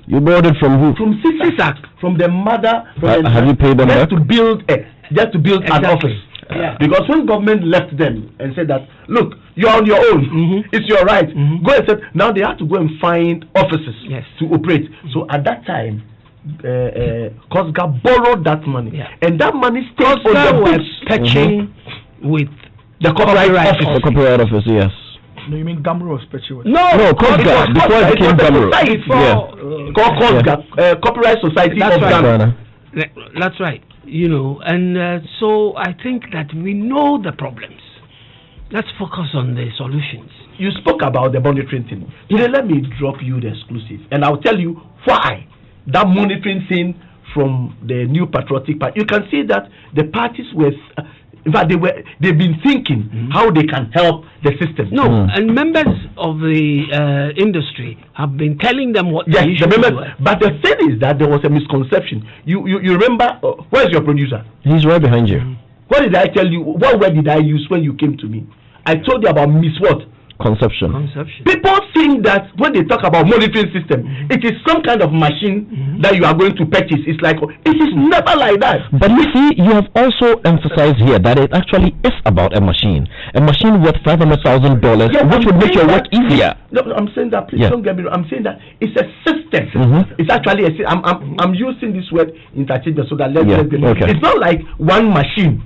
You borrowed it from who? From CISAC, from the mother. Have you paid them back? To build an office. Yeah. Because when government left them and said that, look, you're on your own, it's your right, go and say, now they have to go and find offices to operate. So at that time, Kosga borrowed that money, and that money stayed on the books. Patching with the copyright office. The copyright office, yes. No, you mean GHAMRO was patching with? No, Kosga, before it became GHAMRO. Called Kosga, Copyright Society of Ghana. That's right. You know, and so I think that we know the problems. Let's focus on the solutions. You spoke about the monitoring thing. Today, let me drop you the exclusive, and I'll tell you why that monitoring thing from the new Patriotic Party. You can see that the parties were In fact, they've been thinking how they can help the system. No, and members of the industry have been telling them what the issue is. But the thing is that there was a misconception. You remember, where's your producer? He's right behind you. What did I tell you? What word did I use when you came to me? I told you about what? Conception. People think that when they talk about monitoring system, it is some kind of machine that you are going to purchase. It's like, it is never like that. But you see, you have also emphasized here that it actually is about a machine worth $500,000, which would make your work easier. No, I'm saying that, please don't get me wrong. I'm saying that it's a system. It's actually a system. I'm using this word interchangeably so that it's not like one machine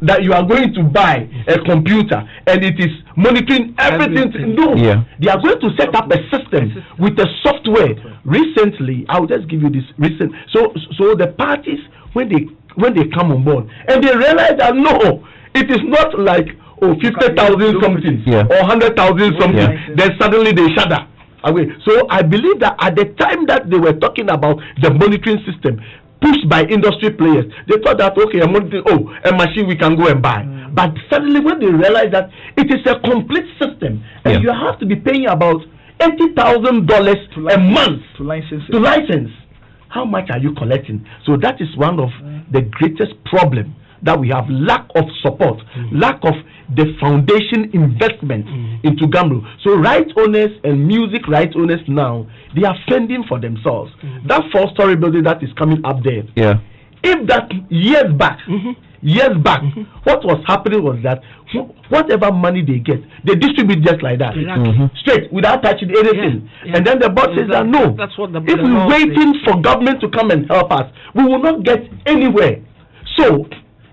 that you are going to buy a computer and it is monitoring everything. No, they are going to set up a system with a software. Recently, I'll just give you this recent. So the parties when they come on board and they realize that no, it is not like 50,000 something or 100,000 something. Then suddenly they shudder away. So I believe that at the time that they were talking about the monitoring system pushed by industry players, they thought that a machine we can go and buy. But suddenly when they realize that it is a complete system and you have to be paying about $80,000 a month to license, how much are you collecting? So that is one of the greatest problems that we have, lack of support, lack of the foundation investment into GHAMRO. So right owners and music right owners now, they are fending for themselves. That 4-story building that is coming up there, if that years back, what was happening was that whatever money they get, they distribute just like that, straight, without touching anything. And then the boss says that no, if we're waiting for government to come and help us, we will not get anywhere. So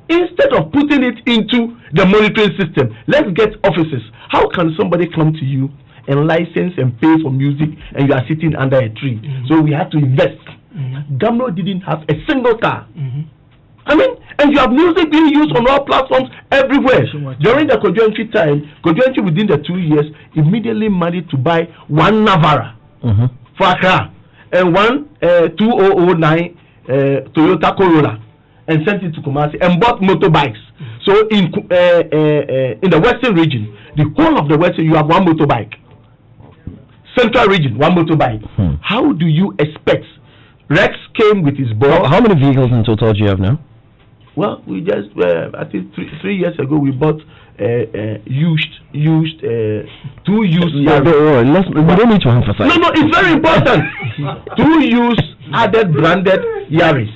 instead of putting it into the monitoring system, let's get offices. How can somebody come to you and license and pay for music and you are sitting under a tree? So we have to invest. GHAMRO didn't have a single car. I mean, and you have music being used on all platforms everywhere. During the Kojo time, Kojo within the 2 years immediately managed to buy one Navara for Accra and one 2009 Toyota Corolla and sent it to Kumasi and bought motorbikes. So in the western region, the whole of the western, you have one motorbike. Central region, one motorbike. How do you expect? Rex came with his boss. How many vehicles in total do you have now? Well, we just I think 3 years ago we bought used 2 used. We don't need to emphasize. No, it's very important. 2 used added branded Yaris,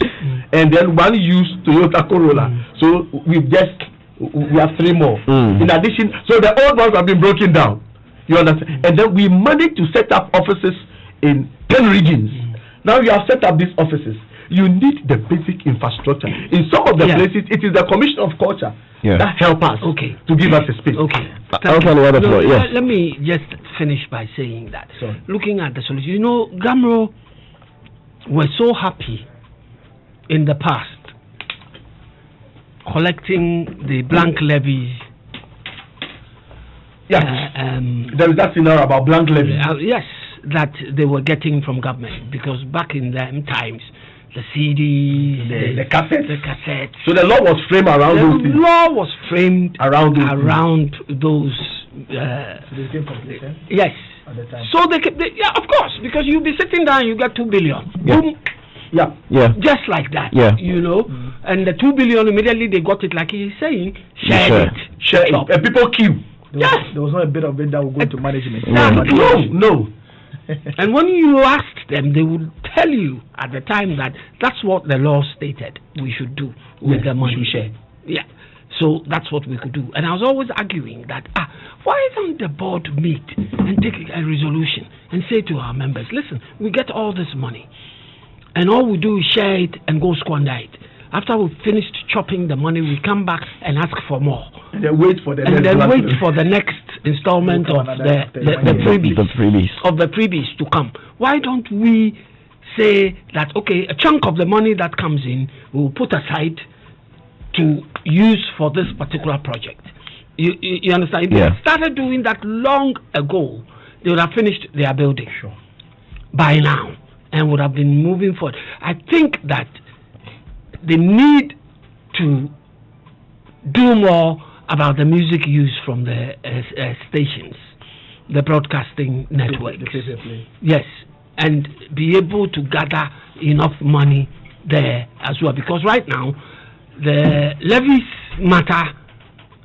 and then 1 used Toyota Corolla. So we have 3 more in addition. So the old ones have been broken down. You understand? And then we managed to set up offices in 10 regions. Now you have set up these offices. You need the basic infrastructure. In some of the places, it is the Commission of Culture that help us to give us a space. Let me just finish by saying that. Looking at the solution, you know, GHAMRO were so happy in the past collecting the blank levies. There is that scenario about blank levies. Yes, that they were getting from government, because back in them times, the CDs, the cassettes. So the law was framed around those things. The law was framed around those. They came from this, yes. At the time. So they of course, because you'll be sitting down, you get 2 billion. Boom. Just like that. You know, and the 2 billion immediately they got it, like he's saying, share it. And people queue. There was not a bit of it that would go to management. No. And when you asked them, they would tell you at the time that that's what the law stated we should do with the money. Share. So that's what we could do. And I was always arguing that, why don't the board meet and take a resolution and say to our members, listen, we get all this money, and all we do is share it and go squander it. After we've finished chopping the money, we come back and ask for more. And then wait for the next installment of the freebies to come. Why don't we say that, okay, a chunk of the money that comes in, we'll put aside to use for this particular project. You understand? If they started doing that long ago, they would have finished their building by now and would have been moving forward. I think that the need to do more about the music used from the stations, the broadcasting networks. Yes, and be able to gather enough money there as well, because right now the levies matter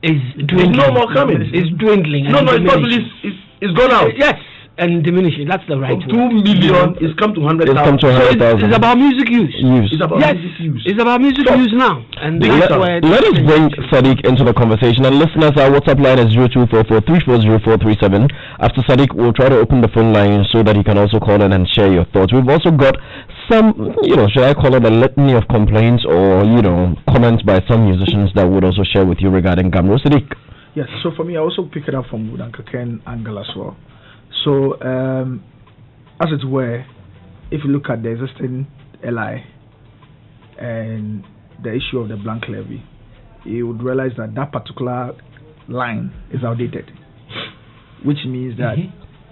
is dwindling. There's no more coming. It's dwindling. No, it's not really. It's gone out. Yes, and diminishing. That's the right. 2 million is come to 100,000. So it's about music use. It's about music use. It's about music use now. And let us bring Sadiq into the conversation. And listeners, our WhatsApp line is 0244-340-437. After Sadiq, we'll try to open the phone line so that he can also call in and share your thoughts. We've also got some, should I call it a litany of complaints or, comments by some musicians that would also share with you regarding GHAMRO. Sadiq. Yes, so for me, I also pick it up from Uncle Ken angle as well. So, as it were, if you look at the existing LI and the issue of the blank levy, you would realize that that particular line is outdated, which means that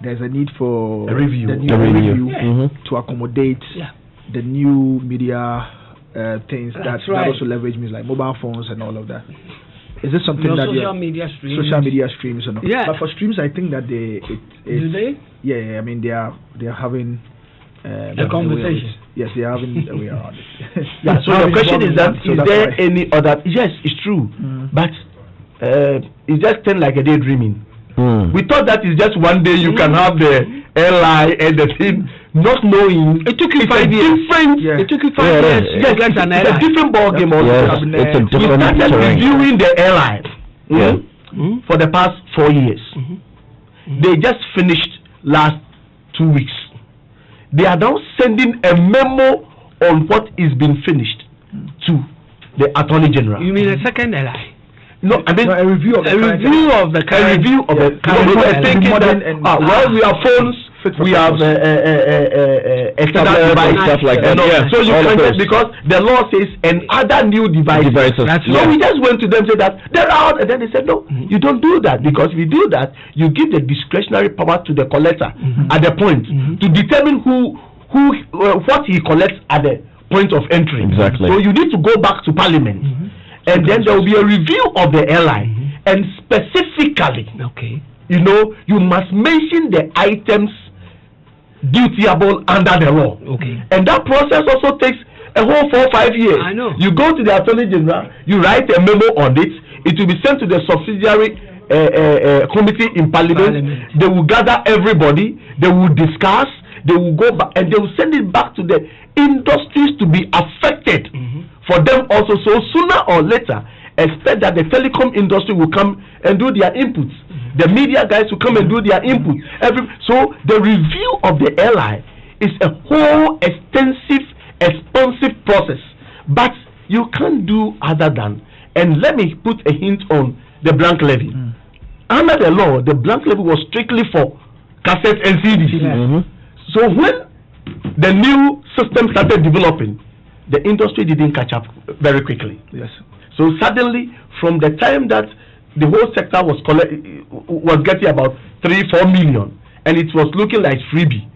there's a need for a review, to accommodate the new media things that also leverage means like mobile phones and all of that. Is this something that social media streams and all? Yeah. But for streams, I think that do they? Yeah. I mean, they are having a conversation. Yes, they are having a way around it. So the question is that is there any other? Yes, it's true, but it's just like a daydreaming. We thought that is just one day you can have the LI and the thing, not knowing. It took you 5 years. It took you 5 years. Yes, it's a different ball game. It's a different we started reviewing the LI for the past 4 years. They just finished last 2 weeks. They are now sending a memo on what is being finished to the Attorney General. You mean a second LI? No, I mean a review of the current. Well, we have phones, we have external devices, stuff like that. So you can because the law says and other new devices. So we just went to them and said that they're out, and then they said no, you don't do that, because if you do that, you give the discretionary power to the collector at the point to determine what he collects at the point of entry. Exactly. So you need to go back to Parliament. And then there will be a review of the LI, and specifically, you must mention the items dutiable under the law. And that process also takes a whole 4 or 5 years. I know. You go to the Attorney General, you write a memo on it, it will be sent to the subsidiary committee in Parliament. They will gather everybody, they will discuss, they will go back, and they will send it back to the industries to be affected. For them also, so sooner or later, expect that the telecom industry will come and do their inputs. The media guys will come and do their input. So the review of the LI is a whole extensive, expensive process. But you can't do other than, and let me put a hint on the blank levy. Under the law, the blank levy was strictly for cassettes and CDs. So when the new system started developing, the industry didn't catch up very quickly. Yes. So suddenly, from the time that the whole sector was getting about 3-4 million, and it was looking like freebie,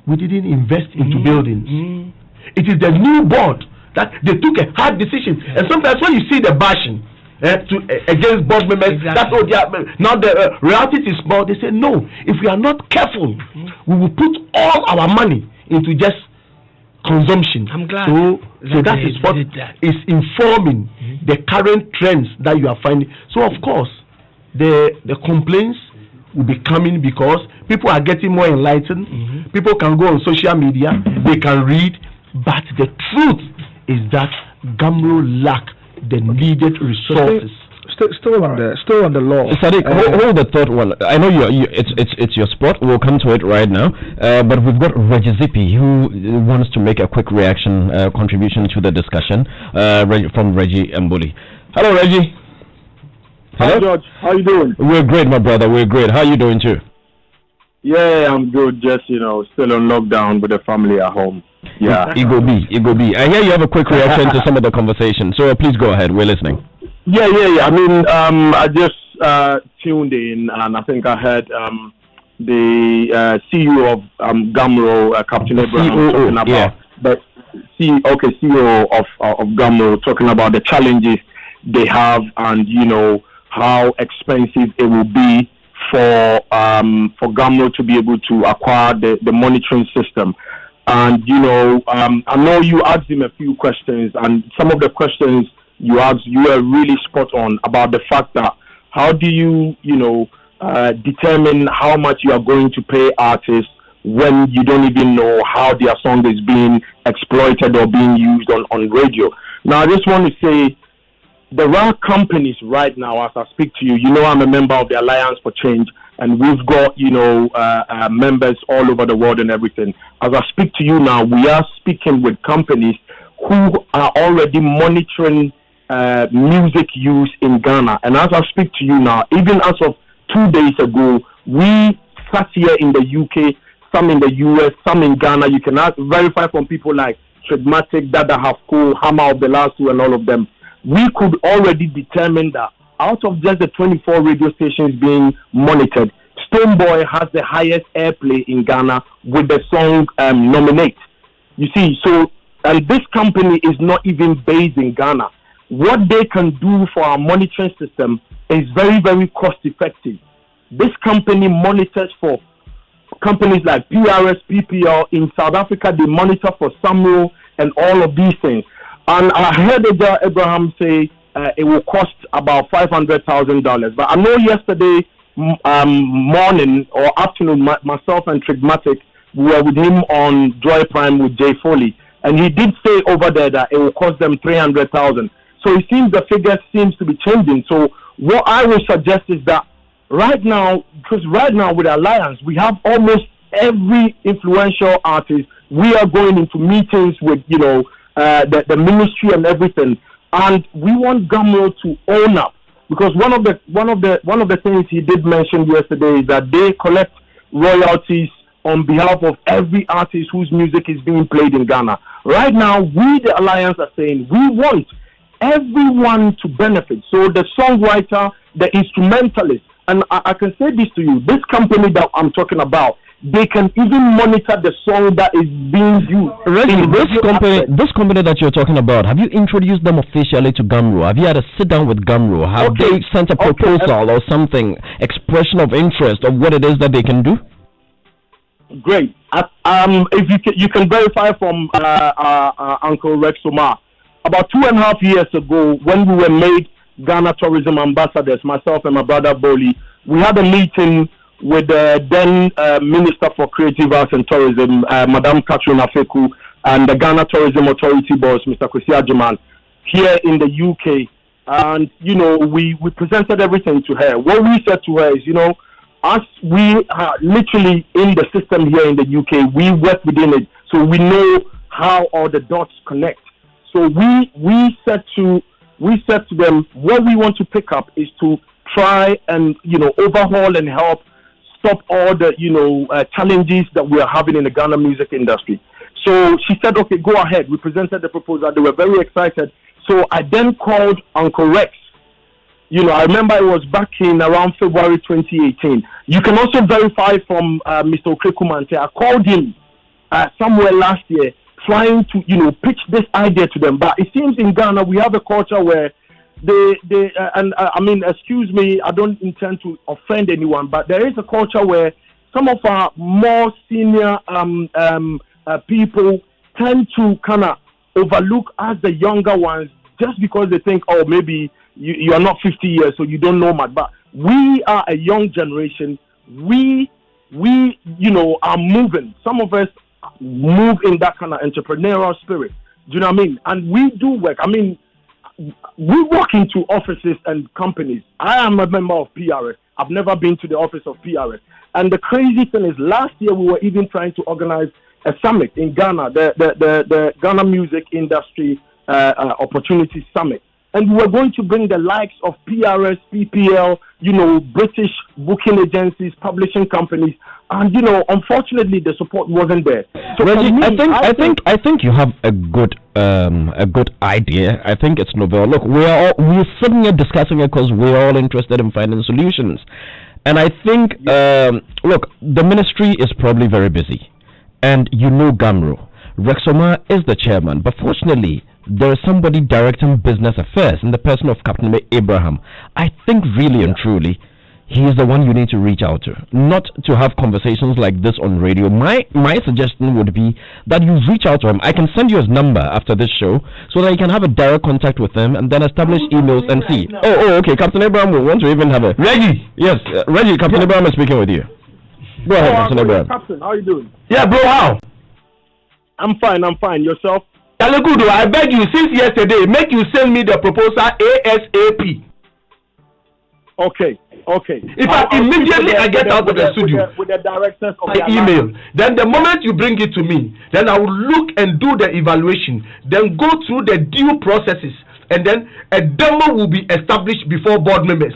we didn't invest into buildings. It is the new board that they took a hard decision. And sometimes when you see the bashing against board members, that's what they are. Now the reality is small. They say no. If we are not careful, we will put all our money into just consumption. I'm glad. So that is what is informing the current trends that you are finding. So of course, the complaints will be coming because people are getting more enlightened. People can go on social media, they can read, but the truth is that GHAMRO lack the needed resources. Still on the law. Sadiq, hold the third one. I know it's your spot. We'll come to it right now. But we've got Reggie Zippy who wants to make a quick reaction contribution to the discussion from Reggie Mbuli. Hello, Reggie. Hello, George. How you doing? We're great, my brother. We're great. How you doing too? Yeah, I'm good. Just still on lockdown with the family at home. Yeah. It go be. I hear you have a quick reaction to some of the conversation. So please go ahead. We're listening. Yeah. I mean, I just tuned in, and I think I heard the CEO of GHAMRO, Captain Abraham, talking about the CEO of GHAMRO talking about the challenges they have, and how expensive it will be for GHAMRO to be able to acquire the monitoring system. And I know you asked him a few questions, and some of the questions you asked, you were really spot on about the fact that how do you determine how much you are going to pay artists when you don't even know how their song is being exploited or being used on radio. Now, I just want to say, there are companies right now, as I speak to you, I'm a member of the Alliance for Change, and we've got, members all over the world and everything. As I speak to you now, we are speaking with companies who are already monitoring music use in Ghana. And as I speak to you now, even as of 2 days ago, we sat here in the UK, some in the US, some in Ghana. You can verify from people like Trigmatic, Dada Hafko, Hammer of the Last Two, and all of them. We could already determine that out of just the 24 radio stations being monitored, Stonebwoy has the highest airplay in Ghana with the song Nominate. You see, and this company is not even based in Ghana. What they can do for our monitoring system is very, very cost effective. This company monitors for companies like PRS, PPL. In South Africa, they monitor for SAMRO and all of these things. And I heard Abraham say it will cost about $500,000. But I know yesterday morning or afternoon, myself and Trigmatic, we were with him on Joy Prime with Jay Foley, and he did say over there that it will cost them $300,000. So it seems the figure seems to be changing. So what I would suggest is that right now, because right now with Alliance, we have almost every influential artist. We are going into meetings with the ministry and everything, and we want GHAMRO to own up, because one of the things he did mention yesterday is that they collect royalties on behalf of every artist whose music is being played in Ghana. Right now, we the Alliance are saying we want everyone to benefit. So the songwriter, the instrumentalist, and I can say this to you, this company that I'm talking about, they can even monitor the song that is being used. Reggie, this company that you're talking about, have you introduced them officially to GHAMRO? Have you had a sit down with GHAMRO? Have they sent a proposal or something, expression of interest of what it is that they can do? Great. If you can verify from Uncle Rex Omar, about 2.5 years ago, when we were made Ghana Tourism Ambassadors, myself and my brother Boli, we had a meeting with the then Minister for Creative Arts and Tourism, Madame Catherine Afeku, and the Ghana Tourism Authority boss, Mr. Kwesi Agyemang, here in the UK. And, we presented everything to her. What we said to her is, as we are literally in the system here in the UK, we work within it, so we know how all the dots connect. So we said to them, what we want to pick up is to try and overhaul and help stop all the challenges that we are having in the Ghana music industry. So she said, okay, go ahead. We presented the proposal. They were very excited. So I then called Uncle Rex. I remember it was back in around February 2018. You can also verify from Mr. Okrekumante. I called him somewhere last year, trying to pitch this idea to them. But it seems in Ghana we have a culture where excuse me, I don't intend to offend anyone, but there is a culture where some of our more senior people tend to kind of overlook us, the younger ones, just because they think, oh, maybe you are not 50 years, so you don't know much. But we are a young generation. We are moving. Some of us move in that kind of entrepreneurial spirit. Do you know what I mean? And we do work. We walk into offices and companies. I am a member of PRS. I've never been to the office of PRS. And the crazy thing is, last year we were even trying to organize a summit in Ghana, the Ghana Music Industry Opportunity Summit. And we were going to bring the likes of PRS, PPL, British booking agencies, publishing companies, and unfortunately the support wasn't there. So Reggie, I think you have a good idea. I think it's novel. Look, we're sitting here discussing it because we're all interested in finding solutions. And I think look, the ministry is probably very busy, and GHAMRO. Rexoma is the chairman, but fortunately, there is somebody directing business affairs in the person of Captain Abraham. I think really and truly, he is the one you need to reach out to, not to have conversations like this on radio. My suggestion would be that you reach out to him. I can send you his number after this show so that you can have a direct contact with him and then establish emails and see. Oh, okay. Captain Abraham will want to even have a... Reggie! Yes, Reggie, Captain Abraham is speaking with you. Go ahead, Captain Abraham. Captain, how are you doing? Yeah, bro, how? I'm fine. Yourself? Talekudu, I beg you, since yesterday, make you send me the proposal ASAP. Okay. If immediately I get out of the studio with the directors of my email, then the moment you bring it to me, then I will look and do the evaluation, then go through the due processes, and then a demo will be established before board members.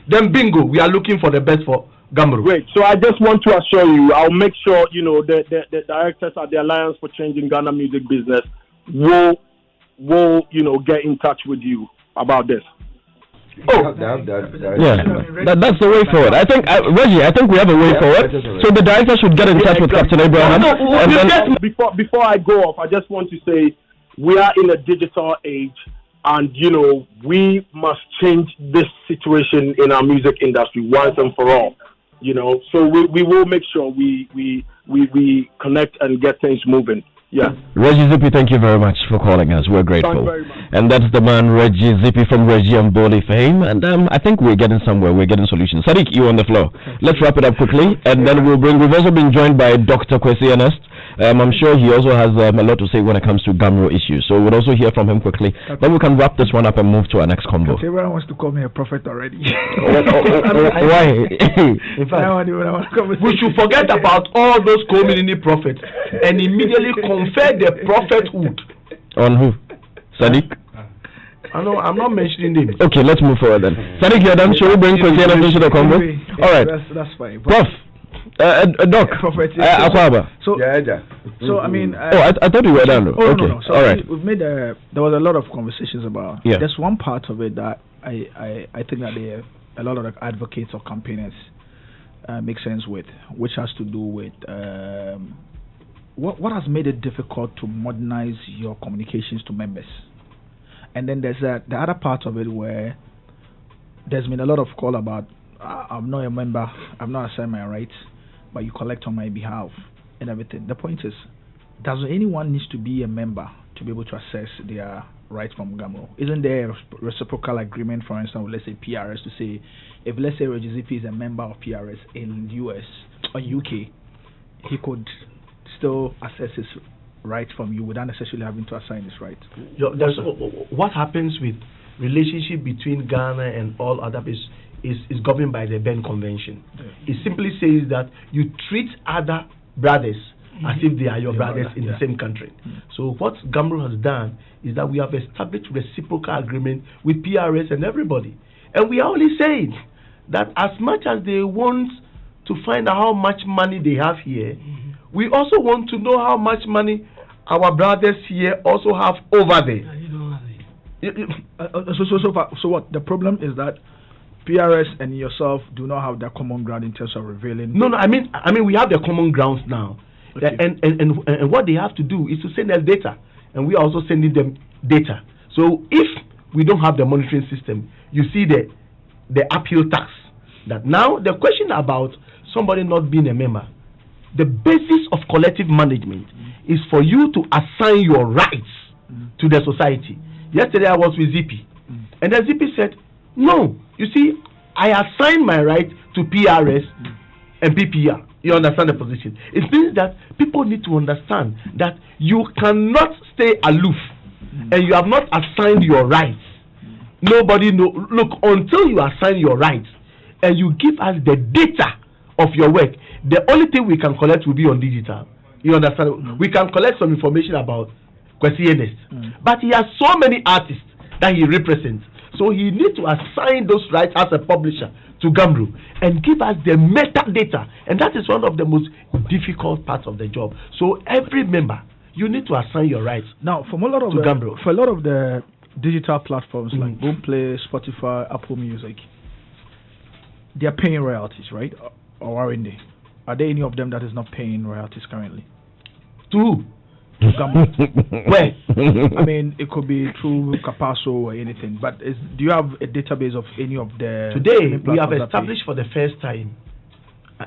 Then bingo, we are looking for the best for GHAMRO. Great. So I just want to assure you, I'll make sure the directors at the Alliance for Changing Ghana Music Business will get in touch with you about this. Oh, that's the way forward. I think, Reggie, we have a way forward. So the director should get in touch with Captain Abraham. Before I go off, I just want to say we are in a digital age, and we must change this situation in our music industry once and for all. So we will make sure we connect and get things moving. Yeah. Reggie Zippy, thank you very much for calling us. We're grateful. And that's the man, Reggie Zippy from Reggie and Boli fame. And I think we're getting somewhere. We're getting solutions. Sadiq, you on the floor. Let's wrap it up quickly. And then we've also been joined by Dr. Quaye Ernest. I'm sure he also has a lot to say when it comes to GHAMRO issues. So we'll also hear from him quickly. Then we can wrap this one up and move to our next combo. Everyone wants to call me a prophet already. Why? In fact, we should forget about all those community prophets and immediately confer the prophethood. On who? Sadiq? I'm not mentioning names. Okay, let's move forward then. Sadiq, you're done. Shall we bring Quaye Ernest into the combo? All right. That's fine. Prof. Doc, Akwaba. So I mean, I thought you were done. Okay, no. So all right. We've made there was a lot of conversations about. Yeah. There's one part of it that I think that a lot of the advocates or campaigners make sense with, which has to do with what has made it difficult to modernize your communications to members, and then there's the other part of it where there's been a lot of call about I'm not a member, I'm not assigned my rights, but you collect on my behalf and everything. The point is, does anyone needs to be a member to be able to access their rights from GHAMRO? Isn't there a reciprocal agreement, for instance, with, let's say, PRS, to say, if, let's say, Reggie Zippy is a member of PRS in US or UK, he could still access his rights from you without necessarily having to assign his rights? What happens with relationship between Ghana and all other places is governed by the Berne Convention. It simply says that you treat other brothers as if they are your brothers in the same country. So what GHAMRO has done is that we have established reciprocal agreement with PRS and everybody. And we are only saying that as much as they want to find out how much money they have here, we also want to know how much money our brothers here also have over there. So what? The problem is that PRS and yourself do not have that common ground in terms of revealing. No. I mean, we have the common grounds now, okay. and what they have to do is to send us data, and we are also sending them data. So if we don't have the monitoring system, you see the uphill tax. That now the question about somebody not being a member, the basis of collective management is for you to assign your rights to the society. Yesterday I was with Zippy, and then Zippy said, no, you see, I assign my right to PRS and PPR. You understand the position? It means that people need to understand that you cannot stay aloof and you have not assigned your rights. Nobody know. Look, until you assign your rights and you give us the data of your work, the only thing we can collect will be on digital. You understand? We can collect some information about Quaye Ernest, but he has so many artists that he represents. So he needs to assign those rights as a publisher to GHAMRO and give us the metadata, and that is one of the most difficult parts of the job. So every member, you need to assign your rights. Now, for a lot of the digital platforms like Boomplay, Spotify, Apple Music, they are paying royalties, right? Or aren't they? Are there any of them that is not paying royalties currently? To who? GHAMRO? Where? I mean, it could be through Capasso or anything. But do you have a database of any of the? Today, we have established for the first time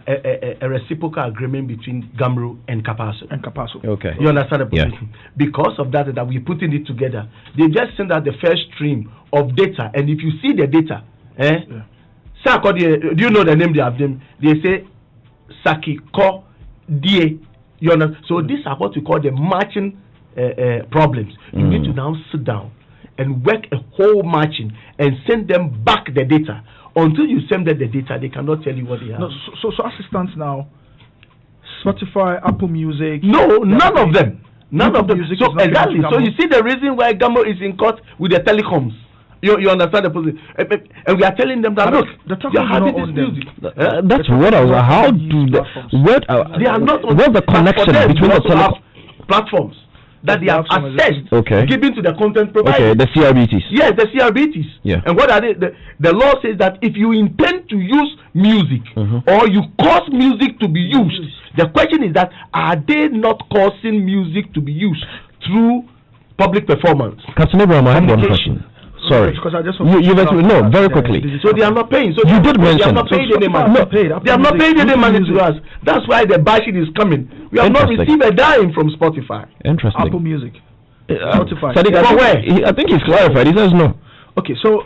a reciprocal agreement between GHAMRO and Capasso. Okay. You understand the position? Yeah. Because of that we're putting it together. They just send out the first stream of data, and if you see the data, do you know the name they have them? They say Saki Ko Die. You understand? So these are what we call the matching problems. You need to now sit down and work a whole matching and send them back the data. Until you send them the data, they cannot tell you what they have. No, so assistants now, Spotify, Apple Music. No, none of them. None of them. So exactly. So you see the reason why GHAMRO is in court with the telecoms. You understand the position? And we are telling them that look, they are having this music. That's what I was. How do they are not? What's the connection between the telecom platforms that they have accessed, given to the content provider? Okay, the CRBTs. Yes, the CRBTs. Yeah. And what are they? The law says that if you intend to use music or you cause music to be used, the question is that are they not causing music to be used through public performance? Captain Abraham, I have one question. Sorry. Because I just no, very quickly. So they are not paying. So you did mention they are not paying any money. They are not paying any money to us. That's why the bashing is coming. We have not received a dime from Spotify. Interesting. Apple Music. Spotify. From where? I think he's clarified. He says no. Okay, so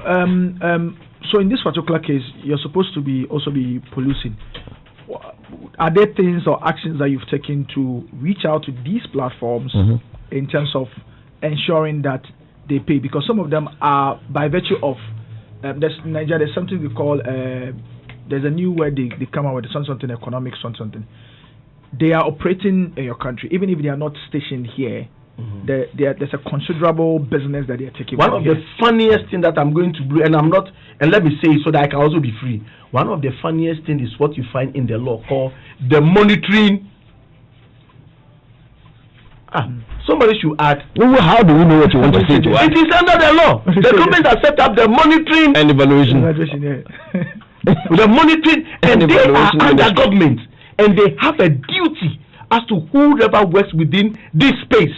so in this particular case, you're supposed to also be policing. Are there things or actions that you've taken to reach out to these platforms in terms of ensuring that they pay? Because some of them are, by virtue of Nigeria, there's something we call there's a new word they come out with, something economics, something. They are operating in your country, even if they are not stationed here. There's a considerable business that they are taking. One of the funniest thing that I'm going to do, and let me say it so that I can also be free. One of the funniest thing is what you find in the law called the monitoring. Somebody should add. Well, how do we know what you want to say to us? It is under the law. The government has set up the monitoring and evaluation. The monitoring, and they are under government, and they have a duty as to whoever works within this space.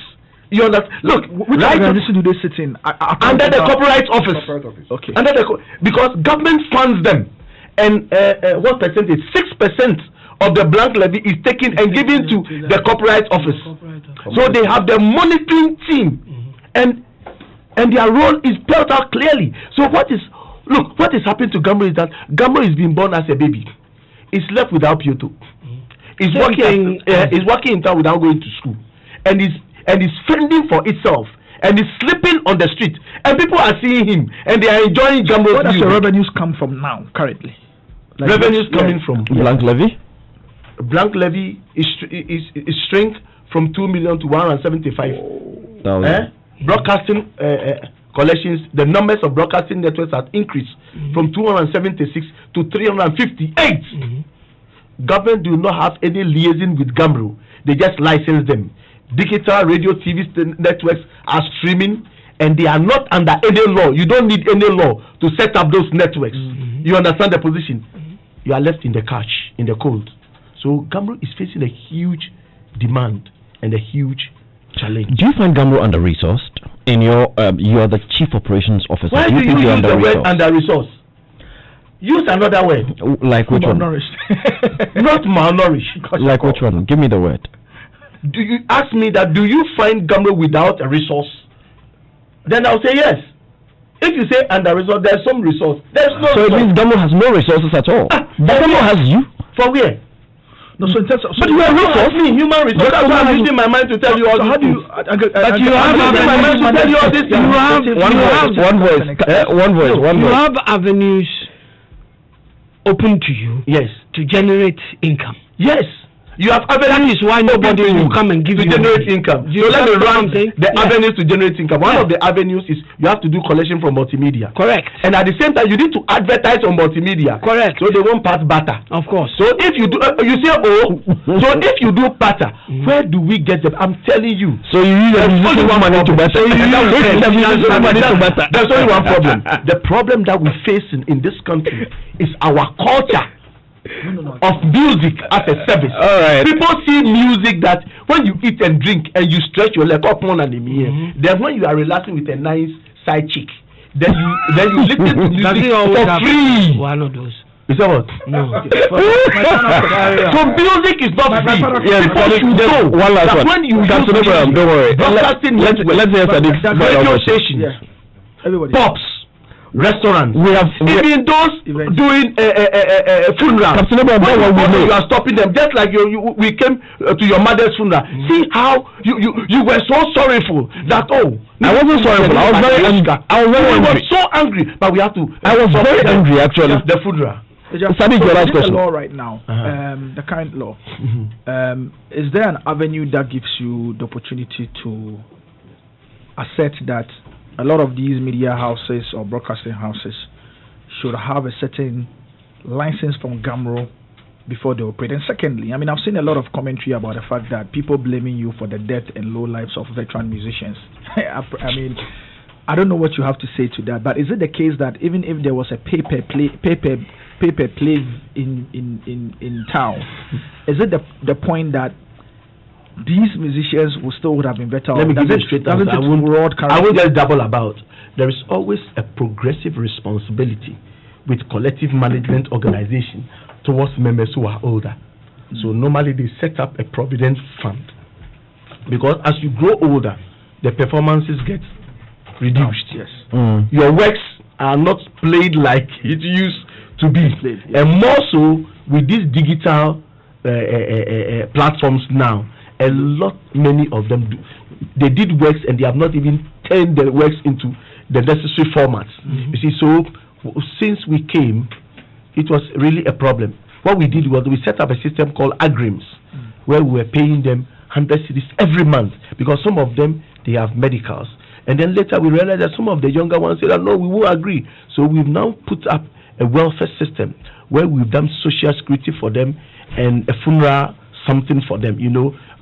You understand? Look, which organization do they sit in? Under the Copyright Office. Okay. Because government funds them, and what percentage? 6% of the blank levy is taken and given to the Copyright Office. So they have the monitoring team, and their role is spelled out clearly. So what is happening to GHAMRO is that GHAMRO is being born as a baby. It's left without Pioto. It's working in town without going to school, and is fending for itself, and is sleeping on the street, and people are seeing him, and they are enjoying GHAMRO's Where does music. the revenues come from now, currently? Revenues coming from blank levy. Blank levy is shrink from 2 million to 175. Broadcasting collections, the numbers of broadcasting networks have increased from 276 to 358. Government do not have any liaison with GHAMRO. They just license them. Digital radio TV networks are streaming, and they are not under any law. You don't need any law to set up those networks. You understand the position? You are left in the catch, in the cold. So GHAMRO is facing a huge demand and a huge challenge. Do you find GHAMRO under-resourced? In you are the chief operations officer. Why do you use the word under-resourced? Use another word. Like which one? Not malnourished. Like which one? Give me the word. Do you ask me that? Do you find GHAMRO without a resource? Then I'll say yes. If you say under-resourced, there's some resource. There's no. So it means GHAMRO has no resources at all. GHAMRO has you. For where? No, so in terms of, but you are resource, human resource. That's why I'm using my mind to tell you all this. But you have my mind to tell you all this. One voice. You have avenues open to you. Yes. To generate income. Yes. You have avenues. That is why nobody will come and give to you generate income. So let me run the avenues to generate income. One of the avenues is you have to do collection from multimedia. Correct. And at the same time, you need to advertise on multimedia. Correct. So they won't pass barter. Of course. So if you do, you say so if you do barter, where do we get them? I'm telling you. So you use only one money to barter. There's only one problem. The problem that we face in this country is our culture. Of music as a service. All right. People see music that when you eat and drink and you stretch your leg up on then when you are relaxing with a nice side chick, then you listen to music for free. One of those. Is that what? No. So music is not free. Yes, one last one. When you don't worry. Let's hear Sadiq's radio station. Yeah. Everybody. Pops. Restaurants. We have even those doing funeral. You are stopping them, just like we came to your mother's funeral. See how you were so sorrowful that I wasn't sorrowful. I was very angry. I was so angry, but we have to. I was very angry actually. The funeral. Sadiq, your last question. The law right now, the current law. Is there an avenue that gives you the opportunity to assert that a lot of these media houses or broadcasting houses should have a certain license from GHAMRO before they operate? And secondly, I mean, I've seen a lot of commentary about the fact that people blaming you for the death and low lives of veteran musicians. I mean, I don't know what you have to say to that, but is it the case that even if there was a paper play in town, is it the point that these musicians would have been better? Let me give you a straight answer. I won't just double about. There is always a progressive responsibility with collective management organization towards members who are older. So normally they set up a provident fund, because as you grow older, the performances get reduced. Yes. Your works are not played like it used to be, and more so with these digital platforms now. Many of them they did works and they have not even turned the works into the necessary formats. You see, so since we came, it was really a problem. What we did was we set up a system called agrims, where we were paying them 100 cedis every month, because some of them they have medicals, and then later we realized that some of the younger ones said, no, we won't agree. So we've now put up a welfare system where we've done social security for them and a funeral something for them,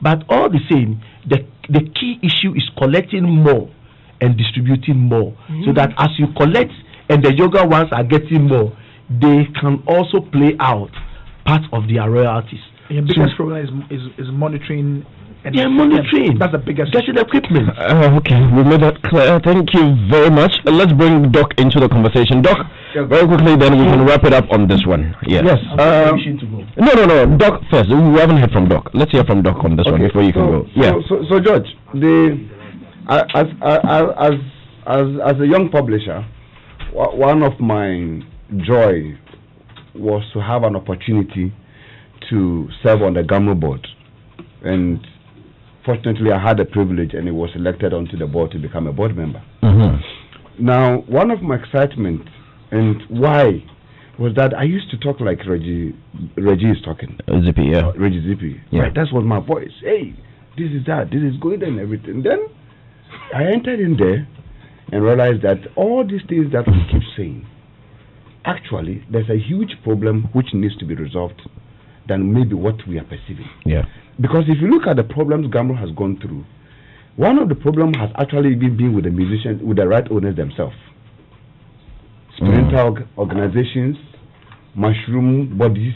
But all the same, the key issue is collecting more and distributing more, so that as you collect and the younger ones are getting more, they can also play out part of their royalties. The biggest problem is monitoring. Monitoring. That's the biggest. Getting equipment. Okay, we made that clear. Thank you very much. Let's bring Doc into the conversation. Doc, very quickly, then we can wrap it up on this one. Yes. No. Doc first. We haven't heard from Doc. Let's hear from Doc on this one before you can go. Yeah. So George, as a young publisher, one of my joy was to have an opportunity to serve on the GHAMRO board, and fortunately I had the privilege and I was elected onto the board to become a board member. Now, one of my excitement and why was that I used to talk like Reggie is talking. Zippy, yeah. Reggie Zippy. Yeah. Right, that's what my voice. Hey, this is that, this is good and everything. Then I entered in there and realized that all these things that we keep saying, actually, there's a huge problem which needs to be resolved than maybe what we are perceiving. Yeah. Because if you look at the problems GHAMRO has gone through, one of the problems has actually been with the musicians, with the right owners themselves. Spiritual organizations, mushroom bodies,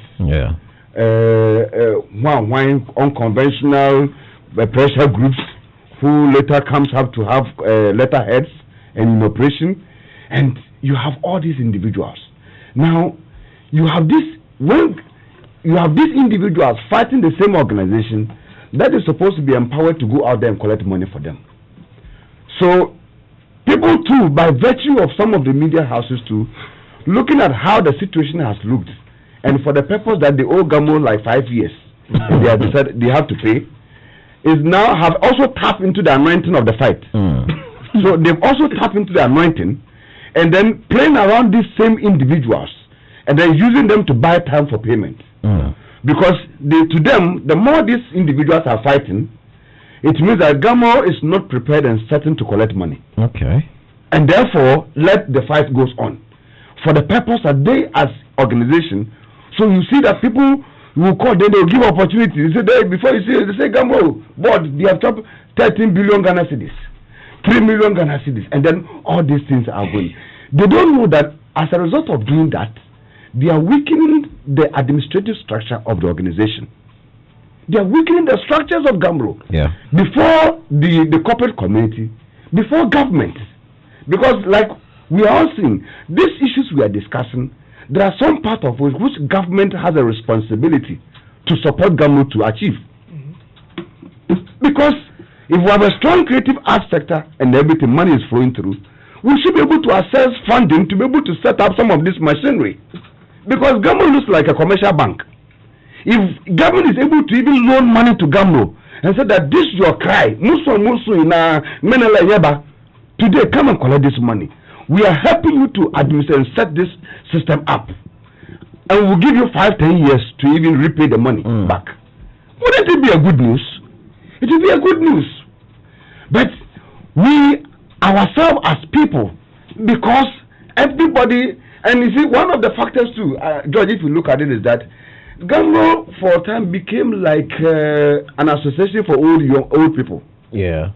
unconventional pressure groups who later comes up to have letterheads and in operation, and you have all these individuals. Now, you have these individuals fighting the same organization that is supposed to be empowered to go out there and collect money for them. So, people too, by virtue of some of the media houses too, looking at how the situation has looked, and for the purpose that they owe GHAMRO like 5 years, and they have decided they have to pay, is now have also tapped into the anointing of the fight. So they've also tapped into the anointing, and then playing around these same individuals, and then using them to buy time for payment. Because to them, the more these individuals are fighting, it means that GHAMRO is not prepared and certain to collect money. Okay. And therefore, let the fight goes on. For the purpose that they as organization, so you see that people will call, then they will give opportunity. They say, before you see it, they say, GHAMRO, board, they have chopped 13 billion Ghana cedis, 3 million Ghana cedis, and then all these things are going. They don't know that as a result of doing that, they are weakening the administrative structure of the organization. They are weakening the structures of GHAMRO. Yeah. Before the corporate community, before government. Because like we are all seeing, these issues we are discussing, there are some part of which government has a responsibility to support GHAMRO to achieve. Because if we have a strong creative arts sector and everything, money is flowing through, we should be able to access funding to be able to set up some of this machinery. Because GHAMRO looks like a commercial bank. If government is able to even loan money to GHAMRO and say that this is your cry, today come and collect this money. We are helping you to administer and set this system up. And we'll give you 5-10 years to even repay the money back. Wouldn't it be a good news? It will be a good news. But we ourselves as people, because everybody, and you see, one of the factors too, George, if you look at it, is that GHAMRO for a time became like an association for old people. Yeah.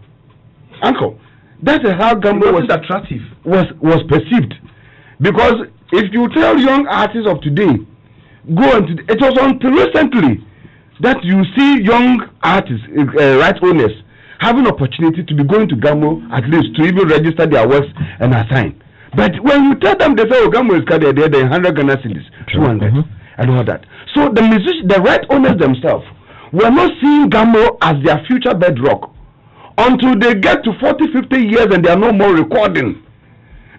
Uncle, that is how GHAMRO was perceived. Because if you tell young artists of today, it was until recently that you see young artists, right owners, having opportunity to be going to GHAMRO at least to even register their works and assign. But when you tell them, they say, oh, GHAMRO is carried there, 100 Ghana cedis, 200, and all that. So the right owners themselves were not seeing GHAMRO as their future bedrock until they get to 40-50 years and they are no more recording.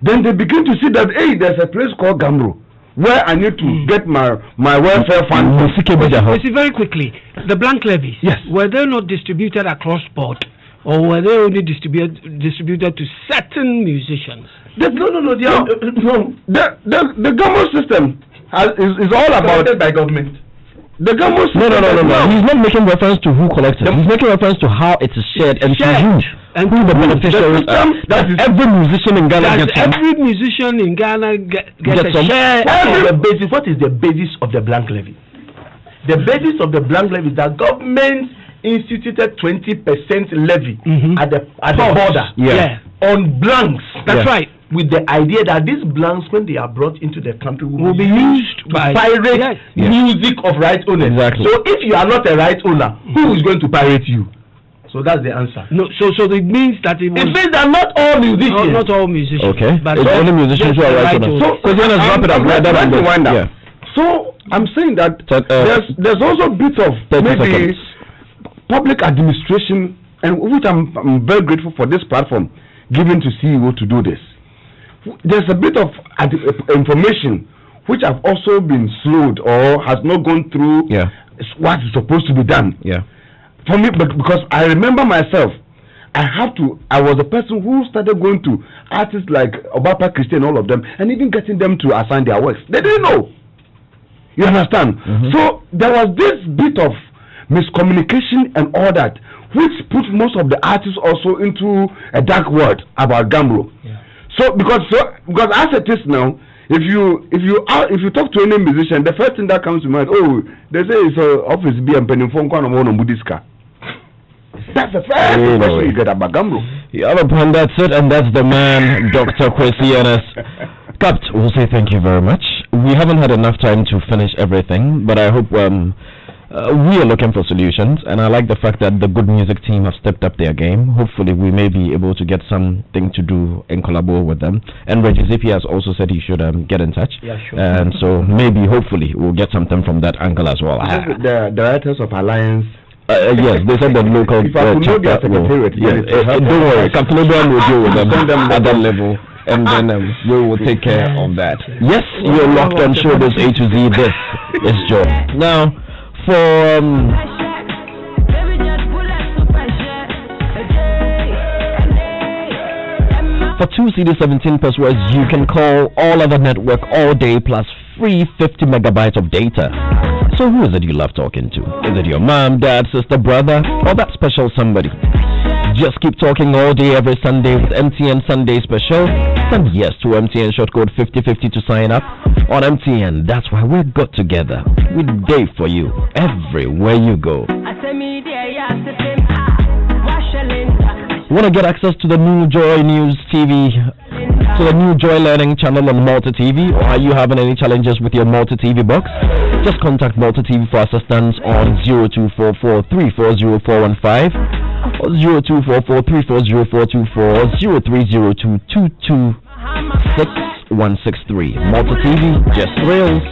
Then they begin to see that, hey, there's a place called GHAMRO where I need to get my welfare fund. Very quickly, the blank levies, yes, were they not distributed across board, or were they only distributed to certain musicians? The GHAMRO system is all about by government. The government. No. He's not making reference to who collects it. He's making reference to how it is shared and to who. And who the beneficiaries are. That is every musician in Ghana gets. Every musician in Ghana gets a share. What is the basis of the blank levy? The basis of the blank levy is that government instituted 20% levy at the border on blanks. That's right. With the idea that these blanks, when they are brought into the country, will be used to pirate music of right owners. Exactly. So if you are not a right owner, who is going to pirate you? So that's the answer. No, so it means that it means that not all musicians. Not all musicians. Okay. But it's only musicians who are right owners. So So I'm saying that there's also a bit of maybe public administration, and which I'm very grateful for this platform given to CEO to do this. There's a bit of information which have also been slowed or has not gone through what is supposed to be done. Yeah. For me, but because I remember myself, I was a person who started going to artists like Obapa Christian, all of them, and even getting them to assign their works. They didn't know. You understand? So there was this bit of miscommunication and all that, which put most of the artists also into a dark world about GHAMRO. Yeah. So because as it is now, if you talk to any musician, the first thing that comes to mind, they say it's office be and penny phone call on Buddhiska. That's the first question you get about GHAMRO. Upon that's it, and that's the man, Dr. Quaye. Capt, we'll say thank you very much. We haven't had enough time to finish everything, but I hope we are looking for solutions, and I like the fact that the Good Music team have stepped up their game. Hopefully we may be able to get something to do and collaborate with them. And Reggie Zippy has also said he should get in touch. Yeah, sure. And so maybe, hopefully, we'll get something from that angle as well. The directors of Alliance. Yes, they said the local chapter. Don't worry, Captain Abraham will deal with them at that level. And then we will take care of that. Yes, you're locked on Showbiz A to Z. This is Joe. Now, for 2 CD 17 plus words, you can call all other network all day plus free 50 megabytes of data. So who is it you love talking to? Is it your mom, dad, sister, brother, or that special somebody? Just keep talking all day every Sunday with MTN Sunday Special. Send yes to MTN short code 5050 to sign up on MTN. That's why we got together. We day for you everywhere you go. Want to get access to the new Joy News TV, to the new Joy Learning channel on Multi TV, or are you having any challenges with your Multi TV box? Just contact Multi TV for assistance on 0244 340415 or 0244 340424 0302 226 Multi TV, just thrills.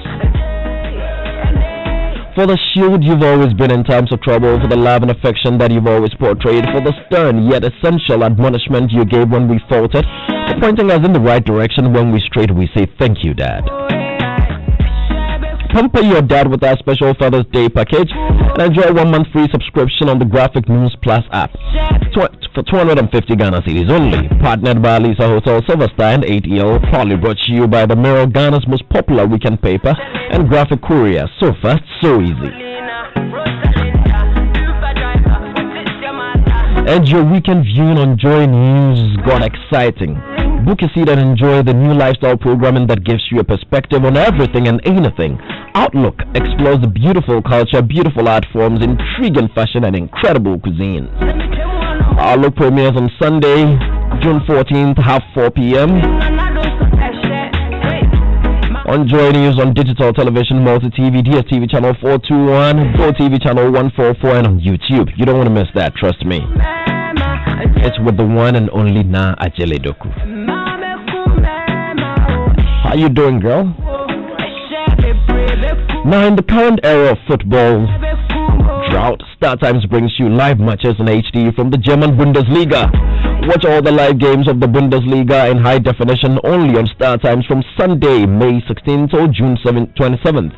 For the shield you've always been in times of trouble, for the love and affection that you've always portrayed, for the stern yet essential admonishment you gave when we faltered, for pointing us in the right direction when we strayed, we say thank you, Dad. Pamper your dad with our special Father's Day package and enjoy 1 month free subscription on the Graphic News Plus app for 250 Ghana cedis only. Partnered by Lisa Hotel, Silverstar and 8EL. Proudly brought to you by the Mirror, Ghana's most popular weekend paper and graphic courier. So fast, so easy. And your weekend viewing on Joy News got exciting. Book a seat and enjoy the new lifestyle programming that gives you a perspective on everything and anything. Outlook explores the beautiful culture, beautiful art forms, intriguing fashion, and incredible cuisine. Outlook premieres on Sunday, June 14th, 4 p.m. on Joy News on digital television, Multi TV, DSTV channel 421, Go TV channel 144, and on YouTube. You don't want to miss that, trust me. It's with the one and only Na Ajele Doku. How you doing, girl? Now, in the current era of football drought, StarTimes brings you live matches in HD from the German Bundesliga. Watch all the live games of the Bundesliga in high definition only on StarTimes from Sunday, May 16th till June 27th.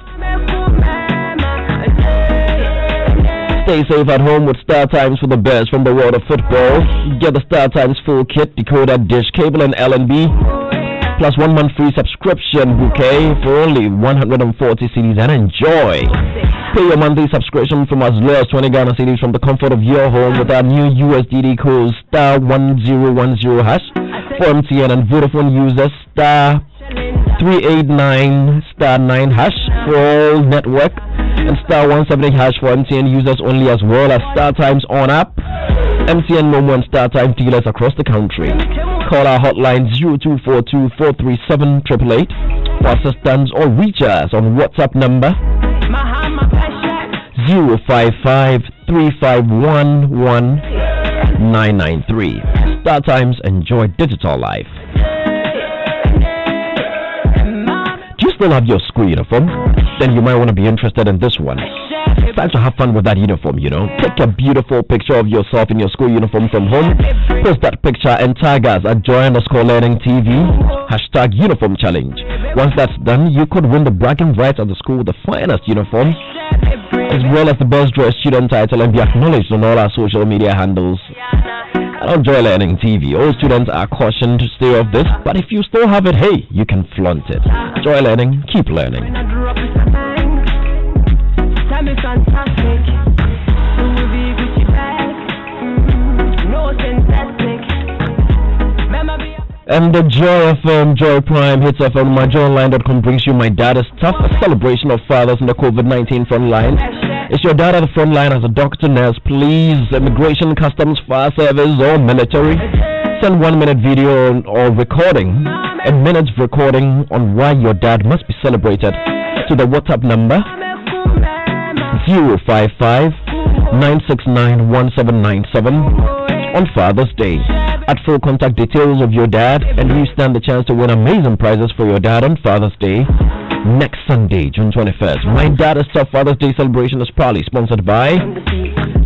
Stay safe at home with StarTimes for the best from the world of football. Get the StarTimes full kit, decoder, dish, cable, and LNB. Plus 1 month free subscription bouquet for only 140 cedis and enjoy. Pay your monthly subscription from as low as 20 Ghana cedis from the comfort of your home with our new USDD code *1010# for MTN and Vodafone users *389 *9# for all network and *170# for MTN users only, as well as StarTimes on app, MTN Momo and StarTimes dealers across the country. Call our hotline 0242 437 888 for assistance or reach us on WhatsApp number 055 351 1993. StarTimes, enjoy digital life. Do you still have your school uniform? Then you might want to be interested in this one. It's time to have fun with that uniform, you know. Take a beautiful picture of yourself in your school uniform from home. Post that picture and tag us at Joy_Learning_TV #uniform challenge. Once that's done, you could win the bragging rights of the school with the finest uniform, as well as the best dressed student title, and be acknowledged on all our social media handles. On Joy Learning TV, all students are cautioned to stay off this, but if you still have it, hey, you can flaunt it. Joy Learning, keep learning. And the Joy FM, Joy Prime, Hits FM, myjoyonline.com brings you My Dad Is Tough, a celebration of fathers in the COVID-19 front lines. Is your dad at the front line as a doctor, nurse, police, immigration, customs, fire service, or military? Send 1 minute video or recording, a minute's recording on why your dad must be celebrated to the WhatsApp number 055 969 1797 on Father's Day. Add full contact details of your dad and you stand the chance to win amazing prizes for your dad on Father's Day next Sunday, June 21st. My Dad Is Tough Father's Day celebration is proudly sponsored by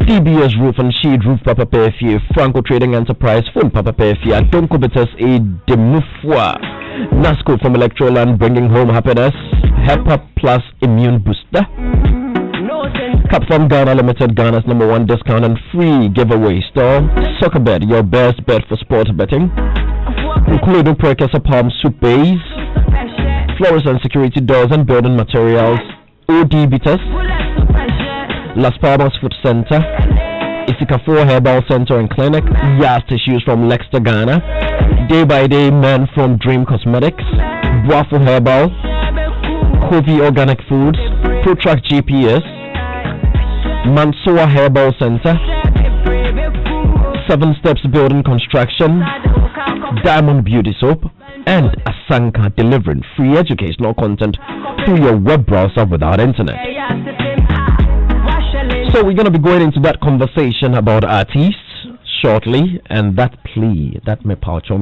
DBS Roof and Sheet Roof Papa Perfie, Franco Trading Enterprise, Phone Papa Perfie, Donko Bitters A Demufwa, NASCO from Electroland, bringing home happiness, HEPA Plus Immune Booster, Capfarm Ghana Limited, Ghana's #1 discount and free giveaway store, Soccer Bet, your best bet for sports betting, including Prekesa Palm Soup Base, Florist and Security Doors and Building Materials, OD Bitters, Las Palmas Food Center, Isikafor Herbal Center and Clinic, Yas Tissues from Lexter, Ghana, Day by Day Men from Dream Cosmetics, Boafo Herbal, Kovi Organic Foods, ProTrack GPS, Mansoa Herbal Center, 7 Steps Building Construction, Diamond Beauty Soap, and Asanka, delivering free educational content through your web browser without internet. So we're going to be going into that conversation about artists shortly, and that plea, that me paucho.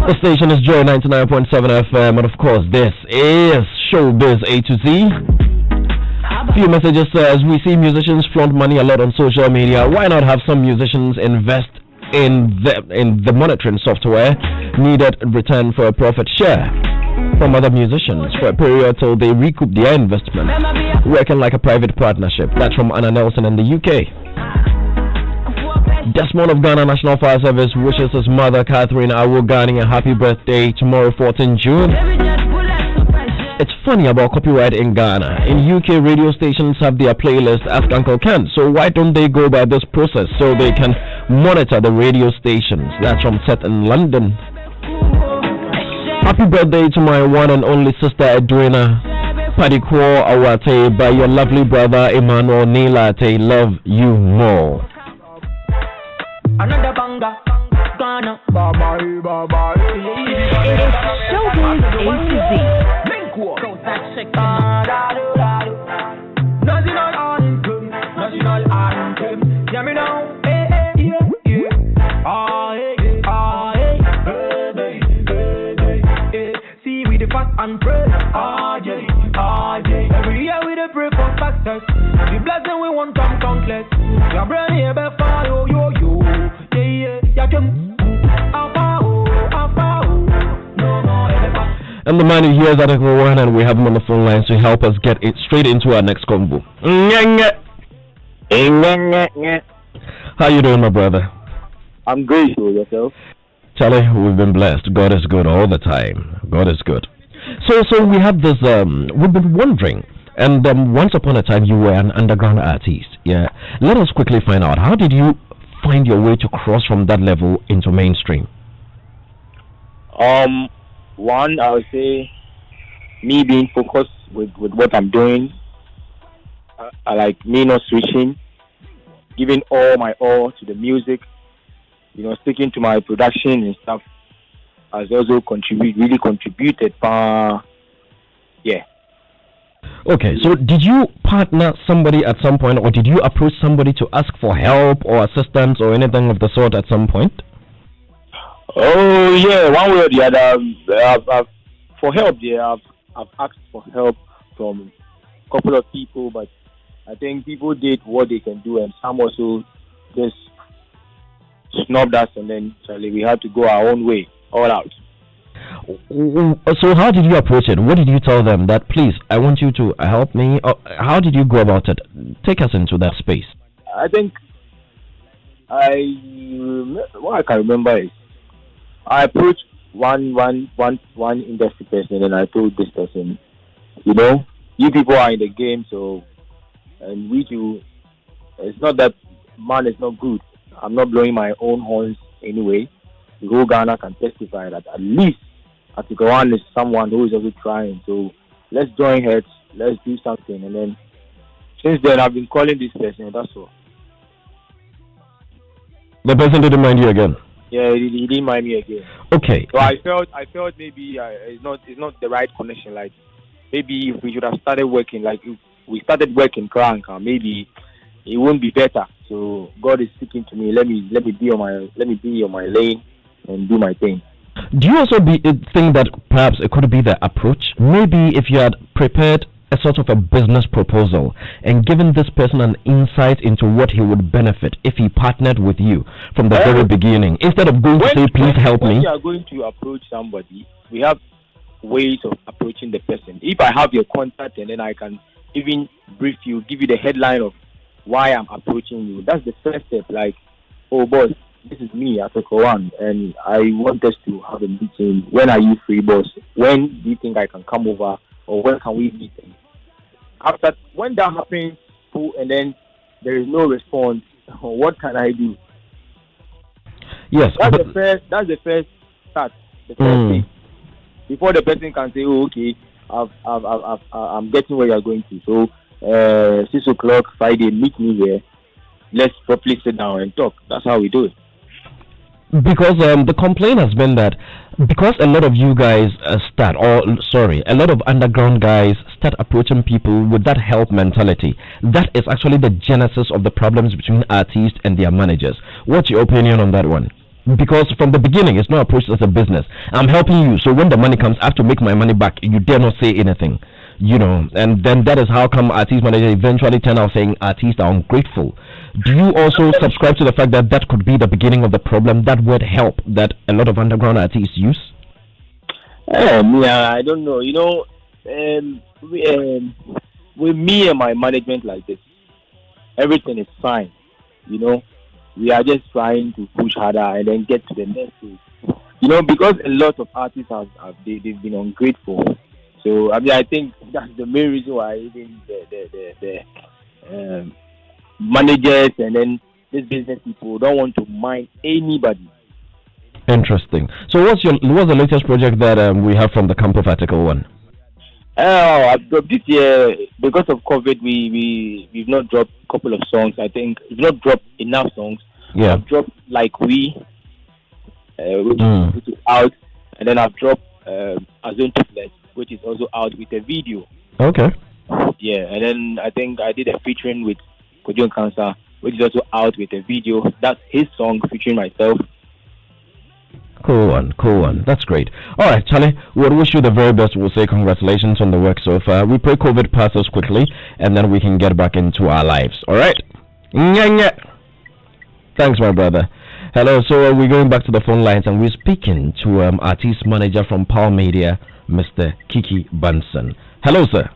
The station is Joy 99.7 FM, and of course this is Showbiz A to Z. Few messages as we see musicians flaunt money a lot on social media. Why not have some musicians invest in the monitoring software needed in return for a profit share from other musicians for a period till they recoup their investment, working like a private partnership? That's from Anna Nelson in the UK. Desmond of Ghana National Fire Service wishes his mother Catherine Awogani a happy birthday tomorrow, 14 June. It's funny about copyright in Ghana. In UK, radio stations have their playlist, Ask Uncle Ken. So why don't they go by this process so they can monitor the radio stations? That's from Seth in London. Happy birthday to my one and only sister Edwina Padikwo Awate by your lovely brother Emmanuel Nilate. Love you more. Another banger, Ghana, bye-bye, bye-bye. Showbiz A to Z. National anthem, yeah me now, see we the fast and pray, every year we the pray for success, the blessing we want come countless, your brain here before yo, and the man who hears Article Wan, and we have him on the phone lines to help us get it straight into our next convo. How you doing, my brother? I'm great. Yourself? Charlie, we've been blessed. God is good all the time. God is good. So we have this. We've been wondering, and once upon a time you were an underground artist. Yeah. Let us quickly find out, how did you find your way to cross from that level into mainstream? One, I would say, me being focused with what I'm doing. I like me not switching, giving all my all to the music, sticking to my production and stuff, has also really contributed. Yeah. Okay, so did you partner somebody at some point, or did you approach somebody to ask for help or assistance or anything of the sort at some point? Oh yeah, one way or the other. I've for help. Yeah, I've asked for help from a couple of people, but I think people did what they can do, and some also just snubbed us, and then Charlie, we had to go our own way, all out. So how did you approach it? What did you tell them? That please, I want you to help me. How did you go about it? Take us into that space. I think what I can remember is I approached one industry person, and I told this person, you people are in the game, so and we do. It's not that man is not good. I'm not blowing my own horns anyway. The whole Ghana can testify that at least Article Wan is someone who is also trying. So let's join heads, let's do something. And then since then, I've been calling this person. That's all. The person didn't mind you again. Yeah, he didn't mind me again. Okay. So I felt maybe it's not the right connection. Like maybe if we should have started working, like if we started working crank, maybe it won't be better. So God is speaking to me. Let me be on my lane and do my thing. Do you also think that perhaps it could be the approach? Maybe if you had prepared a sort of a business proposal and given this person an insight into what he would benefit if he partnered with you from the very beginning, instead of going to say, please help me. When you are going to approach somebody, we have ways of approaching the person. If I have your contact, and then I can even brief you, give you the headline of why I'm approaching you. That's the first step. Like, oh boss, this is me, Article Wan, and I want us to have a meeting. When are you free, boss? When do you think I can come over, or when can we meet? After when that happens, and then there is no response, what can I do? Yes, that's the first start. The first thing before the person can say, "Oh, okay, I'm getting where you're going to." So 6 o'clock Friday, meet me here. Let's properly sit down and talk. That's how we do it. Because the complaint has been that because a lot of you guys a lot of underground guys start approaching people with that help mentality. That is actually the genesis of the problems between artists and their managers. What's your opinion on that one? Because from the beginning, it's not approached as a business. I'm helping you, so when the money comes, I have to make my money back. You dare not say anything, and then that is how come artist-manager eventually turn out saying artists are ungrateful. Do you also subscribe to the fact that that could be the beginning of the problem, that word help that a lot of underground artists use? I don't know. With me and my management like this, everything is fine. We are just trying to push harder and then get to the next stage. Because a lot of artists they've been ungrateful. So I think that's the main reason why even the managers and then these business people don't want to mind anybody. Interesting. So what's the latest project that we have from the camp of Article Wan? This year, because of COVID, we've not dropped a couple of songs. I think we've not dropped enough songs. Yeah. I've dropped which is out, and then I've dropped Azontiflex, which is also out with a video. Okay. Yeah, and then I think I did a featuring with Kojon Cancer, which is also out with a video. That's his song featuring myself. Cool one. That's great. All right, Charlie, we'll wish you the very best. We'll say congratulations on the work so far. We pray COVID passes quickly, and then we can get back into our lives. All right? Thanks, my brother. Hello, so we're going back to the phone lines, and we're speaking to artist-manager from Power Media, Mr. Kiki Banson. Hello, sir.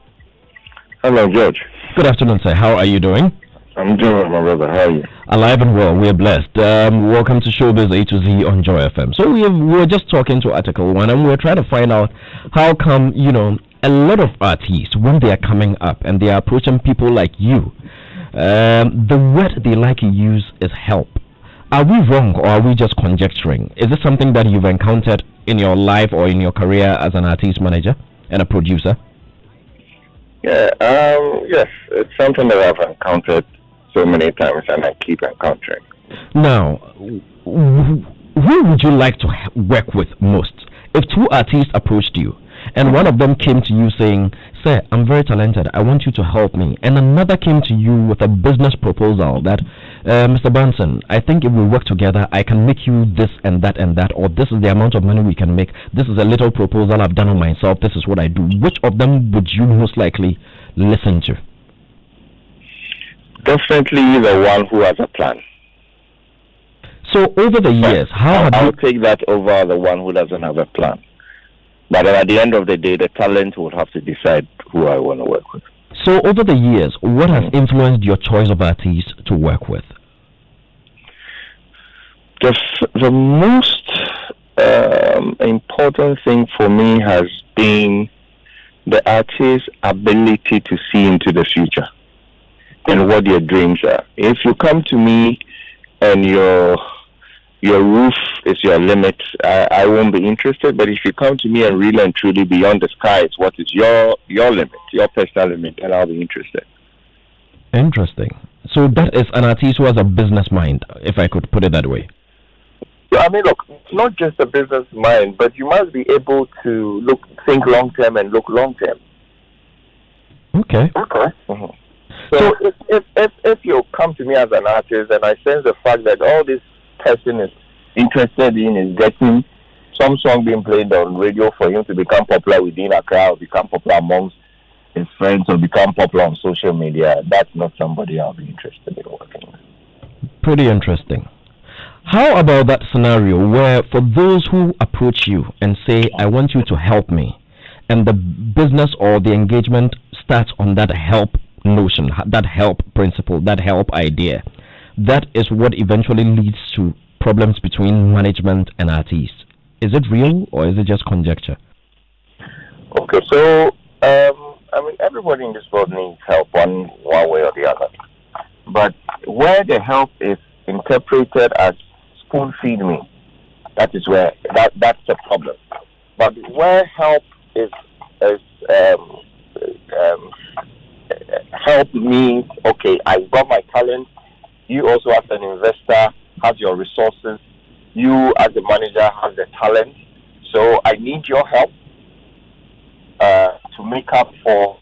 Hello, George. Good afternoon, sir. How are you doing? I'm doing well, my brother. How are you? Alive and well. We're blessed. Welcome to Showbiz A to Z on Joy FM. So we were just talking to Article Wan, and we're trying to find out how come, a lot of artists, when they are coming up and they are approaching people like you, the word they like to use is help. Are we wrong, or are we just conjecturing? Is this something that you've encountered in your life or in your career as an artist manager and a producer? Yeah, yes, it's something that I've encountered so many times, and I keep encountering. Now, who would you like to work with most? If two artists approached you, and one of them came to you saying, "Sir, I'm very talented, I want you to help me," and another came to you with a business proposal that, Mr. Banson, I think if we work together, I can make you this and that, or this is the amount of money we can make, this is a little proposal I've done on myself, this is what I do. Which of them would you most likely listen to? Definitely the one who has a plan. So over the years, I'll take that over the one who doesn't have a plan. But at the end of the day, the talent will have to decide who I want to work with. So over the years, what has influenced your choice of artists to work with? The most important thing for me has been the artist's ability to see into the future and what their dreams are. If you come to me and your roof is your limit, I won't be interested. But if you come to me and really and truly beyond the sky is what is your limit, your personal limit, then I'll be interested. Interesting. So that is an artist who has a business mind, if I could put it that way. I mean, look, it's not just a business mind, but you must be able to think long term and look long term. Okay. Mm-hmm. So if you come to me as an artist and I sense the fact that all this person is interested in is getting some song being played on radio for him to become popular within a crowd, become popular amongst his friends, or become popular on social media, that's not somebody I'll be interested in working with. Pretty interesting. How about that scenario where for those who approach you and say, I want you to help me, and the business or the engagement starts on that help notion, that help principle, that help idea, that is what eventually leads to problems between management and artists. Is it real or is it just conjecture? Okay, so I mean, everybody in this world needs help one way or the other. But where the help is interpreted as spoon feed me, that is where that's the problem. But where help is help means, okay, I've got my talent, you also as an investor have your resources, you as the manager have the talent, so I need your help to make up for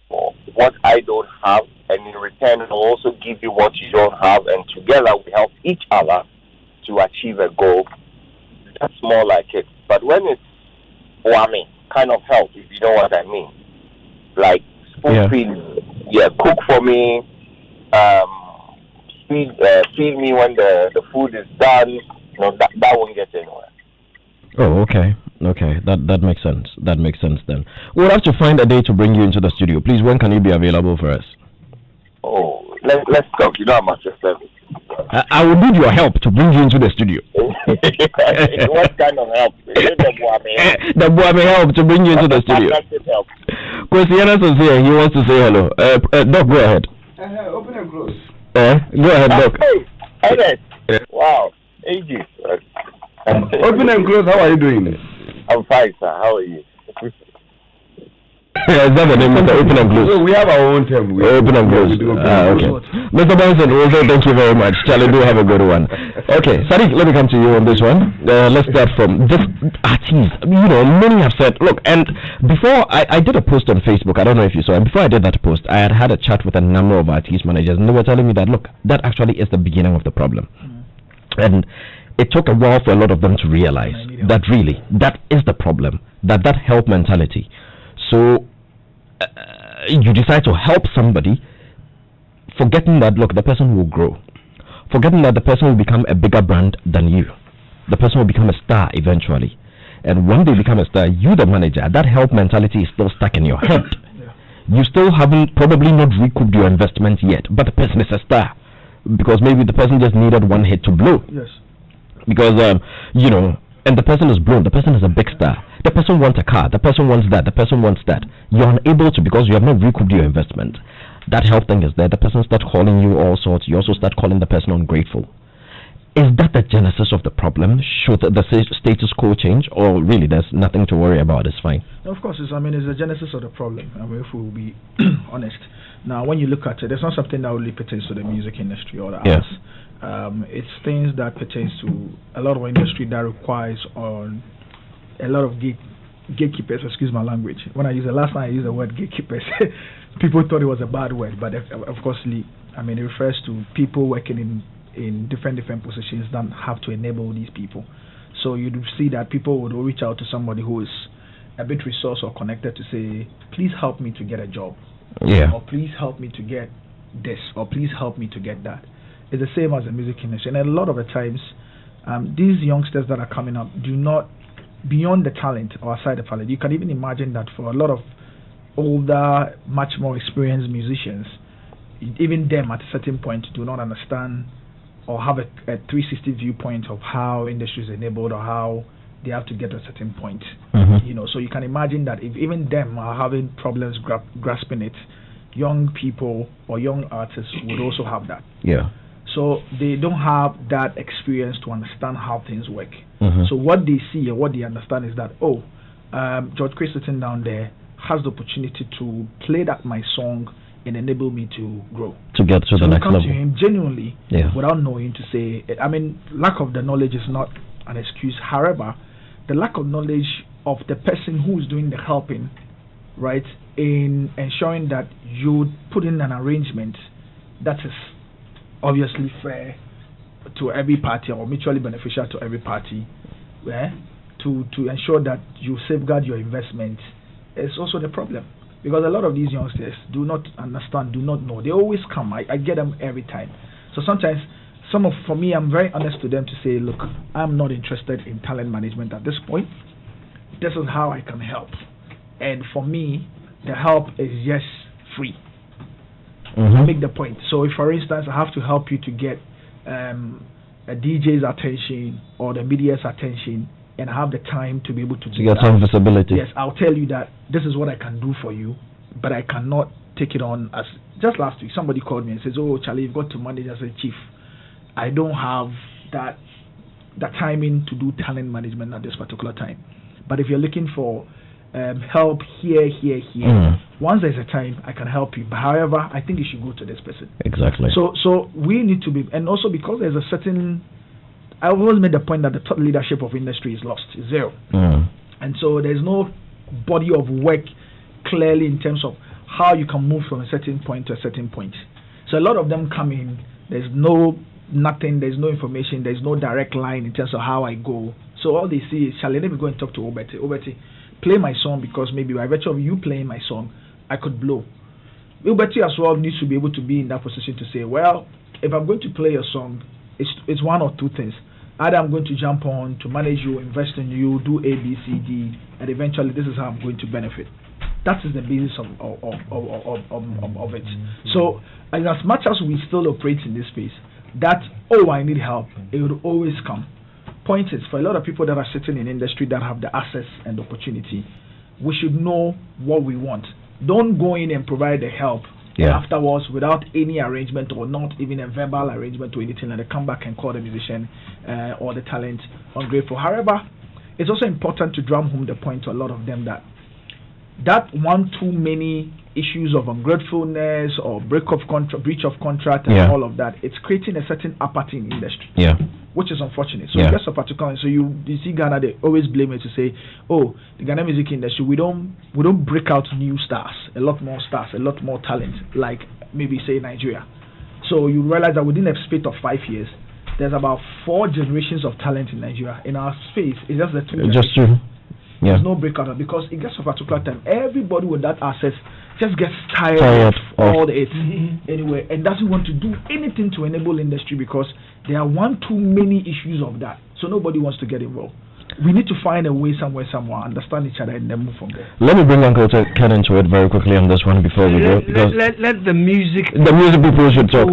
what I don't have, and in return I'll also give you what you don't have, and together we help each other to achieve a goal. That's more like it. But when it's whammy kind of help, if you know what I mean, like spoon feed, cook for me, feed me when the food is done, that won't get anywhere. Oh, okay. That makes sense. That makes sense then. We'll have to find a day to bring you into the studio. Please, when can you be available for us? Oh, let's talk. You know how much service. I will need your help to bring you into the studio. What kind of help? The Buame help to bring you into the studio. Christiana is here. He wants to say hello. Doc, go ahead. Open and close. Go ahead, Doc. Hey, wow. Ages. Open and close. How are you doing? I'm fine, sir. How are you? Is that the name, Mr. Open and Close? So we have our own term. Open and Close. Okay. Mr. Banson, also thank you very much. Charlie, do have a good one. Okay, Sadiq, let me come to you on this one. Let's start from this artist. Many have said, look, and before I did a post on Facebook, I don't know if you saw it, before I did that post, I had a chat with a number of artist managers, and they were telling me that, look, that actually is the beginning of the problem. And it took a while for a lot of them to realize that really, that is the problem, that help mentality. So you decide to help somebody, forgetting that, look, the person will grow, forgetting that the person will become a bigger brand than you. The person will become a star eventually. And when they become a star, you, the manager, that help mentality is still stuck in your head. You still haven't probably not recouped your investment yet, but the person is a star because maybe the person just needed one hit to blow. Yes. Because, and the person is blown, the person is a big star. The person wants a car, the person wants that, the person wants that. You're unable to because you have not recouped your investment. That help thing is there. The person starts calling you all sorts. You also start calling the person ungrateful. Is that the genesis of the problem? Should the status quo change, or really there's nothing to worry about? It's fine. Of course, it's the genesis of the problem. If we'll be honest. Now, when you look at it, it's not something that only pertains to the music industry or the arts. It's things that pertains to a lot of industry that requires on a lot of gatekeepers. Excuse my language. When I used the last time I used the word gatekeepers, people thought it was a bad word, but of course, it refers to people working in different positions that have to enable these people. So you'd see that people would reach out to somebody who is a bit resourced or connected to say, please help me to get a job. Or please help me to get this, or please help me to get that. It's the same as the music industry. And a lot of the times, these youngsters that are coming up do not, beyond the talent or aside the talent, you can even imagine that for a lot of older, much more experienced musicians, even them at a certain point do not understand or have a 360 viewpoint of how industry is enabled or how they have to get to a certain point. So you can imagine that if even them are having problems grasping it, young people or young artists would also have that. So they don't have that experience to understand how things work. So what they see or what they understand is that, George Quaye sitting down there has the opportunity to play that my song and enable me to grow. To get to the next level. So come to him genuinely without knowing to say, lack of the knowledge is not an excuse. However, the lack of knowledge of the person who is doing the helping, right, in ensuring that you put in an arrangement that is obviously fair to every party or mutually beneficial to every party, to ensure that you safeguard your investment is also the problem. Because a lot of these youngsters do not understand, do not know. They always come. I get them every time. So sometimes, for me, I'm very honest to them to say, look, I'm not interested in talent management at this point. This is how I can help. And for me, the help is just free. I make the point. So if, for instance, I have to help you to get a DJ's attention or the media's attention, and I have the time to be able to get some visibility. Yes, I'll tell you that this is what I can do for you, but I cannot take it on as... Just last week, somebody called me and says, oh, Charlie, you've got to manage as a chief. I don't have that timing to do talent management at this particular time. But if you're looking for help here, once there's a time, I can help you. But however, I think you should go to this person. Exactly. So we need to be... And also because there's a certain I always made the point that the thought leadership of industry is lost, zero. And so there's no body of work clearly in terms of how you can move from a certain point to a certain point. So a lot of them come in, there's nothing, there's no information, there's no direct line in terms of how I go. So all they see is, shall let me go and talk to Obeti. Obeti, play my song, because maybe by virtue of you playing my song, I could blow. Obeti as well needs to be able to be in that position to say, well, if I'm going to play your song, it's one or two things. Either I'm going to jump on to manage you, invest in you, do A, B, C, D, and eventually this is how I'm going to benefit. That is the basis of it. So, as much as we still operate in this space, that, I need help, it will always come. Point is, for a lot of people that are sitting in industry that have the access and opportunity, we should know what we want. Don't go in and provide the help afterwards without any arrangement, or not even a verbal arrangement or anything, and they come back and call the musician or the talent ungrateful. However, it's also important to drum home the point to a lot of them that one too many issues of ungratefulness or breach of contract and all of that, it's creating a certain apathy in industry. Which is unfortunate. So just a particular, so you see Ghana, they always blame it to say, the Ghana music industry, we don't break out new stars, a lot more talent, like maybe say Nigeria. So you realize that within a space of 5 years, there's about 4 generations of talent in Nigeria. In our space, it's just the 2 generations. Just true. There's no breakout, because it gets a particular time. Everybody with that access just gets tired of all it anyway, and doesn't want to do anything to enable industry, because there are one too many issues of that. So nobody wants to get involved. We need to find a way somewhere, understand each other, and then move from there. Let me bring Uncle Ken into it very quickly on this one before we go. Let the music people should talk.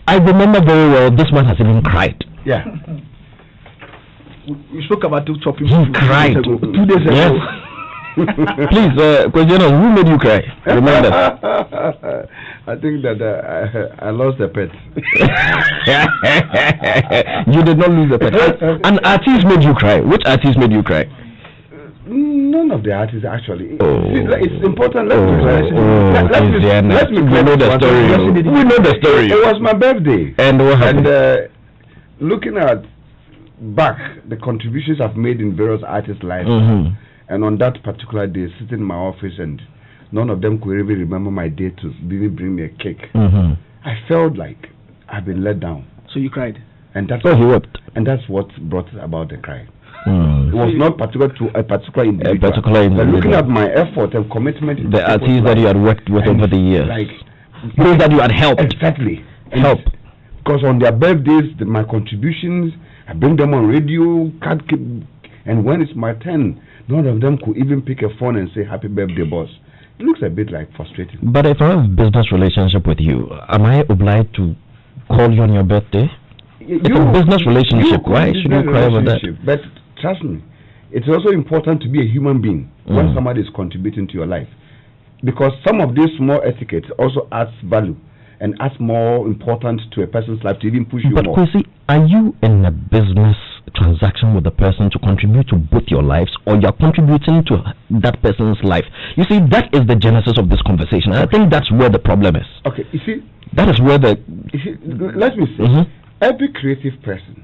I remember very well, this man has even cried. Yeah. We spoke about 2 topics. He cried 2 days ago. Yes. Please, question, who made you cry? Remind us. I think that I lost a pet. You did not lose a pet. An artist made you cry. Which artist made you cry? None of the artists actually. It's important. Let me we know the story. We know the story. It was my birthday. And what happened? And looking at back the contributions I've made in various artists' lives, and on that particular day, sitting in my office, and none of them could even remember my day to even bring me a cake. I felt like I've been let down. So you cried, and that's he wept, and that's what brought about the cry. It was not particular to a particular individual. But looking at my effort and commitment, the artists that you had worked with over the years, like those that you had helped, exactly help, because on their birthdays, my contributions, I bring them on radio, and when it's my turn, none of them could even pick a phone and say happy birthday, boss. It looks a bit like frustrating. But if I have a business relationship with you, am I obliged to call you on your birthday? It's a business relationship. Why should you cry over that? But trust me, it's also important to be a human being when somebody is contributing to your life, because some of these small etiquettes also adds value and adds more importance to a person's life to even push you more. But Quincy, are you in a business transaction with the person to contribute to both your lives, or you're contributing to that person's life? You see, that is the genesis of this conversation. I think that's where the problem is. Okay, you see, that is where the... let me say, every creative person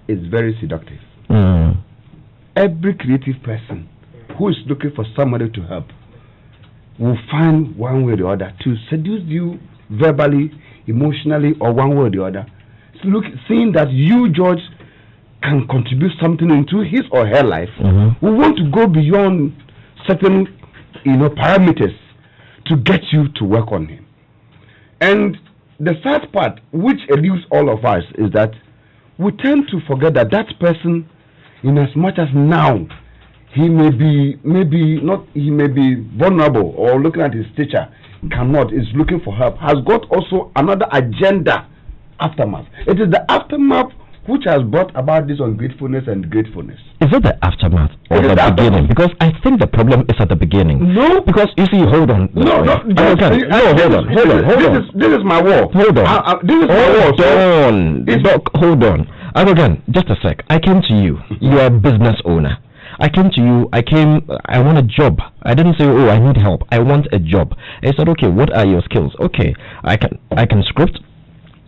is very seductive. Every creative person who is looking for somebody to help will find one way or the other to seduce you verbally, emotionally, or one way or the other. So seeing that you, George, can contribute something into his or her life, we want to go beyond certain, parameters to get you to work on him. And the sad part, which eludes all of us, is that we tend to forget that that person, in as much as now he may be vulnerable, or looking at his stature, is looking for help, has got also another agenda, aftermath. It is the aftermath which has brought about this ungratefulness and gratefulness. Is it the aftermath or the beginning? Because I think the problem is at the beginning. No, because you see, hold on. Hold on. This is my war. Hold on. This is my war. Hold on. Again, just a sec. I came to you. You are a business owner. I came to you. I want a job. I didn't say, I need help. I want a job. I said, okay, what are your skills? Okay, I can script.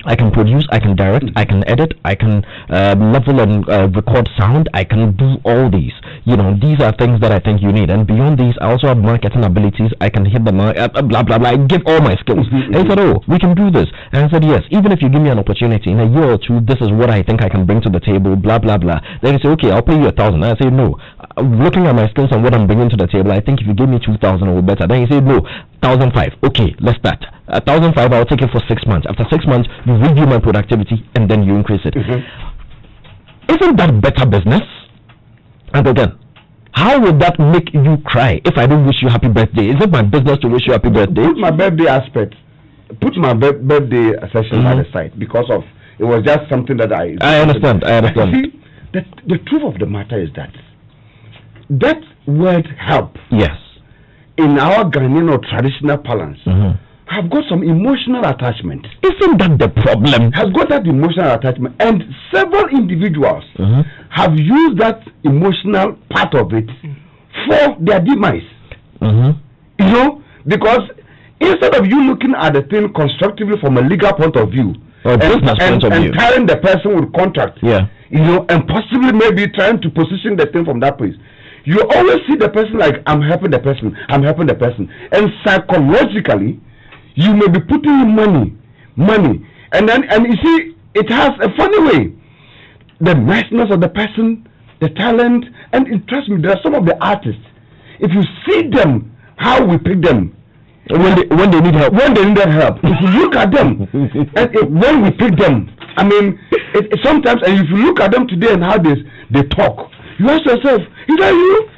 I can produce, I can direct, I can edit, I can level and record sound, I can do all these. You know, these are things that I think you need. And beyond these, I also have marketing abilities. I can hit the market, blah, blah, blah. I give all my skills. And he said, oh, we can do this. And I said, yes, even if you give me an opportunity in a year or two, this is what I think I can bring to the table, blah, blah, blah. Then he said, okay, I'll pay you 1,000. I said, no. Looking at my skills and what I'm bringing to the table, I think if you give me 2,000, it will be better. Then he said, no, 1,500. Okay, let's start. 1,500, I'll take it for 6 months. After 6 months, you review my productivity and then you increase it. Isn't that better business? And again, how would that make you cry if I don't wish you happy birthday? Is it my business to wish you happy birthday? Put my birthday aspect, put my birthday session by the side, because of it was just something that I understand. See, the truth of the matter is that word help, yes, in our Ghanaian or traditional parlance, have got some emotional attachment. Isn't that the problem? Has got that emotional attachment, and several individuals have used that emotional part of it for their demise. You know, because instead of you looking at the thing constructively from a legal point of view, and telling the person with contract, you know, and possibly maybe trying to position the thing from that place, you always see the person like, I'm helping the person, and psychologically you may be putting in money, and you see, it has a funny way. The niceness of the person, the talent, and trust me, there are some of the artists. If you see them, how we pick them when they need help. If you look at them, and when we pick them, I mean, sometimes, and if you look at them today and how they talk, you ask yourself, is that you?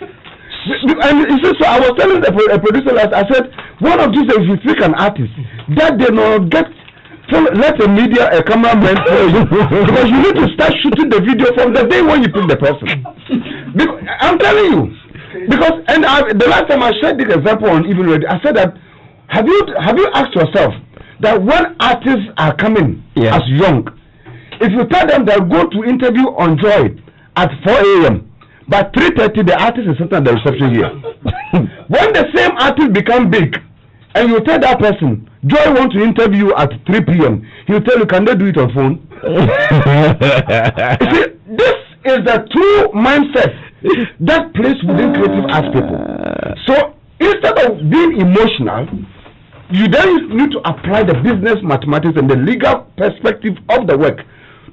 And he said, so I was telling a producer last, I said, one of these days, if you pick an artist, that they not get, let a media, a cameraman tell you, because you need to start shooting the video from the day when you pick the person. Because, I'm telling you, because, and the last time I shared this example on Even Radio, I said that, have you asked yourself that when artists are coming as young, if you tell them they'll go to interview on Joy at 4 a.m., by 3:30, the artist is sitting at the reception here. When the same artist become big, and you tell that person, Joy want to interview at 3 p.m., he'll tell you, can they do it on phone? You see, this is the true mindset that plays within creative arts people. So instead of being emotional, you then need to apply the business mathematics and the legal perspective of the work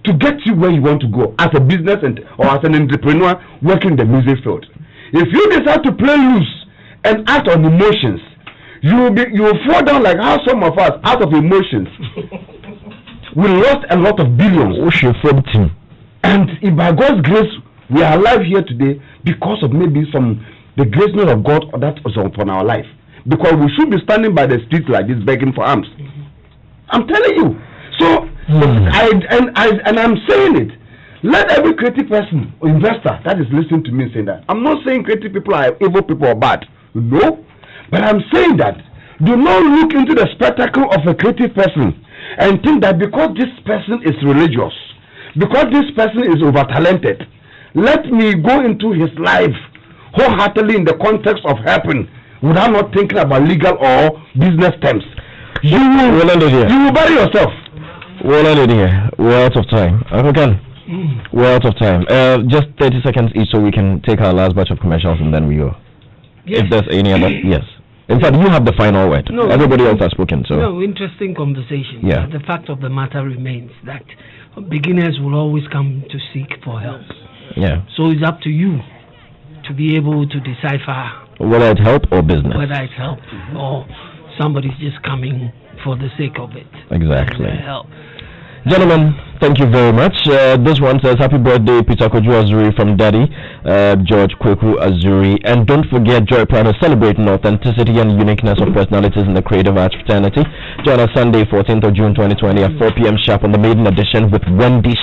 to get you where you want to go as a business or as an entrepreneur working in the music field. If you decide to play loose and act on emotions, you will fall down like how some of us, out of emotions, we lost a lot of billions. And if by God's grace we are alive here today because of maybe the graceness of God that was upon our life. Because we should be standing by the streets like this begging for alms. I'm telling you. So I'm saying it. Let every creative person or investor that is listening to me say that. I'm not saying creative people are evil people or bad. No. But I'm saying that do not look into the spectacle of a creative person and think that because this person is religious, because this person is over talented, let me go into his life wholeheartedly in the context of helping without not thinking about legal or business terms. You will bury yourself. We're out of time. We're out of time. Just 30 seconds each so we can take our last batch of commercials and then we go. Yes. If there's any other, yes. In fact, you have the final word. No, everybody else has spoken. So no, interesting conversation. Yeah. The fact of the matter remains that beginners will always come to seek for help. Yeah. So it's up to you to be able to decipher whether it's help or business. Whether it's help or somebody's just coming for the sake of it. Exactly. Help. Gentlemen, thank you very much. This one says, happy birthday, Peter Koju Azuri from Daddy, George Quaye Azuri. And don't forget, Joy Pride is celebrating authenticity and uniqueness of personalities in the creative arts fraternity. Join us Sunday, 14th of June 2020 at 4 p.m. sharp on the maiden edition with Wendy